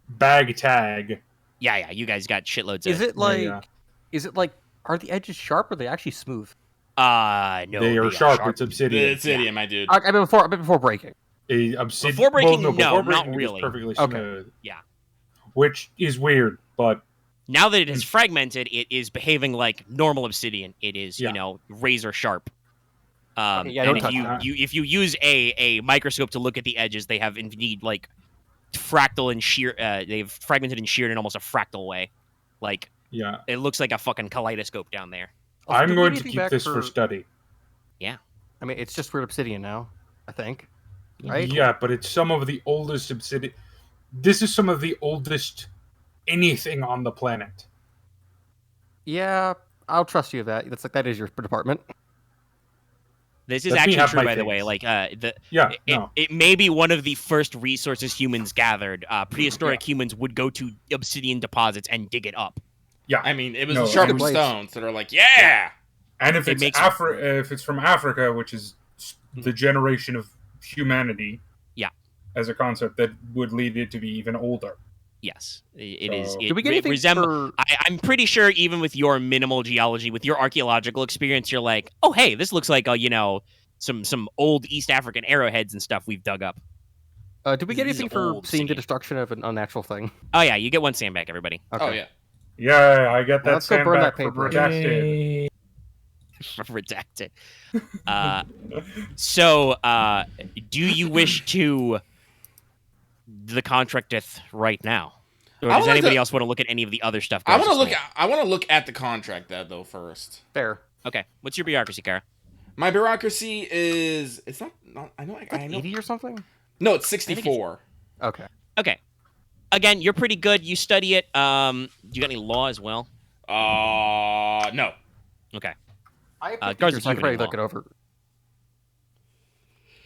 bag tag. Yeah, you guys got shitloads Is of... it like... Is it like... Are the edges sharp or are they actually smooth? No, they are sharp. It's obsidian. The obsidian, my dude. I mean, before breaking. Before breaking, before breaking, not it was really. perfectly Okay. smooth. Yeah. Which is weird, but Now that it is fragmented, it is behaving like normal obsidian. It is, Yeah. you know, razor sharp. Okay, yeah, and don't touch that. if you use a microscope to look at the edges, they have indeed like fractal and shear. They've fragmented and sheared in almost a fractal way. Like, yeah, it looks like a fucking kaleidoscope down there. Also, I'm did we going get to anything keep back this for study. I mean, it's just weird obsidian now, I think. Right? Yeah, but it's some of the oldest obsidian. This is some of the oldest anything on the planet. Yeah, I'll trust you with that. That is your department. This is Let me actually have true, my by the things. way. Like, Yeah, no. it may be one of the first resources humans gathered. Prehistoric humans would go to obsidian deposits and dig it up. Yeah, I mean, it was No, sharpened it was- stones that are like, yeah! and if It it's makes- if it's from Africa, which is the generation of humanity, Yeah. as a concept, that would lead it to be even older. Yes, it is. So- It Did we get anything for... I'm pretty sure even with your minimal geology, with your archaeological experience, you're like, oh, hey, this looks like, some old East African arrowheads and stuff we've dug up. did we get This is anything for old seeing the city. destruction of an unnatural thing? Oh, yeah, you get one sandbag, everybody. Okay. Oh, yeah. Yeah, I get that Let's go burn sandbag that for paper. redacted. Redacted. Do you wish to the contracteth right now? Or I does would like anybody to- else want to look at any of the other stuff? I want to Garza's look. made? I want to look at the contract though first. Fair. Okay, what's your bureaucracy, Kara? My bureaucracy is. It's not. I know. Like I know. 80 or something? No, it's 64. Okay. Okay. Again, you're pretty good. You study it. Do you got any law as well? No. Okay. I Garza, have Garza, do so I you can have any probably look it law? over.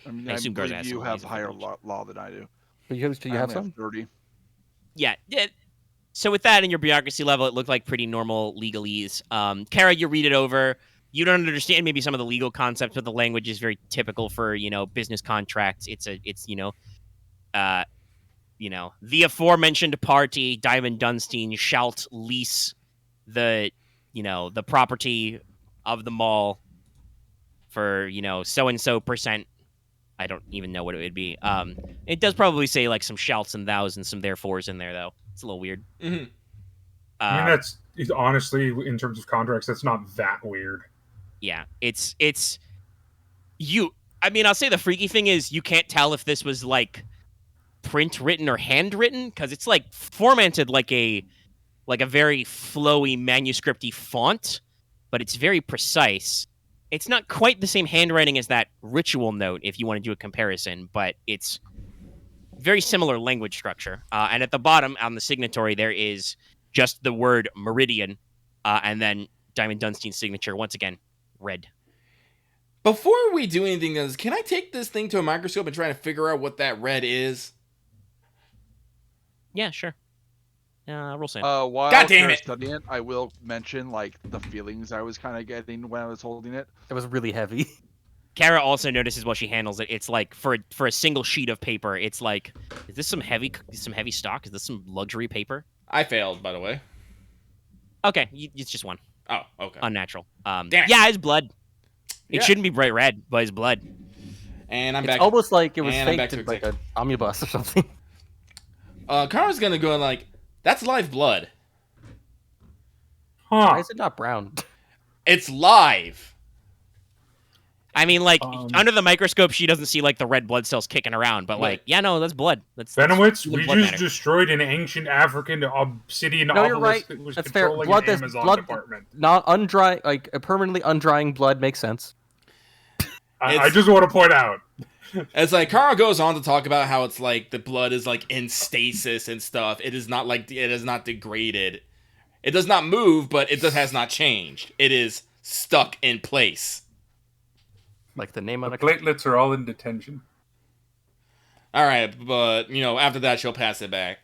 I mean, I I assume Garza believe has you some have laws higher as law than I do. Do you I have only some? 30. Yeah. So with that and your bureaucracy level, it looked like pretty normal legalese. Kara, you read it over. You don't understand maybe some of the legal concepts, but the language is very typical for, business contracts. It's the aforementioned party, Diamond Dunstein, shalt lease the property of the mall for, so and so percent. I don't even know what it would be. It does probably say like some shalts and thous and some therefores in there though. It's a little weird. Mm-hmm. I mean, honestly, in terms of contracts, that's not that weird. Yeah, it's you. I mean, I'll say the freaky thing is you can't tell if this was like print written or handwritten because it's like formatted like a very flowy manuscripty font, but it's very precise. It's not quite the same handwriting as that ritual note if you want to do a comparison, but it's very similar language structure. And at the bottom on the signatory, there is just the word meridian, and then Diamond Dunstein's signature once again. Red. Before we do anything else, can I take this thing to a microscope and try to figure out what that red is? Yeah, sure. Roll sand. While God damn Kara's it. studying it, I will mention like the feelings I was kind of getting when I was holding it. It was really heavy. Kara also notices while she handles it. It's like for a single sheet of paper, it's like, is this some heavy stock? Is this some luxury paper? I failed, by the way. Okay, it's just one. Oh, okay. Unnatural. Damn it. Yeah, it's blood. It Yeah. shouldn't be bright red, but it's blood. And I'm It's back. almost like it was and I'm back faked to in like an omnibus or something. Kara's gonna go like, that's live blood. Huh. Why is it not brown? It's live. I mean, like, Um, under the microscope, she doesn't see, like, the red blood cells kicking around, but, like, yeah, no, that's blood. That's Benowitz, human we blood just matter. destroyed an ancient African obsidian No, you're obelisk right. that was That's fair. controlling Blood an that's- Amazon blood- department. Not undrying, like permanently undrying blood makes sense. I just want to point out. It's like Kara goes on to talk about how it's like the blood is like in stasis and stuff. It is not like it is not degraded. It does not move, but it has not changed. It is stuck in place. Like the name on The a platelets are all in detention. All right, but after that she'll pass it back.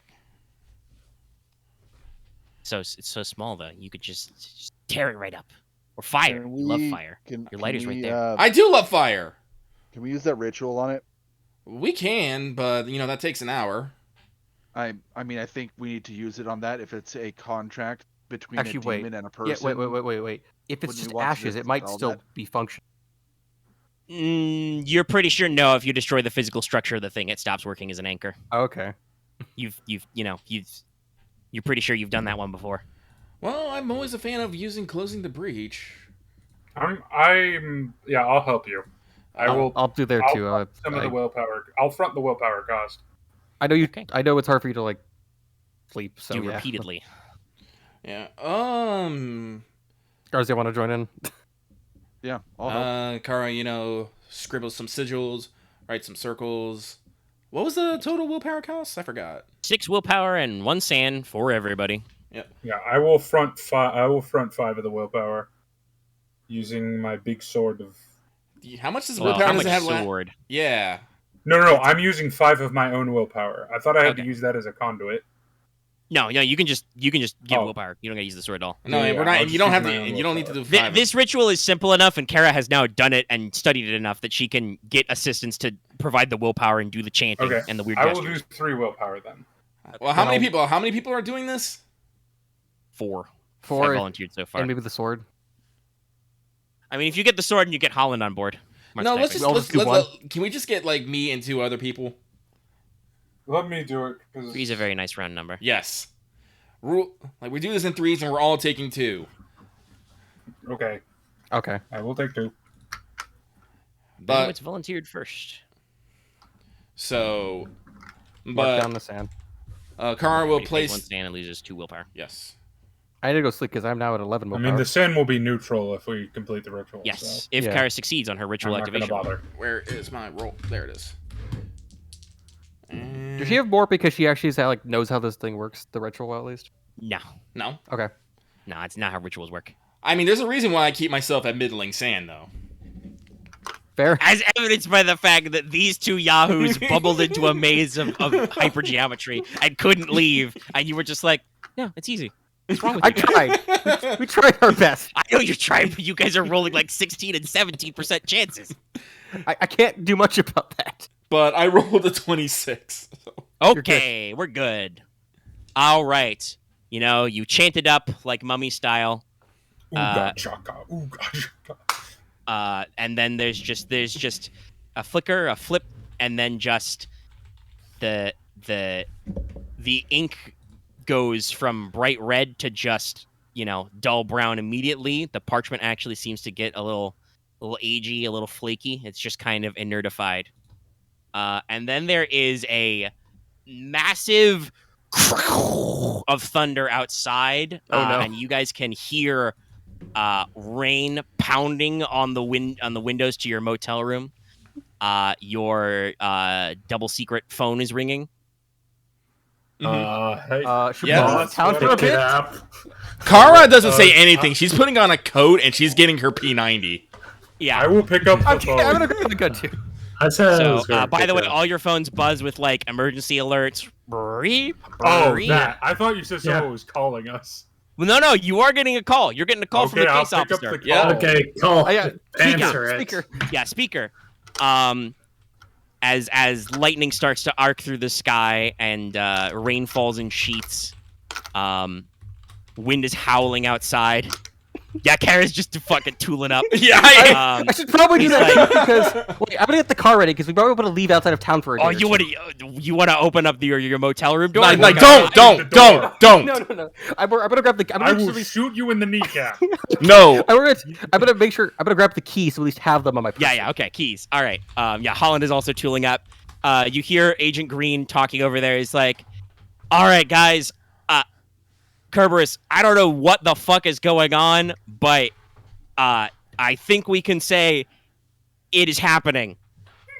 So it's so small, though. You could just tear it right up. Or fire. You love fire. Your lighter's right there. I do love fire. Can we use that ritual on it? We can, but that takes an hour. I mean, I think we need to use it on that if it's a contract between a demon and a person. Yeah, wait. If it's just ashes, it might still be functional. You're pretty sure no. If you destroy the physical structure of the thing, it stops working as an anchor. Okay. You're pretty sure you've done that one before. Well, I'm always a fan of closing the breach. I'll help you. I'll do there too. Some of the willpower. I'll front the willpower cost. I know you. Okay. I know it's hard for you to like sleep. So do repeatedly. Yeah. Garza, want to join in? Yeah. I'll help. Kara, scribble some sigils, write some circles. What was the total willpower cost? I forgot. 6 willpower and 1 sand for everybody. Yep. Yeah, I will front 5. I will front 5 of the willpower using my big sword of. How much does willpower does it have? Sword. Yeah. No. I'm using 5 of my own willpower. I thought I had to use that as a conduit. No, you can just give willpower. You don't gotta use the sword at all. No, we're not. You don't have to. You don't need to do 5. This ritual is simple enough, and Kara has now done it and studied it enough that she can get assistance to provide the willpower and do the chanting and the weird gestures. I will do 3 willpower then. Well, how many people? How many people are doing this? 4. 4 I volunteered so far, and maybe the sword. I mean, if you get the sword and you get Holland on board. No, let's can we just get like me and 2 other people? Let me do it. 3's a very nice round number. Yes. We do this in 3s and we're all taking 2. Okay. I will take 2. But it's volunteered first. So, mark down the sand. Kara will place 1 sand and loses 2 willpower. Yes. I need to go sleep because I'm now at 11 willpower. I mean, the sand will be neutral if we complete the ritual. Yes, so. if Kara succeeds on her ritual activation. Bother. Where is my roll? There it is. Does she have more because she actually knows how this thing works, the ritual at least? No. Okay. No, it's not how rituals work. I mean, there's a reason why I keep myself at middling sand, though. Fair. As evidenced by the fact that these 2 yahoos bubbled into a maze of hypergeometry and couldn't leave, and you were just like, no, it's easy. What's wrong with you guys? Tried. We tried our best. I know you're trying, but you guys are rolling like 16 and 17% chances. I can't do much about that. But I rolled a 26. So. Okay, we're good. All right. You chanted up like mummy style. Ooga chaka, ooga chaka. And then there's just a flicker, a flip, and then just the ink goes from bright red to just dull brown immediately. The parchment actually seems to get a little agey, a little flaky. It's just kind of inertified. And then there is a massive of thunder outside. Oh no! And you guys can hear rain pounding on the windows to your motel room. Your double secret phone is ringing. Hey. Should we count for a bit? Kara doesn't say anything. She's putting on a coat and she's getting her P90. Yeah, I will pick up the phone. I'm gonna grab the gun too. By the way, all your phones buzz with emergency alerts. That. I thought you said someone was calling us. Well, no, you are getting a call. You're getting a call from the case officer. Okay, call. Answer it. Speaker. Yeah, speaker. As lightning starts to arc through the sky and rain falls in sheets, wind is howling outside. Yeah, Kara's just fucking tooling up. Yeah, I should probably do that because I'm gonna get the car ready because we probably want to leave outside of town for a day. Oh, you want to open up your motel room door? Don't. No. I'm gonna grab the. I will shoot you in the kneecap. No. I'm gonna make sure. I'm gonna grab the keys so at least have them on my person. Yeah. Okay, keys. All right. Holland is also tooling up. You hear Agent Green talking over there. He's like, "All right, guys. Cerberus, I don't know what the fuck is going on, but I think we can say it is happening.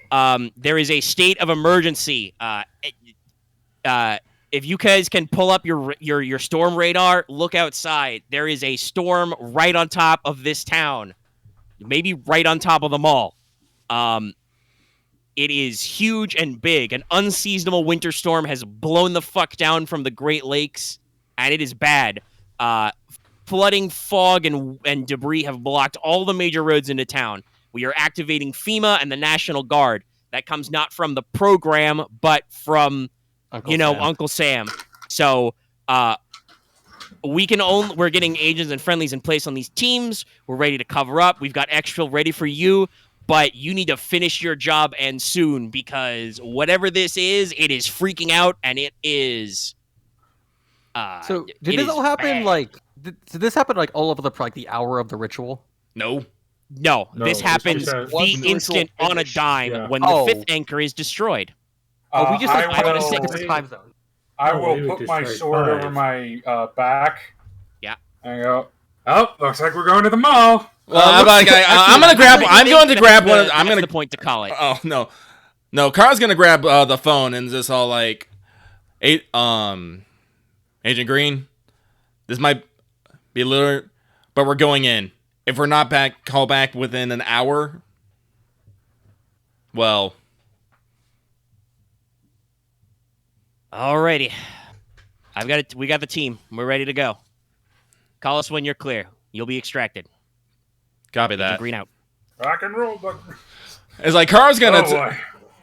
There is a state of emergency. If you guys can pull up your storm radar, look outside. There is a storm right on top of this town, maybe right on top of the mall. It is huge and big. An unseasonable winter storm has blown the fuck down from the Great Lakes. And it is bad. Flooding, fog, and debris have blocked all the major roads into town. We are activating FEMA and the National Guard. That comes not from the program, but from Uncle Sam. So we're getting agents and friendlies in place on these teams. We're ready to cover up. We've got exfil ready for you, but you need to finish your job and soon, because whatever this is, it is freaking out, and it is. So did this all happen bad. did this happen all over the hour of the ritual? No. No, this happens the instant on a dime when the fifth anchor is destroyed. We just I 5 will- 6 time zone. I Oh, will we would put my destroy sword 5. over my back. Yeah. And go, oh, looks like we're going to the mall. Well, I'm going to grab one. I'm going the point to call it. Oh, no. No, Carl's going to grab the phone and just all like, Agent Green, this might be a little, but we're going in. If we're not call back within an hour, well. Alrighty. I've got it. We got the team. We're ready to go. Call us when you're clear. You'll be extracted. Copy that. Green out. Rock and roll. It's like Carl's gonna. Oh, boy.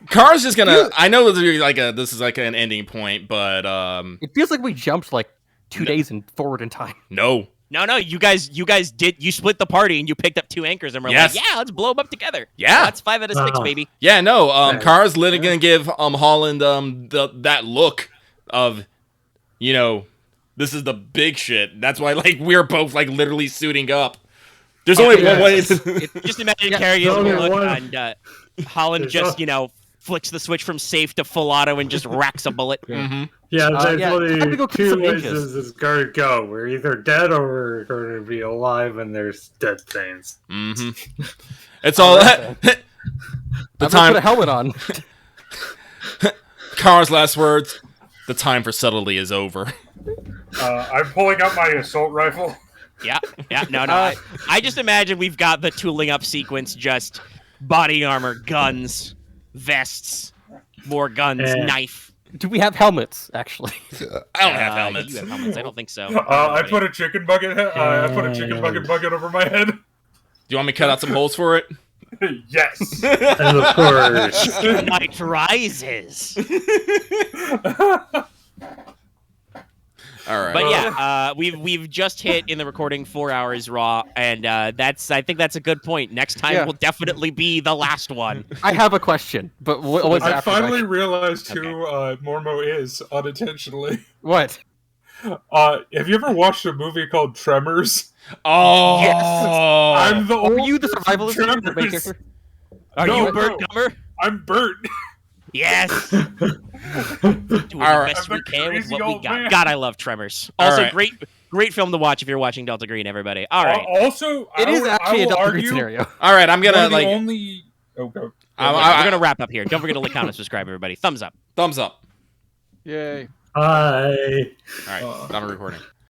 Carl's just gonna. I know this is like an ending point, but It feels like we jumped 2 days forward in time. no. No, you guys did. You split the party and you picked up 2 anchors and we're Yes. like, yeah, let's blow them up together. Yeah. That's 5 out of 6, baby. Yeah, no. Carl's literally gonna give Holland that look of, this is the big shit. That's why we're both literally suiting up. There's only one way. Just imagine carrying a only look one. and Holland just flicks the switch from safe to full auto and just racks a bullet. Mm-hmm. Yeah, there's time to only go kill 2 some ways ninjas. this is going to go. We're either dead or we're going to be alive and there's dead things. Mm-hmm. It's all I'm gonna put a helmet on. Carl's last words. The time for subtlety is over. I'm pulling out my assault rifle. Yeah, no. I just imagine we've got the tooling up sequence, just body armor, guns, vests, more guns, knife. Do we have helmets, actually? I don't have helmets. You have helmets. I don't think so. I put a chicken bucket. I put a chicken bucket over my head. Do you want me to cut out some holes for it? Yes. And of course, Light rises. All right. But yeah, we've just hit in the recording 4 hours raw, and I think that's a good point. Next time will definitely be the last one. I have a question, but what's I after finally that? realized who Mormo is unintentionally. What? Have you ever watched a movie called Tremors? Oh, Yes. I'm the Were old you the person survivalist? from The main Tremors. character? Are No, you Bert no. Gummer? I'm Bert. Yes. Doing the right. best I'm we a can with crazy what we old got. man. God, I love Tremors. All Also, right. great film to watch if you're watching Delta Green, everybody. All right. Also, It is I actually a will Delta Green argue scenario. all right. I'm one gonna of the only. Oh, go. I- We're going to wrap up here. Don't forget to like, comment, and subscribe, everybody. Thumbs up. thumbs up. Yay. hi. All right. Stop recording.